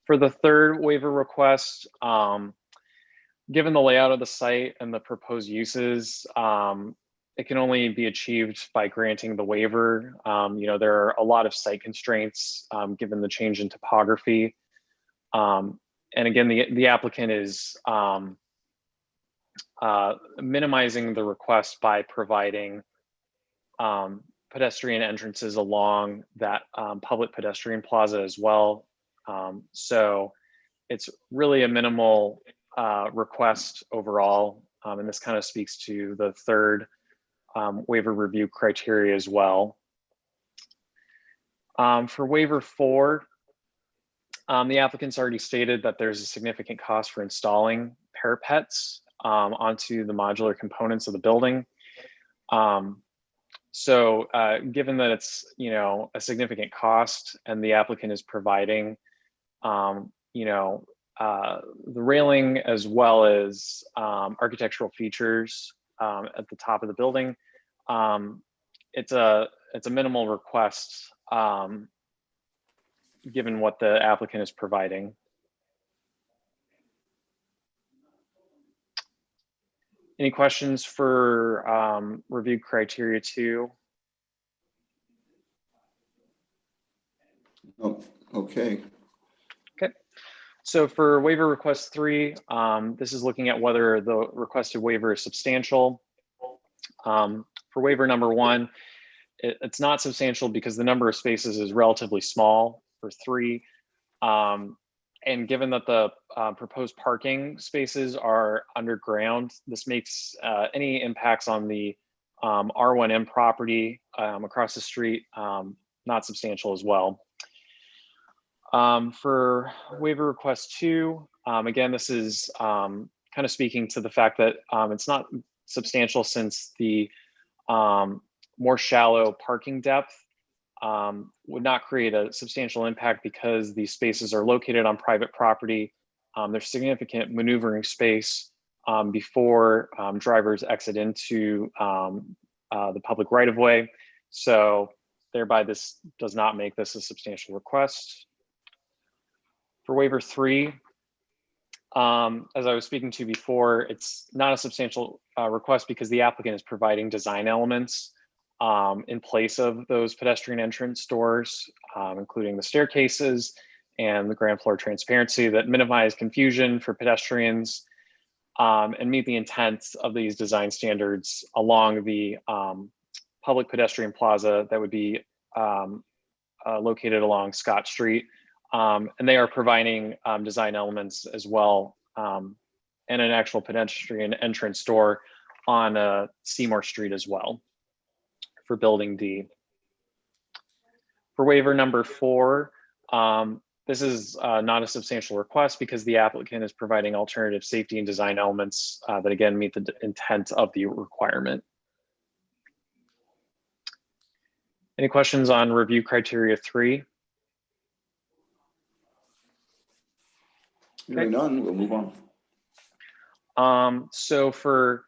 For the third waiver request, given the layout of the site and the proposed uses, it can only be achieved by granting the waiver. There are a lot of site constraints given the change in topography. And again, the applicant is minimizing the request by providing pedestrian entrances along that public pedestrian plaza as well. So it's really a minimal request overall. And this kind of speaks to the third waiver review criteria as well. For waiver 4, the applicant's already stated that there's a significant cost for installing parapets onto the modular components of the building. So given that it's, a significant cost and the applicant is providing, the railing as well as architectural features at the top of the building, it's a minimal request given what the applicant is providing. Any questions for review criteria 2? Oh, okay. Okay. So for waiver request 3, this is looking at whether the requested waiver is substantial. For waiver number 1, it's not substantial because the number of spaces is relatively small for 3. And given that the proposed parking spaces are underground, this makes any impacts on the R1M property across the street not substantial as well. For waiver request 2, again, this is kind of speaking to the fact that it's not substantial since the more shallow parking depth would not create a substantial impact because these spaces are located on private property. There's significant maneuvering space before drivers exit into the public right-of-way. So thereby this does not make this a substantial request. For waiver 3, as I was speaking to before, it's not a substantial request because the applicant is providing design elements in place of those pedestrian entrance doors, including the staircases and the ground floor transparency that minimize confusion for pedestrians and meet the intent of these design standards along the public pedestrian plaza that would be located along Scott Street. And they are providing design elements as well and an actual pedestrian entrance door on Seymour Street as well for building D. For waiver number 4, this is not a substantial request because the applicant is providing alternative safety and design elements that again meet the intent of the requirement. Any questions on review criteria 3? Hearing none, we'll move on. So for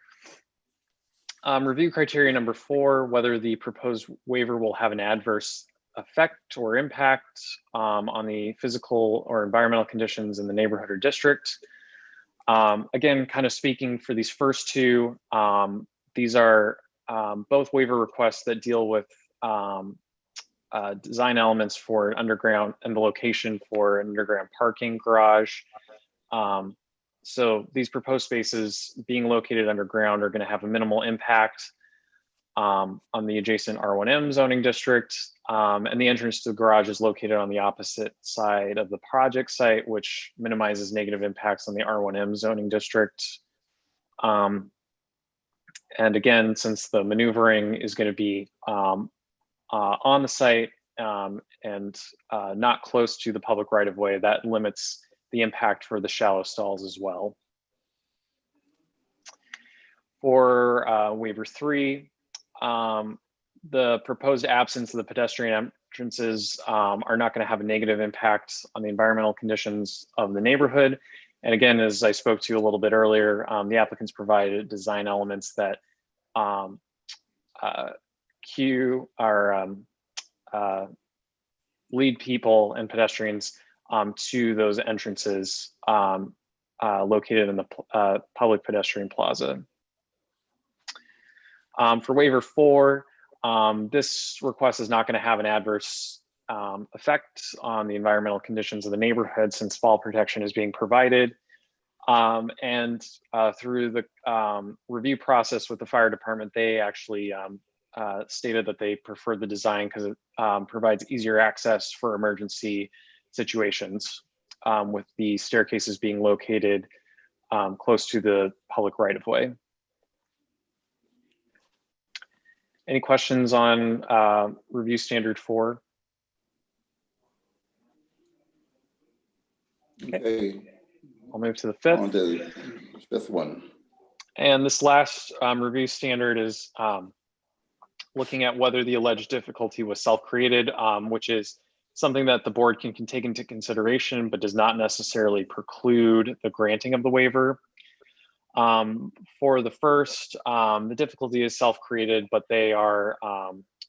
review criteria number 4, whether the proposed waiver will have an adverse effect or impact on the physical or environmental conditions in the neighborhood or district. Again, kind of speaking for these first 2, these are both waiver requests that deal with design elements for an underground and the location for an underground parking garage. So these proposed spaces being located underground are going to have a minimal impact on the adjacent R1M zoning district. And the entrance to the garage is located on the opposite side of the project site, which minimizes negative impacts on the R1M zoning district. And again, since the maneuvering is going to be on the site and not close to the public right-of-way, that limits the impact for the shallow stalls as well. For waiver 3, the proposed absence of the pedestrian entrances are not going to have a negative impact on the environmental conditions of the neighborhood. And again, as I spoke to you a little bit earlier, the applicants provided design elements that lead people and pedestrians to those entrances located in the public pedestrian plaza. For waiver 4, this request is not going to have an adverse effect on the environmental conditions of the neighborhood since fall protection is being provided. And through the review process with the fire department, they actually stated that they preferred the design because it provides easier access for emergency situations with the staircases being located close to the public right-of-way. Any questions on review standard 4? Okay. I'll move to the 5th. On to the 5th one. And this last review standard is looking at whether the alleged difficulty was self-created, which is something that the board can take into consideration, but does not necessarily preclude the granting of the waiver. For the first, the difficulty is self-created, but they are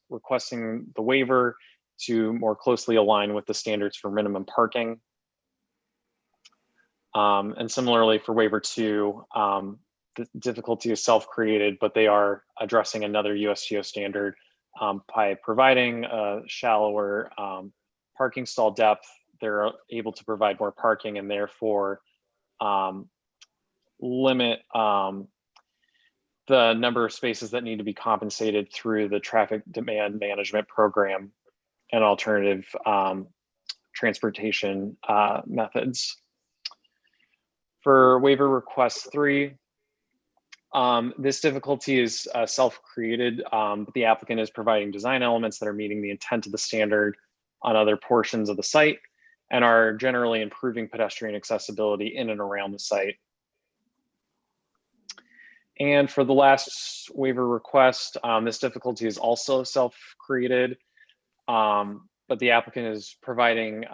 requesting the waiver to more closely align with the standards for minimum parking. And similarly for waiver 2, the difficulty is self-created, but they are addressing another USGO standard by providing a shallower parking stall depth. They're able to provide more parking and therefore limit the number of spaces that need to be compensated through the traffic demand management program and alternative transportation methods. For waiver request 3, this difficulty is self-created, but the applicant is providing design elements that are meeting the intent of the standard on other portions of the site and are generally improving pedestrian accessibility in and around the site. And for the last waiver request, this difficulty is also self-created, but the applicant is providing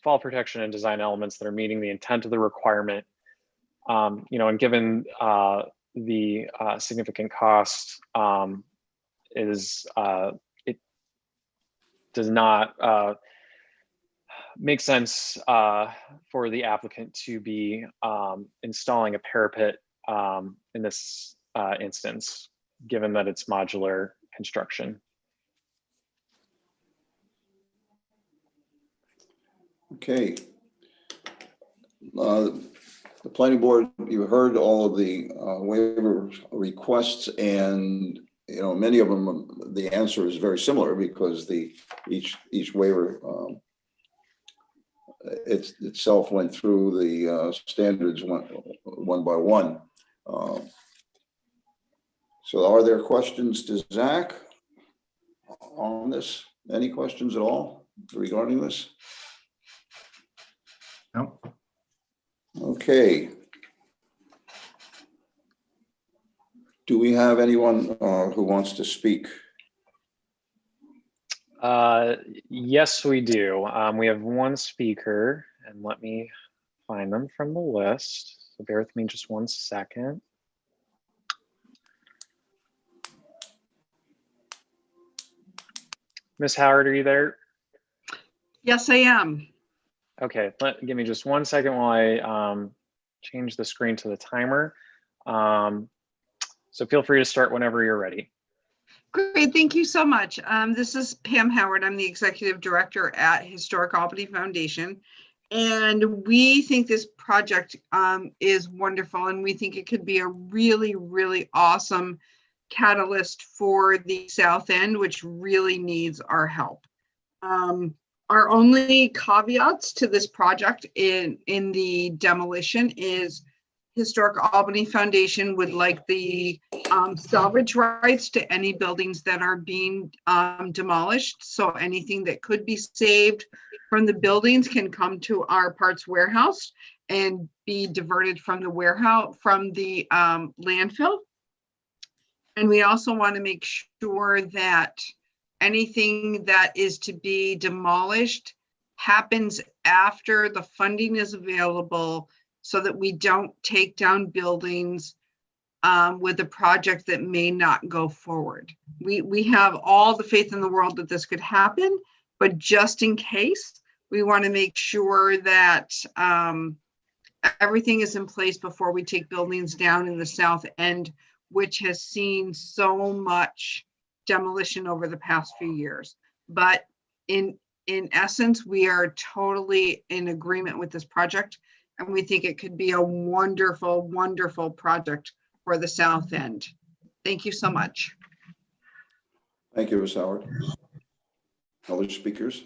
fall protection and design elements that are meeting the intent of the requirement. And given the significant cost, it does not make sense for the applicant to be installing a parapet in this instance, given that it's modular construction. Okay. The planning board, you heard all of the waiver requests, and many of them, the answer is very similar because each waiver itself went through the standards one by one. So are there questions to Zach on this? Any questions at all regarding this? No. Okay. Do we have anyone who wants to speak? Yes, we do. We have one speaker, and let me find them from the list. So bear with me just one second. Ms. Howard, are you there? Yes, I am. Okay, give me just one second while I change the screen to the timer. So feel free to start whenever you're ready. Great, thank you so much. This is Pam Howard. I'm the executive director at Historic Albany Foundation. And we think this project is wonderful, and we think it could be a really, really awesome catalyst for the South End, which really needs our help. Our only caveats to this project in the demolition is Historic Albany Foundation would like the salvage rights to any buildings that are being demolished. So anything that could be saved from the buildings can come to our parts warehouse and be diverted from the warehouse, from the landfill. And we also want to make sure that anything that is to be demolished happens after the funding is available, so that we don't take down buildings with a project that may not go forward. We have all the faith in the world that this could happen, but just in case, we want to make sure that everything is in place before we take buildings down in the south end, which has seen so much demolition over the past few years. But in essence, we are totally in agreement with this project, and we think it could be a wonderful, wonderful project for the south end. Thank you so much. Thank you, Ms. Howard. Other speakers?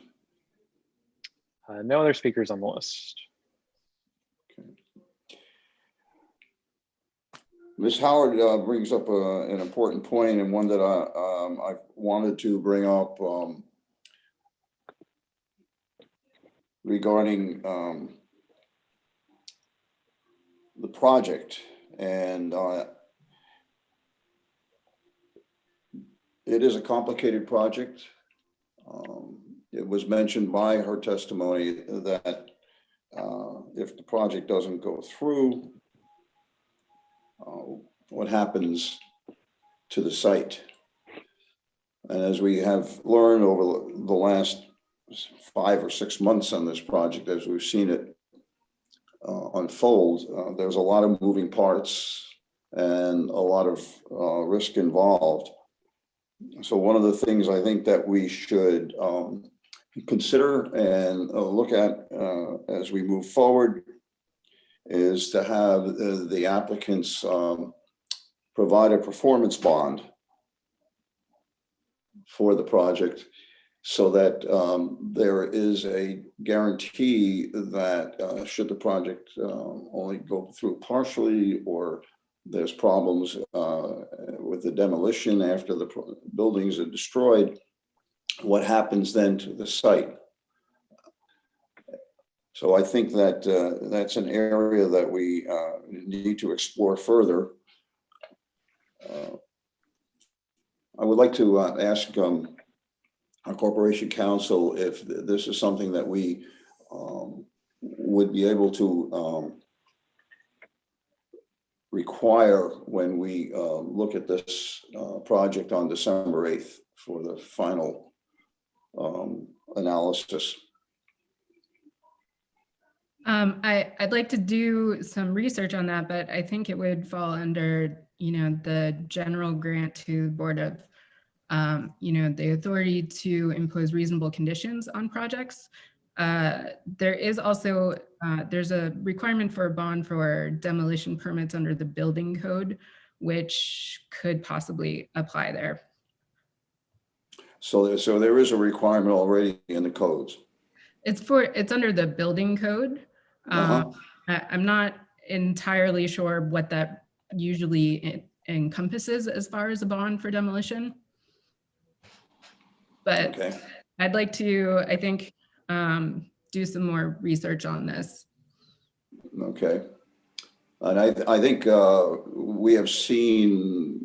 No other speakers on the list. Ms. Howard brings up an important point, and one that I wanted to bring up regarding the project. And it is a complicated project. It was mentioned by her testimony that if the project doesn't go through, what happens to the site. And as we have learned over the last 5 or 6 months on this project, as we've seen it unfold, there's a lot of moving parts and a lot of risk involved. So one of the things I think that we should consider and look at as we move forward is to have the applicants provide a performance bond for the project, so that there is a guarantee that should the project only go through partially, or there's problems with the demolition after the buildings are destroyed, what happens then to the site? So I think that that's an area that we need to explore further. I would like to ask our corporation counsel if this is something that we would be able to require when we look at this project on December 8th for the final analysis. I'd like to do some research on that, but I think it would fall under, the general grant to the Board of, the authority to impose reasonable conditions on projects. There is also, there's a requirement for a bond for demolition permits under the building code, which could possibly apply there. So there is a requirement already in the codes. It's under the building code. I'm not entirely sure what that usually encompasses as far as a bond for demolition. But okay. I'd like to, I think, do some more research on this. Okay. And I think we have seen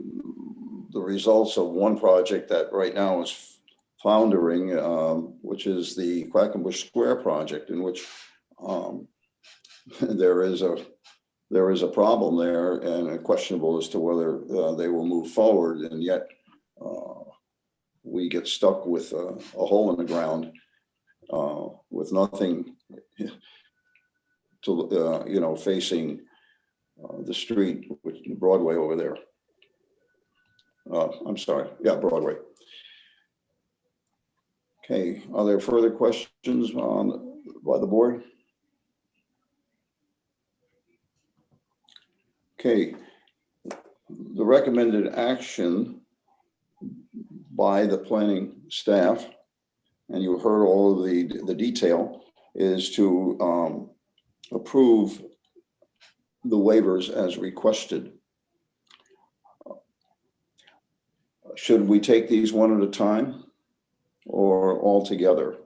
the results of one project that right now is floundering, which is the Quackenbush Square project, in which there is a problem there, and questionable as to whether they will move forward, and yet we get stuck with a hole in the ground with nothing to facing the street, which Broadway over there. I'm sorry, yeah, Broadway. Okay, are there further questions by the board? Okay, the recommended action by the planning staff, and you heard all of the detail, is to approve the waivers as requested. Should we take these one at a time or all together?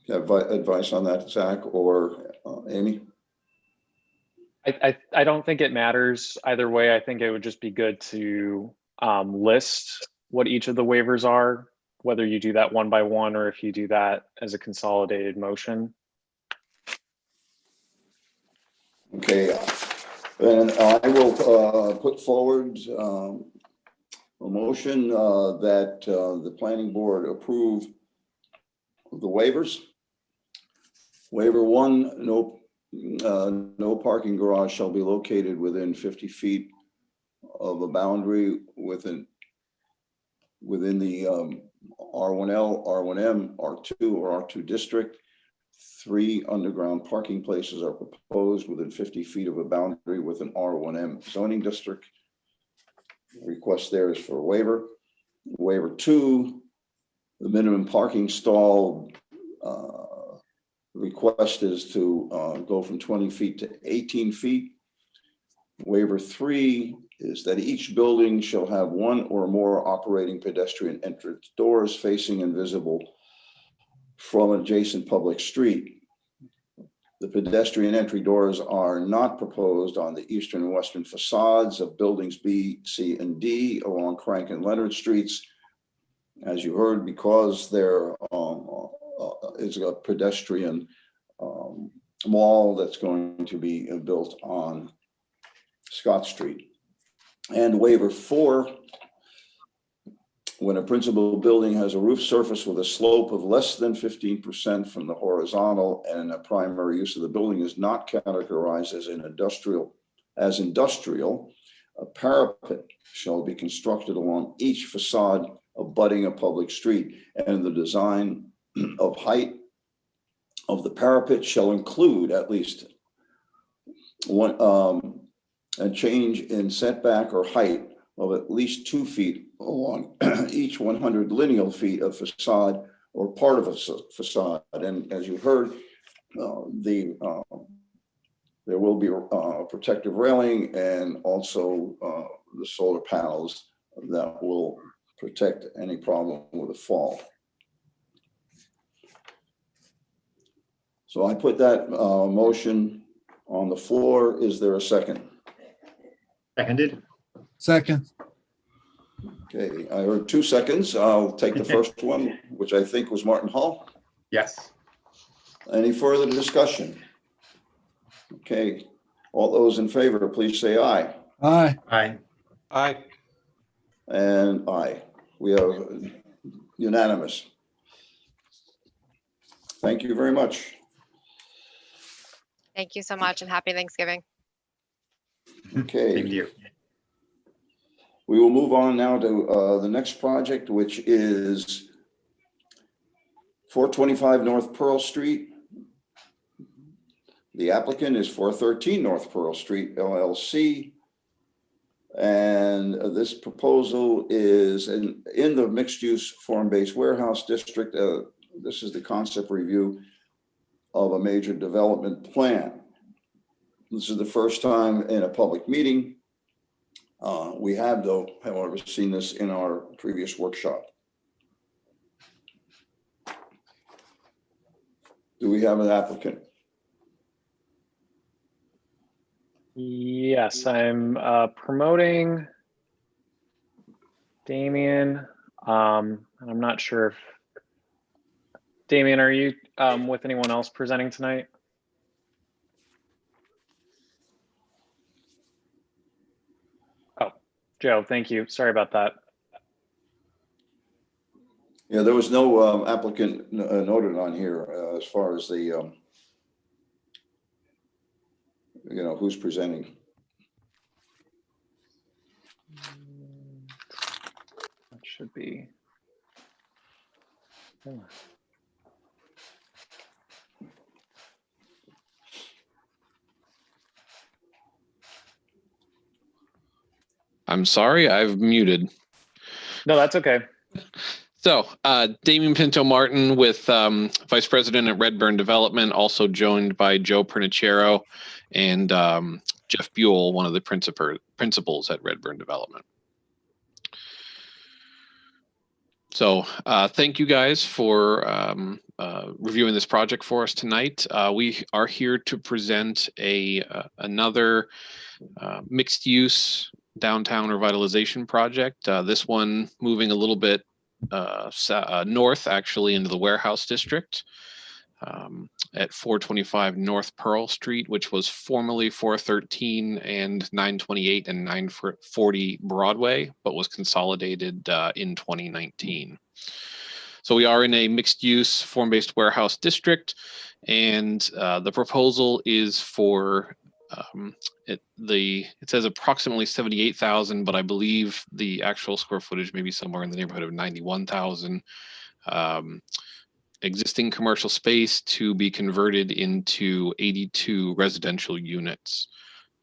Have advice on that, Zach or Amy? I don't think it matters either way. I think it would just be good to list what each of the waivers are, whether you do that one by one or if you do that as a consolidated motion. Okay, And I will put forward a motion that the planning board approve the waivers. Waiver 1, no parking garage shall be located within 50 feet of a boundary within the R1L, R1M, R2, or R2 district. 3 underground parking places are proposed within 50 feet of a boundary with an R1M zoning district. Request there is for a waiver. Waiver 2, the minimum parking stall request is to go from 20 feet to 18 feet. Waiver 3 is that each building shall have 1 or more operating pedestrian entrance doors facing and visible from adjacent public street. The pedestrian entry doors are not proposed on the eastern and western facades of buildings B, C, and D along Crank and Leonard Streets. As you heard, because there is a pedestrian mall that's going to be built on Scott Street. And waiver 4, when a principal building has a roof surface with a slope of less than 15% from the horizontal and a primary use of the building is not categorized as industrial, a parapet shall be constructed along each facade abutting a public street, and the design of height of the parapet shall include at least one a change in setback or height of at least 2 feet along each 100 lineal feet of facade or part of a facade. And as you heard, there will be a protective railing and also the solar panels that will protect any problem with a fall. So I put that motion on the floor. Is there a second? Seconded. Second. Okay, I heard 2 seconds. I'll take the first one, which I think was Martin Hall. Yes. Any further discussion? Okay, all those in favor, please say aye. Aye. Aye. Aye. And aye. We are unanimous. Thank you very much. Thank you so much and happy Thanksgiving. Okay. Same to you. We will move on now to the next project, which is 425 North Pearl Street. The applicant is 413 North Pearl Street, LLC. And this proposal is in the mixed-use form-based warehouse district. This is the concept review of a major development plan. This is the first time in a public meeting. We have, though, however, seen this in our previous workshop. Do we have an applicant? Yes, I'm promoting Damien. And I'm not sure if Damien, are you with anyone else presenting tonight? Oh, Joe, thank you. Sorry about that. Yeah, there was no applicant noted on here as far as the, who's presenting. That should be. Oh. I'm sorry, I've muted. No, that's okay. So, Damien Pinto Martin with Vice President at Redburn Development, also joined by Joe Pernicero and Jeff Buell, one of the principals at Redburn Development. So, thank you guys for reviewing this project for us tonight. We are here to present another mixed-use downtown revitalization project. This one moving a little bit north, actually, into the warehouse district. at 425 North Pearl Street, which was formerly 413 and 928 and 940 Broadway, but was consolidated in 2019. So we are in a mixed-use form-based warehouse district, and the proposal is for it says approximately 78,000, but I believe the actual square footage may be somewhere in the neighborhood of 91,000. Existing commercial space to be converted into 82 residential units.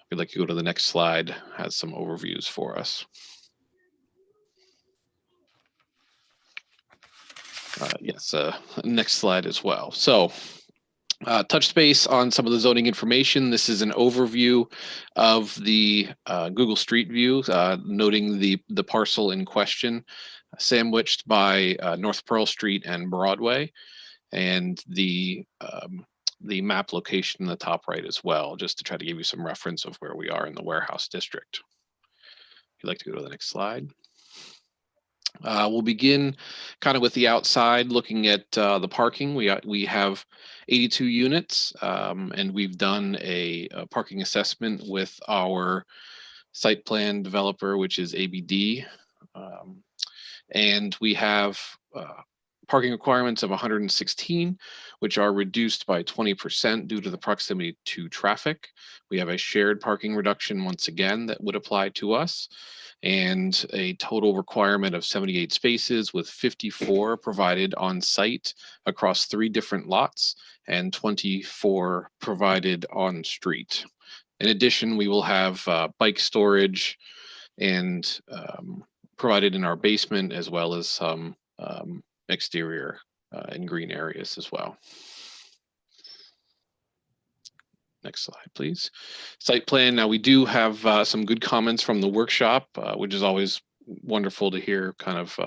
If you'd like to go to the next slide, has some overviews for us. Yes, next slide as well. So touch base on some of the zoning information. This is an overview of the Google Street View, noting the parcel in question, sandwiched by North Pearl Street and Broadway, and the map location in the top right as well, just to try to give you some reference of where we are in the warehouse district. If you'd like to go to the next slide. We'll begin kind of with the outside, looking at the parking. We have 82 units, and we've done a parking assessment with our site plan developer, which is ABD. And we have parking requirements of 116, which are reduced by 20% due to the proximity to traffic. We have a shared parking reduction once again that would apply to us, and a total requirement of 78 spaces, with 54 provided on site across 3 different lots and 24 provided on street. In addition, we will have bike storage and provided in our basement, as well as some exterior and green areas as well. Next slide, please. Site plan. Now, we do have some good comments from the workshop, which is always wonderful to hear kind of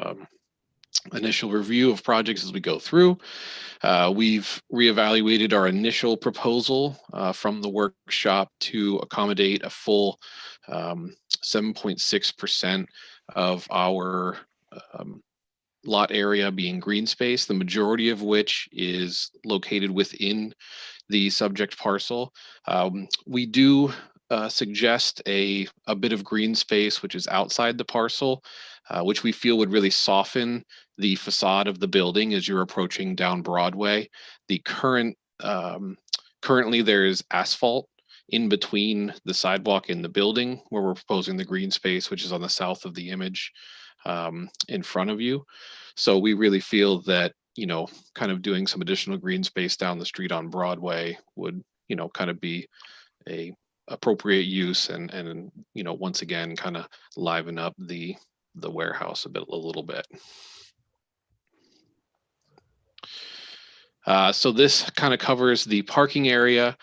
initial review of projects as we go through. We've reevaluated our initial proposal from the workshop to accommodate a full 7.6% of our lot area being green space, the majority of which is located within the subject parcel. We do suggest a bit of green space which is outside the parcel, which we feel would really soften the facade of the building as you're approaching down Broadway. The currently there is asphalt in between the sidewalk and the building, where we're proposing the green space, which is on the south of the image in front of you. So we really feel that, you know, kind of doing some additional green space down the street on Broadway would, you know, kind of be a appropriate use, and you know, once again, kind of liven up the warehouse a little bit. So this kind of covers the parking area.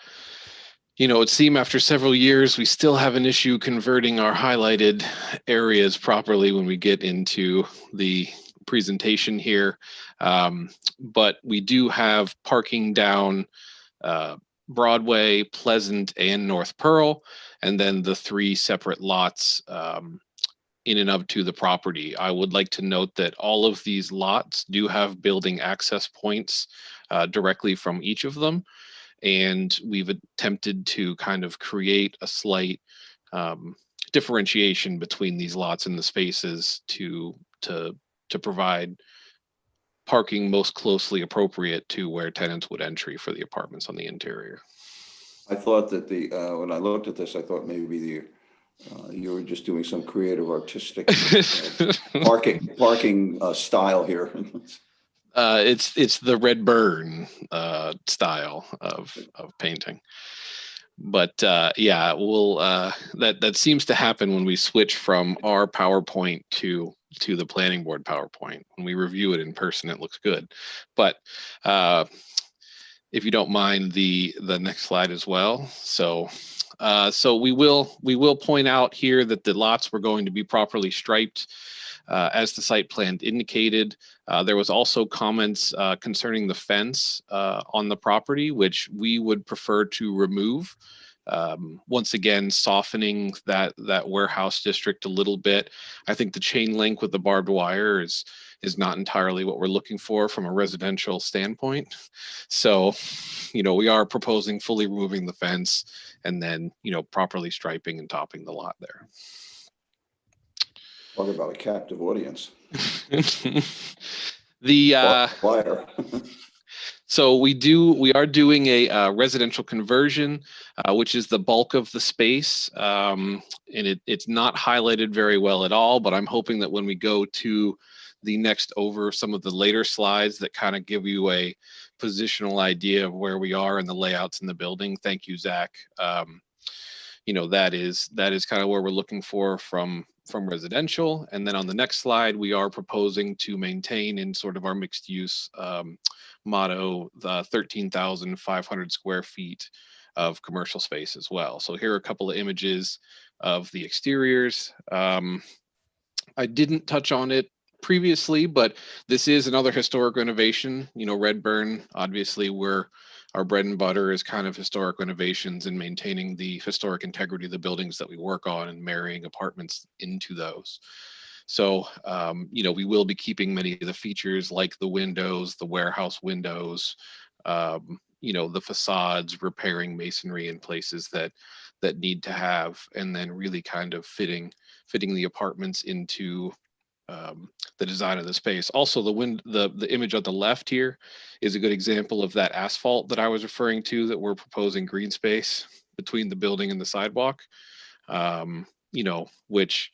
You know, it seemed after several years, we still have an issue converting our highlighted areas properly when we get into the presentation here. But we do have parking down Broadway, Pleasant, and North Pearl, and then the 3 separate lots in and up to the property. I would like to note that all of these lots do have building access points directly from each of them. And we've attempted to kind of create a slight differentiation between these lots and the spaces to provide parking most closely appropriate to where tenants would entry for the apartments on the interior. I thought that when I looked at this, I thought maybe you were just doing some creative, artistic parking style here. It's the red burn style of painting, but yeah, we'll that seems to happen when we switch from our PowerPoint to the planning board PowerPoint. When we review it in person, it looks good, but if you don't mind the next slide as well. So we will point out here that the lots were going to be properly striped as the site plan indicated. There was also comments concerning the fence on the property, which we would prefer to remove once again, softening that warehouse district a little bit. I think the chain link with the barbed wire is not entirely what we're looking for from a residential standpoint. So, we are proposing fully removing the fence and then, properly striping and topping the lot there. Talk about a captive audience. Wire. So we are doing a residential conversion, which is the bulk of the space. And it's not highlighted very well at all, but I'm hoping that when we go to the next over some of the later slides that kind of give you a positional idea of where we are in the layouts in the building. Thank you, Zach. That is kind of where we're looking for from residential. And then on the next slide, we are proposing to maintain in sort of our mixed use motto, the 13,500 square feet of commercial space as well. So here are a couple of images of the exteriors. I didn't touch on it previously, but this is another historic renovation. Redburn, obviously, our bread and butter is kind of historic renovations and maintaining the historic integrity of the buildings that we work on and marrying apartments into those. So, we will be keeping many of the features like the windows, the warehouse windows, the facades, repairing masonry in places that need to have, and then really kind of fitting the apartments into the design of the space. Also, the image on the left here is a good example of that asphalt that I was referring to, that we're proposing green space between the building and the sidewalk, which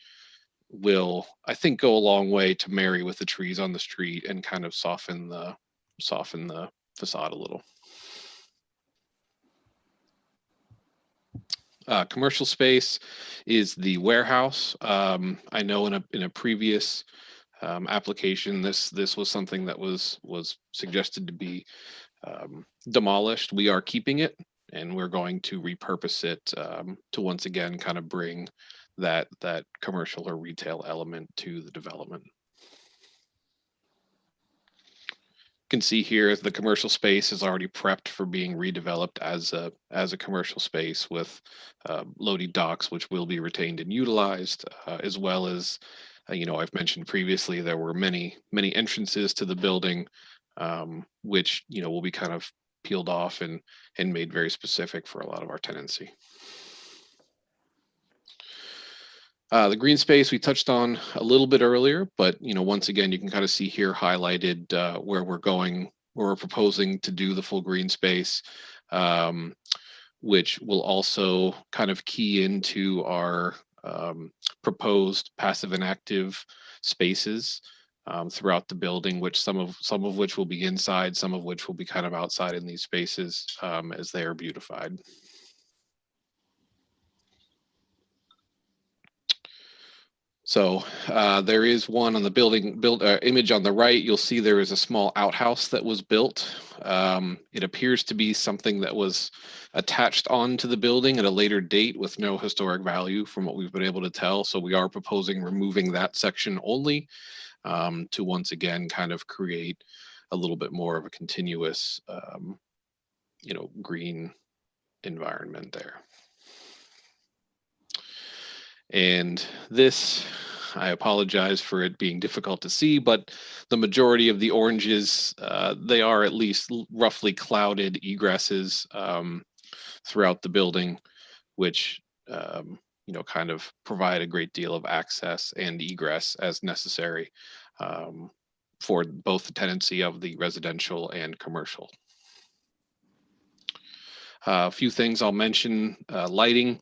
will, I think, go a long way to marry with the trees on the street and kind of soften the facade a little. Commercial space is the warehouse. I know in a previous application, this was something that was suggested to be demolished. We are keeping it, and we're going to repurpose it to once again kind of bring that commercial or retail element to the development. You can see here the commercial space is already prepped for being redeveloped as a commercial space with loading docks, which will be retained and utilized, as well as I've mentioned previously, there were many entrances to the building, which will be kind of peeled off and made very specific for a lot of our tenancy. The green space we touched on a little bit earlier, but once again, you can kind of see here highlighted where we're proposing to do the full green space, which will also kind of key into our proposed passive and active spaces throughout the building, which some of which will be inside, some of which will be kind of outside in these spaces as they are beautified. So there is one on the image on the right. You'll see there is a small outhouse that was built. It appears to be something that was attached onto the building at a later date with no historic value from what we've been able to tell. So we are proposing removing that section only to once again kind of create a little bit more of a continuous, green environment there. And this, I apologize for it being difficult to see, but the majority of the oranges, they are at least roughly clouded egresses throughout the building, which, kind of provide a great deal of access and egress as necessary for both the tenancy of the residential and commercial. A few things I'll mention, lighting.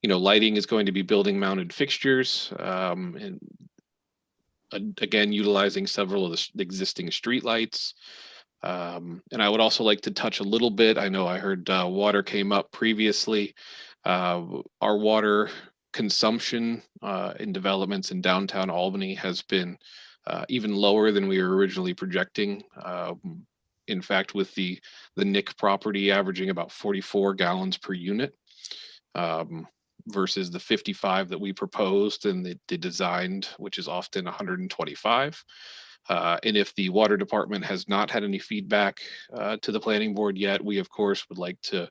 Lighting is going to be building mounted fixtures, and again, utilizing several of the existing street lights. And I would also like to touch a little bit, I know I heard water came up previously. Our water consumption in developments in downtown Albany has been even lower than we were originally projecting. In fact, with the Nick property averaging about 44 gallons per unit, versus the 55 that we proposed and the designed, which is often 125. And if the water department has not had any feedback to the planning board yet, we of course would like to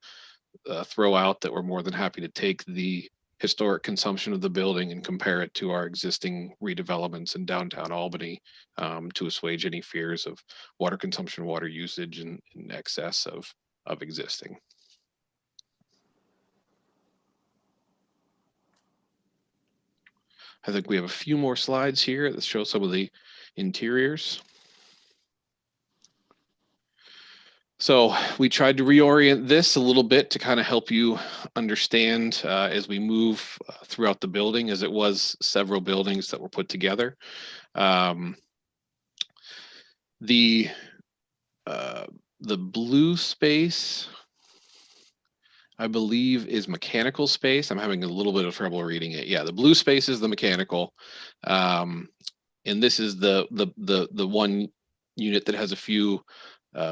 throw out that we're more than happy to take the historic consumption of the building and compare it to our existing redevelopments in downtown Albany to assuage any fears of water consumption, water usage in excess of existing. I think we have a few more slides here that show some of the interiors. So we tried to reorient this a little bit to kind of help you understand as we move throughout the building, as it was several buildings that were put together. The blue space, I believe, is mechanical space. I'm having a little bit of trouble reading it. Yeah, the blue space is the mechanical, and this is the one unit that has a few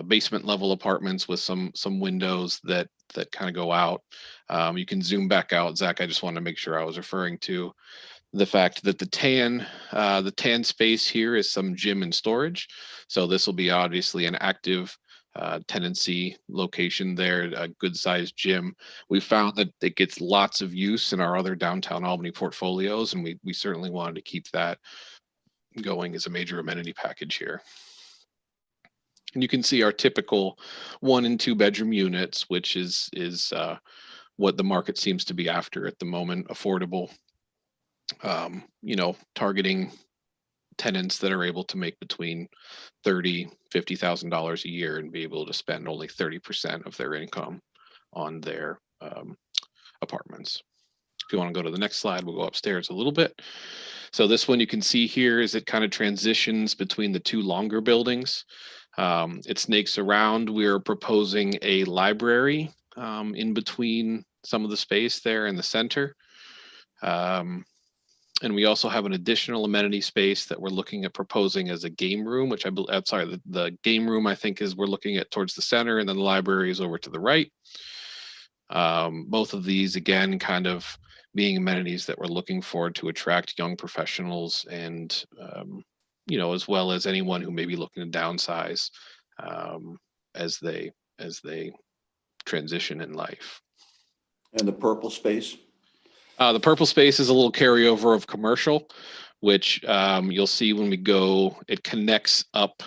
basement level apartments with some windows that kind of go out. You can zoom back out, Zach. I just wanted to make sure I was referring to the fact that the tan space here is some gym and storage. So this will be obviously an active tenancy location there, a good sized gym. We found that it gets lots of use in our other downtown Albany portfolios, and we certainly wanted to keep that going as a major amenity package here. And you can see our typical 1 and 2 bedroom units, which is what the market seems to be after at the moment. Affordable, targeting tenants that are able to make between $30,000-$50,000 a year and be able to spend only 30% of their income on their apartments. If you want to go to the next slide, we'll go upstairs a little bit. So this one you can see here is it kind of transitions between the 2 longer buildings. It snakes around. We're proposing a library in between some of the space there in the center. And we also have an additional amenity space that we're looking at proposing as a game room, which I'm sorry, the game room I think is we're looking at towards the center, and then the library is over to the right. Both of these, again, kind of being amenities that we're looking for to attract young professionals and as well as anyone who may be looking to downsize as they transition in life. And the purple space? The purple space is a little carryover of commercial, which you'll see when we go, it connects up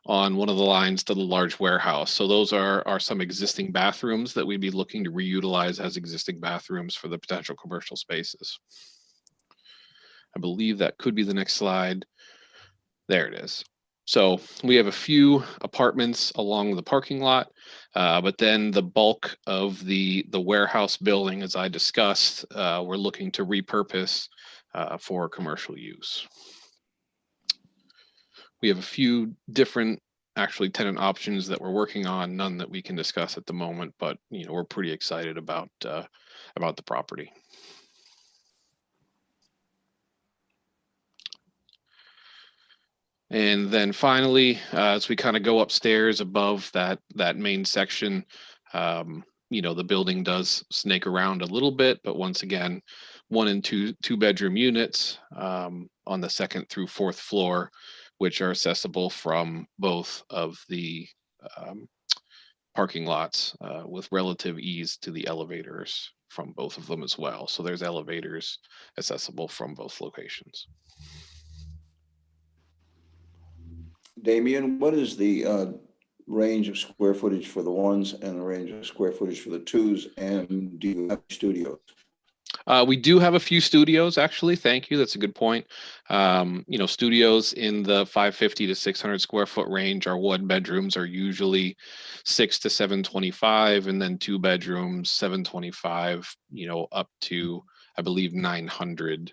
on one of the lines to the large warehouse. So those are some existing bathrooms that we'd be looking to reutilize as existing bathrooms for the potential commercial spaces. I believe that could be the next slide. There it is. So we have a few apartments along the parking lot, but then the bulk of the warehouse building, as I discussed, we're looking to repurpose for commercial use. We have a few different actually tenant options that we're working on, none that we can discuss at the moment, but we're pretty excited about the property. And then finally, as we kind of go upstairs above that main section, the building does snake around a little bit, but once again, 1 and 2 bedroom units on the 2nd through 4th floor, which are accessible from both of the parking lots with relative ease to the elevators from both of them as well. So there's elevators accessible from both locations. Damien, what is the range of square footage for the 1s and the range of square footage for the 2s? And do you have studios? We do have a few studios, actually. Thank you. That's a good point. Studios in the 550 to 600 square foot range. Our 1 bedrooms are usually 6 to 725, and then 2 bedrooms 725. Up to I believe 900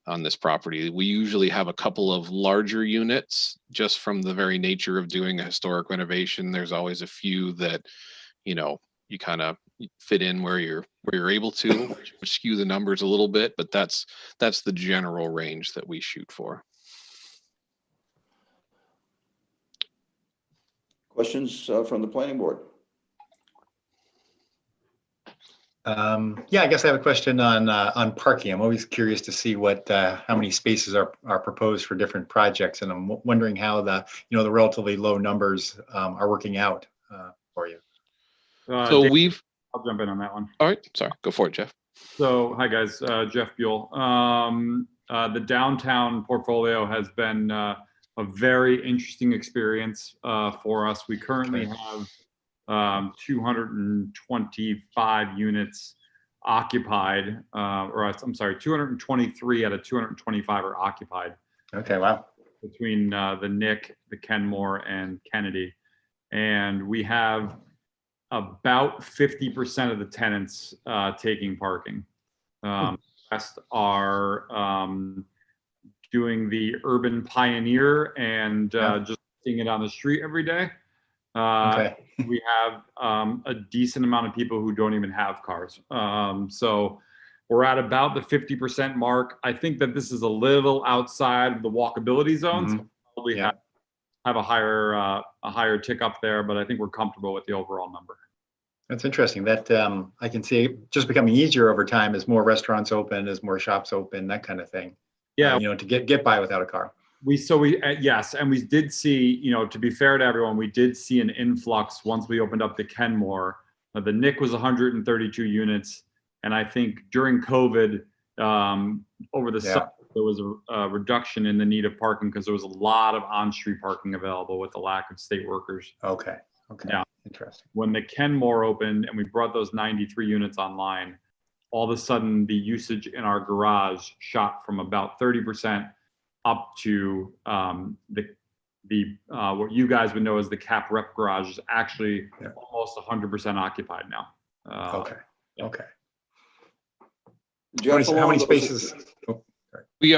on this property. We usually have a couple of larger units just from the very nature of doing a historic renovation. There's always a few that you kind of fit in where you're able to, which skew the numbers a little bit, but that's the general range that we shoot for. Questions from the planning board? Yeah, I guess I have a question on parking. I'm always curious to see how many spaces are proposed for different projects, and I'm wondering how the relatively low numbers are working out for you. So I'll jump in on that one. All right, sorry, go for it, Jeff. So, hi guys, Jeff Buell. The downtown portfolio has been a very interesting experience for us. We currently have 225 units occupied, or I'm sorry, 223 out of 225 are occupied. Okay, wow. Between the Nick, the Kenmore, and Kennedy. And we have about 50% of the tenants taking parking. The rest are doing the urban pioneer and just seeing it on the street every day. We have a decent amount of people who don't even have cars. So we're at about the 50% mark. I think that this is a little outside of the walkability zones. So probably have a higher tick up there, but I think we're comfortable with the overall number. That's interesting. That I can see it just becoming easier over time as more restaurants open, as more shops open, that kind of thing. Yeah, you know, to get by without a car. Yes, and we did see, you know, to be fair to everyone, we did see an influx once we opened up the Kenmore. The Nick was 132 units, and I think during COVID, over the summer, there was a reduction in the need of parking because there was a lot of on-street parking available with the lack of state workers. Okay. Yeah. Interesting. When the Kenmore opened and we brought those 93 units online, all of a sudden the usage in our garage shot from about 30% up to the what you guys would know as the cap rep garage is actually almost 100% occupied now. Okay. Jeff, How many spaces? We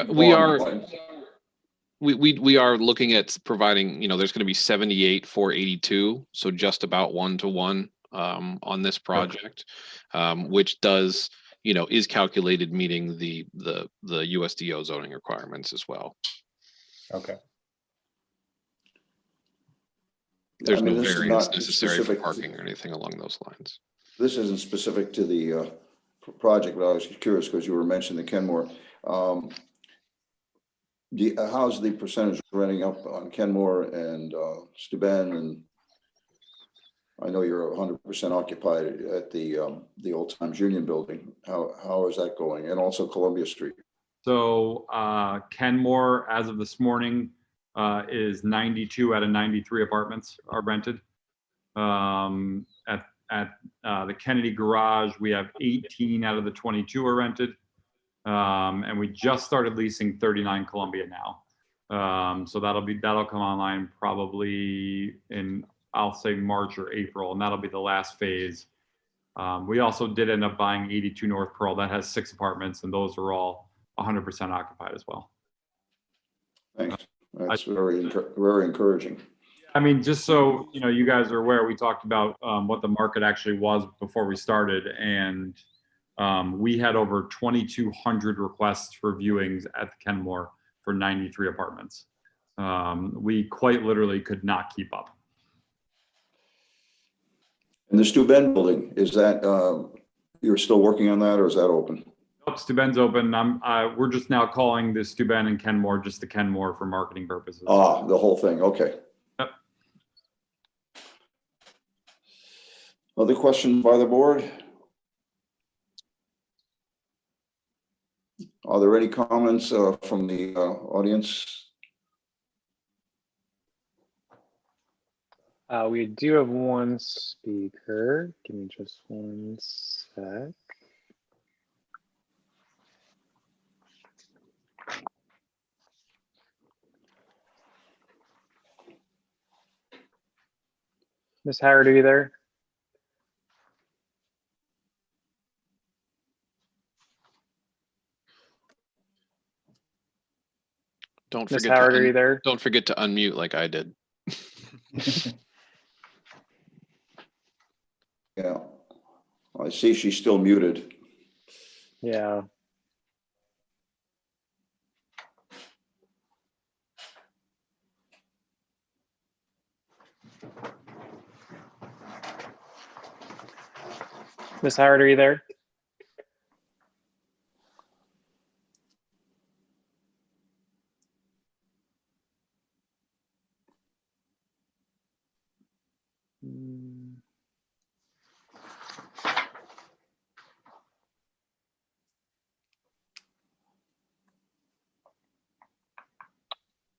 are looking at providing, you know, there's going to be 78 for 82, so just about 1-to-1 on this project, which does, you know, is calculated meeting the USDO zoning requirements as well. Okay. There's I mean, no this is variance not necessary for specific- parking or anything along those lines. This isn't specific to the project, but I was curious because you were mentioning the Kenmore. How's the percentage renting up on Kenmore and Steuben? And I know you're 100% occupied at the Old Times Union building. How is that going? And also Columbia Street. So Kenmore, as of this morning, is 92 out of 93 apartments are rented. At the Kennedy garage, we have 18 out of the 22 are rented. And we just started leasing 39 Columbia now. So that'll come online probably in, I'll say, March or April, and that'll be the last phase. We also did end up buying 82 North Pearl. That has 6 apartments, and those are all 100% occupied as well. Thanks. That's very encouraging. I mean, just so you know, you guys are aware, we talked about what the market actually was before we started, and we had over 2,200 requests for viewings at the Kenmore for 93 apartments. We quite literally could not keep up. And the Steuben building, is that, you're still working on that, or is that open? Nope, Steuben's open. We're just now calling the Steuben and Kenmore just the Kenmore for marketing purposes. Ah, the whole thing, okay. Yep. Other questions by the board? Are there any comments from the audience? We do have one speaker. Give me just one sec. Ms. Howard, are you there? Don't Ms. forget Howard, are you there? Don't forget to unmute like I did. Yeah, I see she's still muted. Yeah. Ms. Howard, are you there?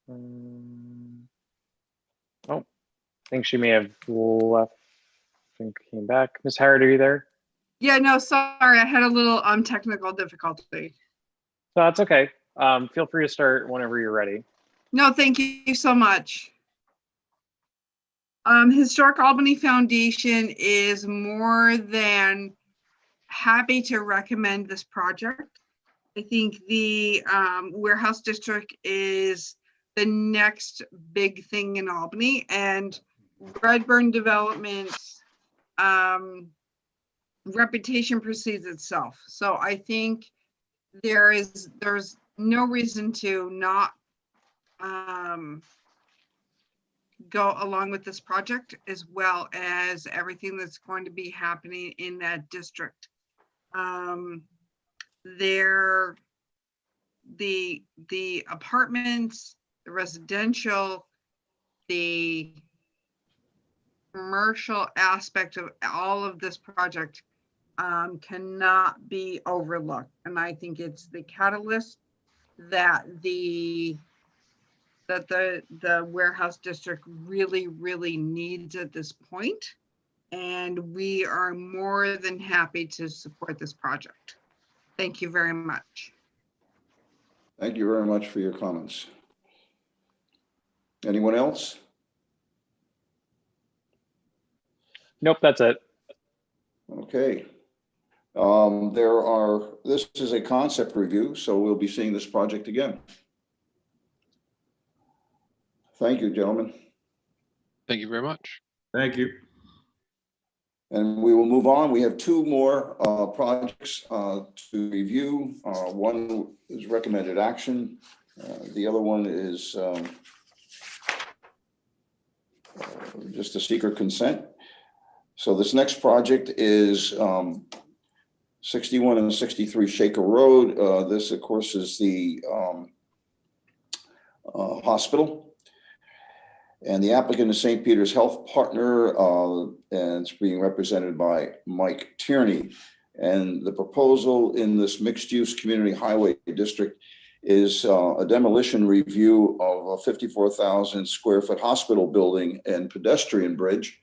Oh, I think she may have left and came back. Ms. Howard, are you there? Yeah, no, sorry, I had a little technical difficulty. So that's okay. Feel free to start whenever you're ready. No, thank you so much. Historic Albany Foundation is more than happy to recommend this project. I think the warehouse district is the next big thing in Albany, and Redburn Development's reputation precedes itself. So I think there's no reason to not go along with this project, as well as everything that's going to be happening in that district. The apartments, the residential, the commercial aspect of all of this project cannot be overlooked. And I think it's the catalyst that the warehouse district really needs at this point. And we are more than happy to support this project. Thank you very much. Thank you very much for your comments. Anyone else? Nope, that's it. Okay. This is a concept review, so we'll be seeing this project again. Thank you, gentlemen. Thank you very much. Thank you. And we will move on. We have two more projects to review. One is recommended action. The other one is just a secret consent. So this next project is 61 and 63 Shaker Road. This, of course, is the hospital. And the applicant is St. Peter's Health Partner, and it's being represented by Mike Tierney. And the proposal in this mixed-use community highway district is a demolition review of a 54,000 square foot hospital building and pedestrian bridge.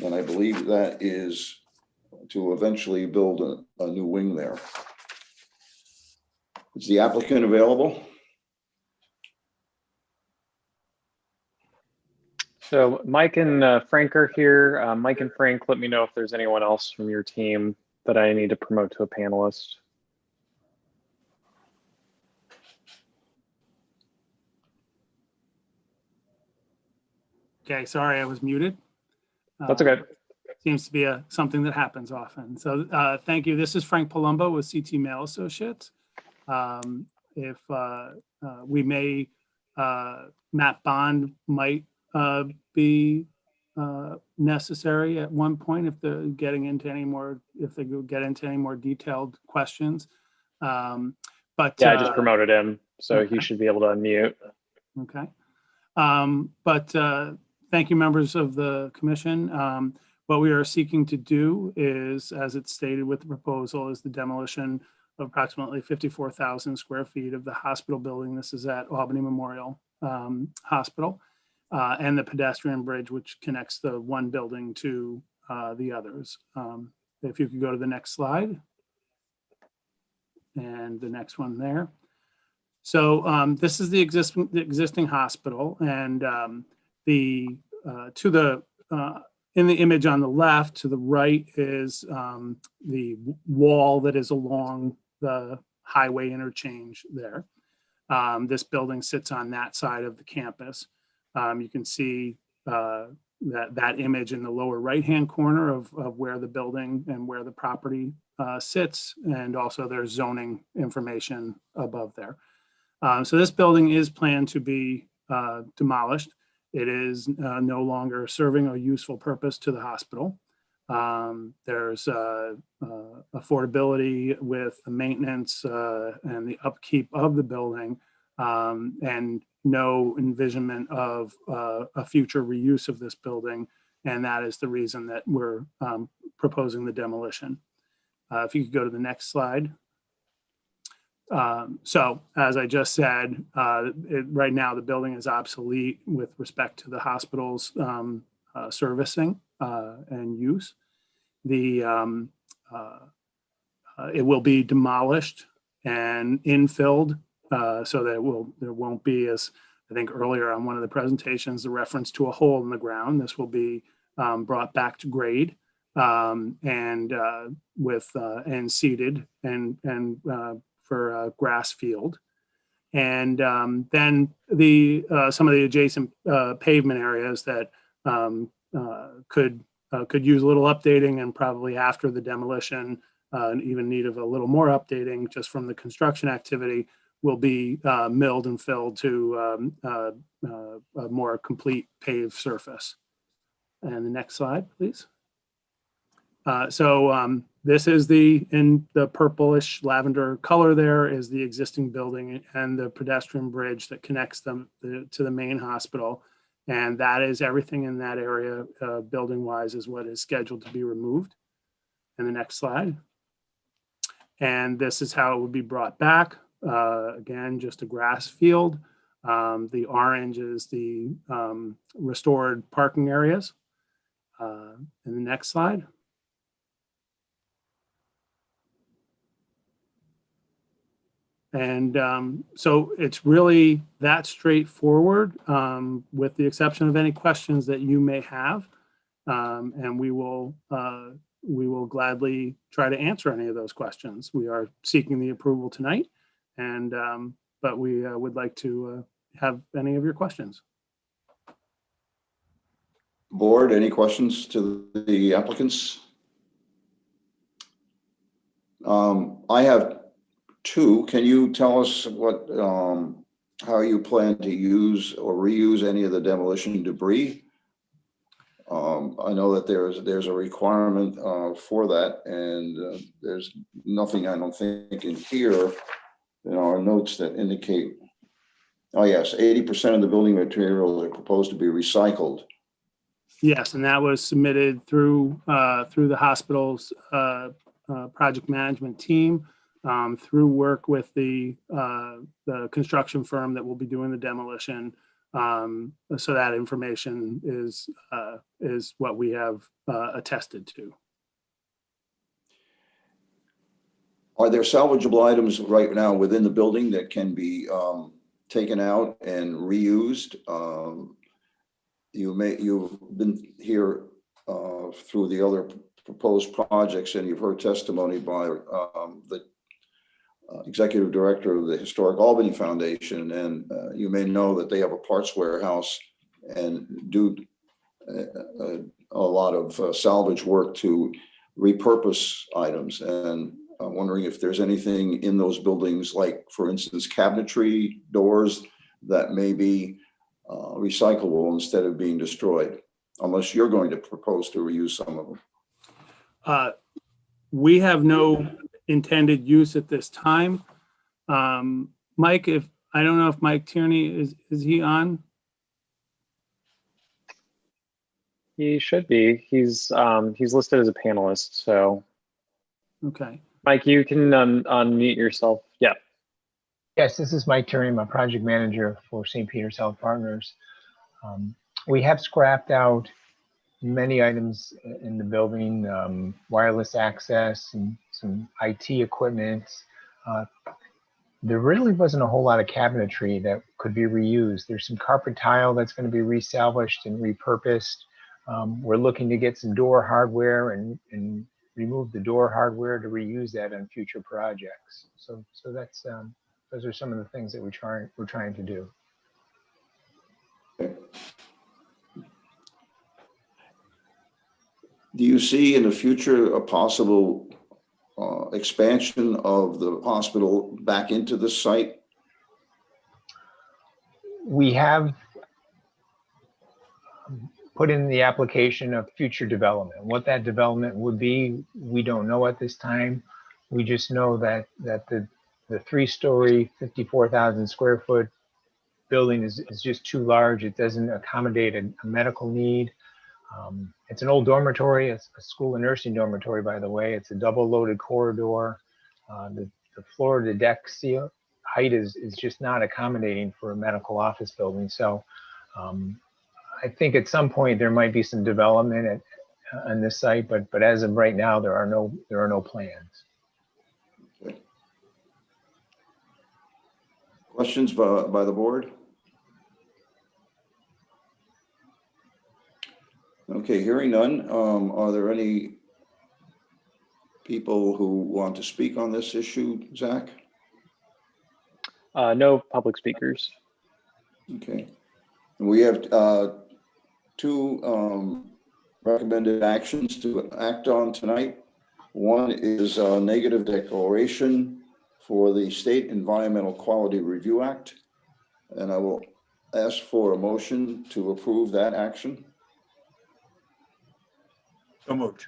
And I believe that is to eventually build a new wing there. Is the applicant available? So Mike and Frank are here. Mike and Frank, let me know if there's anyone else from your team that I need to promote to a panelist. Okay, sorry, I was muted. That's okay. Seems to be something that happens often. So thank you. This is Frank Palumbo with CT Mail Associates. If we may, Matt Bond might be necessary at one point if they're getting into any more, if they get into any more detailed questions. But yeah, I just promoted him, so okay. He should be able to unmute. Okay. Thank you, members of the commission. What we are seeking to do is, as it's stated with the proposal, is the demolition of approximately 54,000 square feet of the hospital building. This is at Albany Memorial Hospital, and the pedestrian bridge, which connects the one building to the others. If you could go to the next slide, and the next one there. So this is the existing hospital, and in the image on the left, to the right is the wall that is along the highway interchange there. This building sits on that side of the campus. You can see that image in the lower right-hand corner of where the building and where the property sits, and also there's zoning information above there. So this building is planned to be demolished. It is no longer serving a useful purpose to the hospital. There's affordability with the maintenance and the upkeep of the building, and no envisionment of a future reuse of this building. And that is the reason that we're proposing the demolition. If you could go to the next slide. So as I just said, right now the building is obsolete with respect to the hospital's servicing and use. It will be demolished and infilled so that there won't be, as I think earlier on one of the presentations, the reference to a hole in the ground. This will be brought back to grade and seeded and for a grass field. And then some of the adjacent pavement areas that could use a little updating, and probably after the demolition, even need of a little more updating just from the construction activity, will be milled and filled to a more complete paved surface. And the next slide, please. This is in the purplish lavender color there is the existing building and the pedestrian bridge that connects them to the main hospital. And that is everything in that area, building wise, is what is scheduled to be removed. And the next slide. And this is how it would be brought back. Again, just a grass field. The orange is the restored parking areas. And the next slide. And so it's really that straightforward, with the exception of any questions that you may have. And we will gladly try to answer any of those questions. We are seeking the approval tonight, and but we would like to have any of your questions. Board, any questions to the applicants? I have two. Can you tell us what, how you plan to use or reuse any of the demolition debris? I know that there's a requirement for that, and there's nothing, I don't think, in here in our notes that indicate. Oh yes, 80% of the building materials are proposed to be recycled. Yes, and that was submitted through the hospital's project management team, through work with the construction firm that will be doing the demolition. So that information is what we have attested to. Are there salvageable items right now within the building that can be taken out and reused? You've been here through the other proposed projects, and you've heard testimony by the executive director of the Historic Albany Foundation, and you may know that they have a parts warehouse and do a lot of salvage work to repurpose items. And I'm wondering if there's anything in those buildings, like for instance, cabinetry doors that may be recyclable instead of being destroyed, unless you're going to propose to reuse some of them. We have no intended use at this time. Mike, I don't know if Mike Tierney is he on? He should be. He's listed as a panelist. So, okay. Mike, you can unmute yourself. Yeah. Yes, this is Mike Tierney. I'm a project manager for St. Peter's Health Partners. We have scrapped out many items in the building, wireless access and some IT equipment. There really wasn't a whole lot of cabinetry that could be reused. There's some carpet tile that's going to be resalvaged and repurposed. We're looking to get some door hardware and remove the door hardware to reuse that on future projects. So that's those are some of the things that we're trying to do. Do you see in the future a possible expansion of the hospital back into the site? We have put in the application of future development. What that development would be, we don't know at this time. We just know that the 3-story, 54,000 square foot building is just too large. It doesn't accommodate a medical need. It's an old dormitory. It's a school and nursing dormitory, by the way. It's a double loaded corridor. The the floor to deck seal height is just not accommodating for a medical office building. So I think at some point there might be some development on this site, but as of right now, there are no plans. Okay. Questions by the board? Okay, hearing none. Are there any people who want to speak on this issue, Zach? No public speakers. Okay. And we have two recommended actions to act on tonight. One is a negative declaration for the State Environmental Quality Review Act. And I will ask for a motion to approve that action. So moved.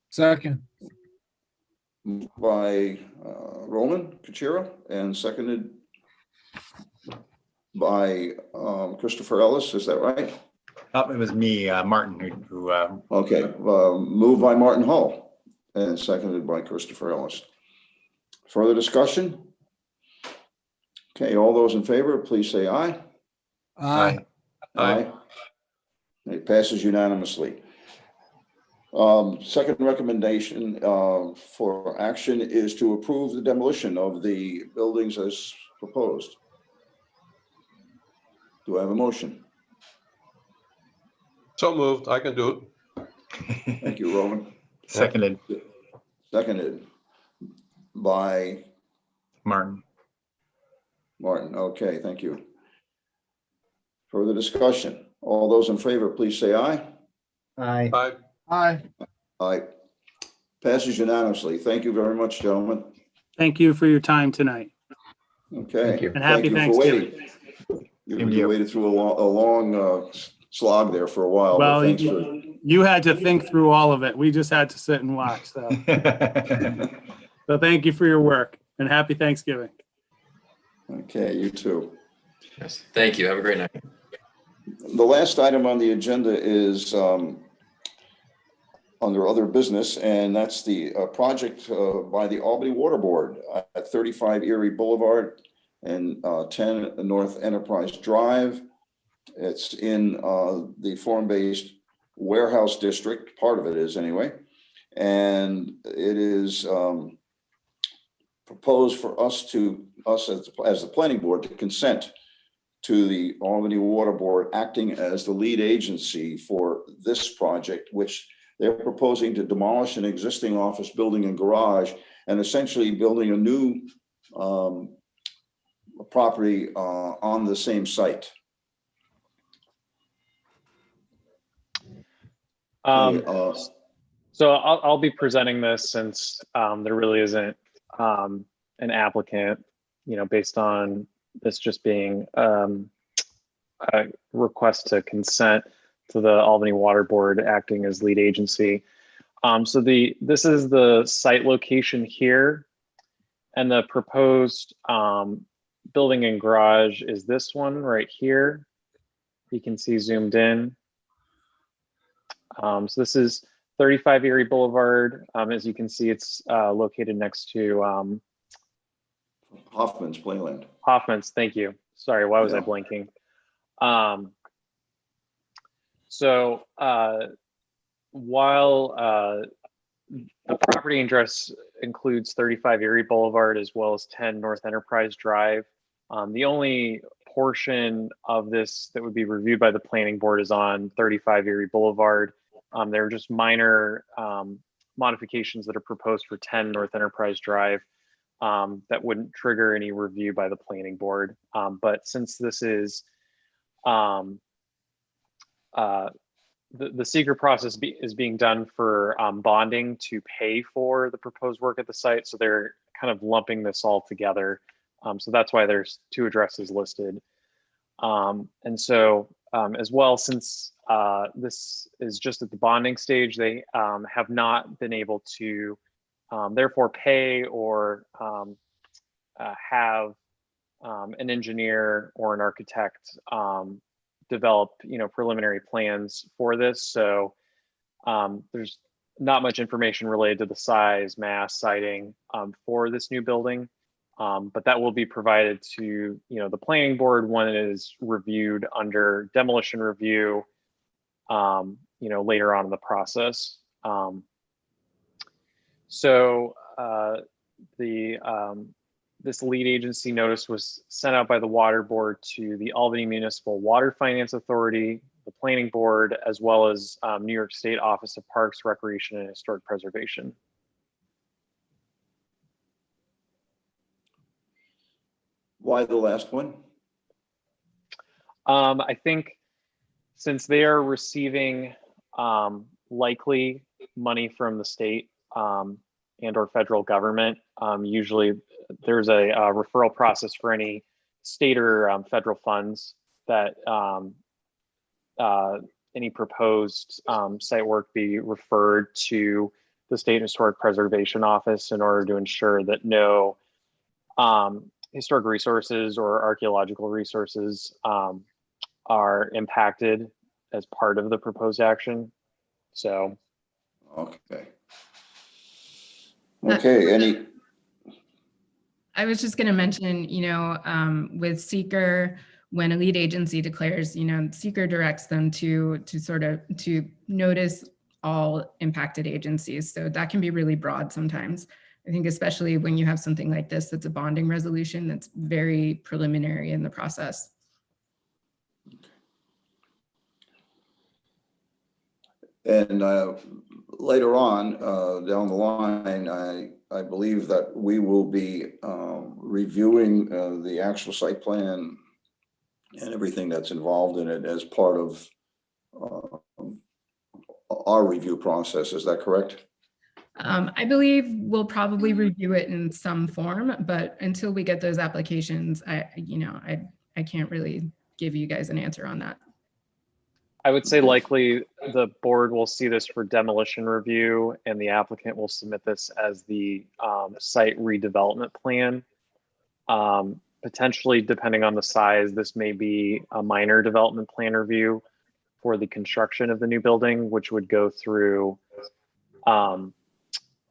Second. Moved by Roman Kuchera and seconded by Christopher Ellis. Is that right? Oh, it was me, Martin, who Okay, moved by Martin Hull and seconded by Christopher Ellis. Further discussion? Okay, all those in favor, please say aye. Aye. Aye. It passes unanimously. Second recommendation for action is to approve the demolition of the buildings as proposed. Do I have a motion? So moved. I can do it. Thank you, Roman. seconded. Seconded by Martin. Martin. Okay, thank you. Further discussion? All those in favor, please say aye. Aye. Aye. Aye. Aye. Passes unanimously. Thank you very much, gentlemen. Thank you for your time tonight. Okay. Thank you. And happy Thank you for Thanksgiving. waiting. You waited through a long slog there for a while. Well, but thanks for. you had to think through all of it. We just had to sit and watch. So, so thank you for your work and happy Thanksgiving. Okay, you too. Yes, thank you. Have a great night. The last item on the agenda is under other business, and that's the project by the Albany Water Board at 35 Erie Boulevard and 10 North Enterprise Drive. It's in the form-based warehouse district, part of it is anyway, and it is proposed for us as the planning board to consent to the Albany Water Board acting as the lead agency for this project, which they're proposing to demolish an existing office building and garage and essentially building a new property on the same site. So I'll be presenting this since there really isn't an applicant, based on this just being a request to consent to the Albany Water Board acting as lead agency. So this is the site location here, and the proposed building and garage is this one right here. You can see zoomed in. So this is 35 Erie Boulevard. As you can see, it's located next to Hoffman's Playland. Hoffman's, thank you. Sorry, why was I blinking? So while the property address includes 35 Erie Boulevard as well as 10 North Enterprise Drive, the only portion of this that would be reviewed by the planning board is on 35 Erie Boulevard. There are just minor modifications that are proposed for 10 North Enterprise Drive that wouldn't trigger any review by the planning board. But since this is the secret process is being done for bonding to pay for the proposed work at the site, so they're kind of lumping this all together. So that's why there's two addresses listed. And so as well, since this is just at the bonding stage, they have not been able to therefore pay or have an engineer or an architect develop preliminary plans for this. So there's not much information related to the size, mass, siding for this new building. But that will be provided to, the planning board when it is reviewed under demolition review, later on in the process. This lead agency notice was sent out by the water board to the Albany Municipal Water Finance Authority, the planning board, as well as New York State Office of Parks, Recreation, and Historic Preservation. Why the last one? I think since they are receiving likely money from the state and or federal government, usually there's a referral process for any state or federal funds that any proposed site work be referred to the State Historic Preservation Office in order to ensure that no historic resources or archaeological resources are impacted as part of the proposed action. So. Okay. Okay, I was just going to mention, with seeker, when a lead agency declares, seeker directs them to notice all impacted agencies. So that can be really broad sometimes. I think especially when you have something like this, that's a bonding resolution that's very preliminary in the process. And later on down the line, I believe that we will be reviewing the actual site plan and everything that's involved in it as part of our review process. Is that correct? I believe we'll probably review it in some form, but until we get those applications, I can't really give you guys an answer on that. I would say likely the board will see this for demolition review and the applicant will submit this as the site redevelopment plan. Potentially, depending on the size, this may be a minor development plan review for the construction of the new building, which would go through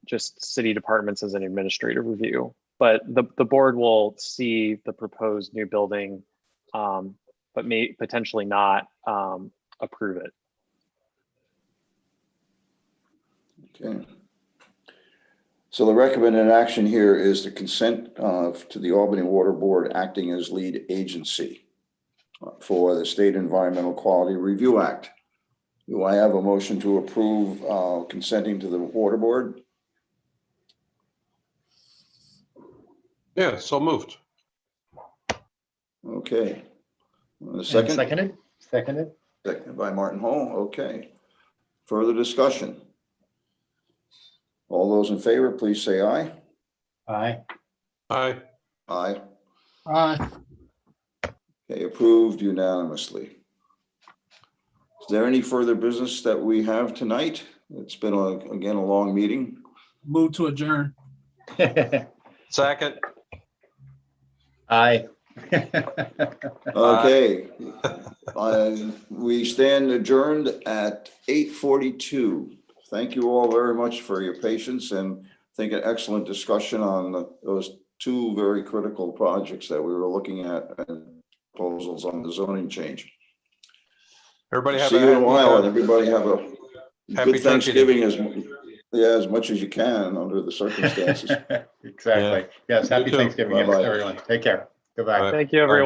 just city departments as an administrative review. But the board will see the proposed new building, but may potentially not approve it. Okay. So the recommended action here is the consent to the Albany Water Board acting as lead agency for the State Environmental Quality Review Act. Do I have a motion to approve consenting to the Water Board? Yeah, so moved. Okay. A second? Seconded. Seconded by Martin Hall. Okay. Further discussion? All those in favor, please say aye. Aye. Aye. Aye. Aye. Okay, approved unanimously. Is there any further business that we have tonight? It's been, again, a long meeting. Move to adjourn. Second. Aye. Okay. We stand adjourned at 8:42. Thank you all very much for your patience, and I think an excellent discussion on those two very critical projects that we were looking at and proposals on the zoning change. Everybody have See you in a while, and everybody have a Happy good Thanksgiving as much as you can under the circumstances. Exactly. Yes. Happy Thanksgiving, Bye-bye. everyone. Take care. Goodbye. Thank you, everyone.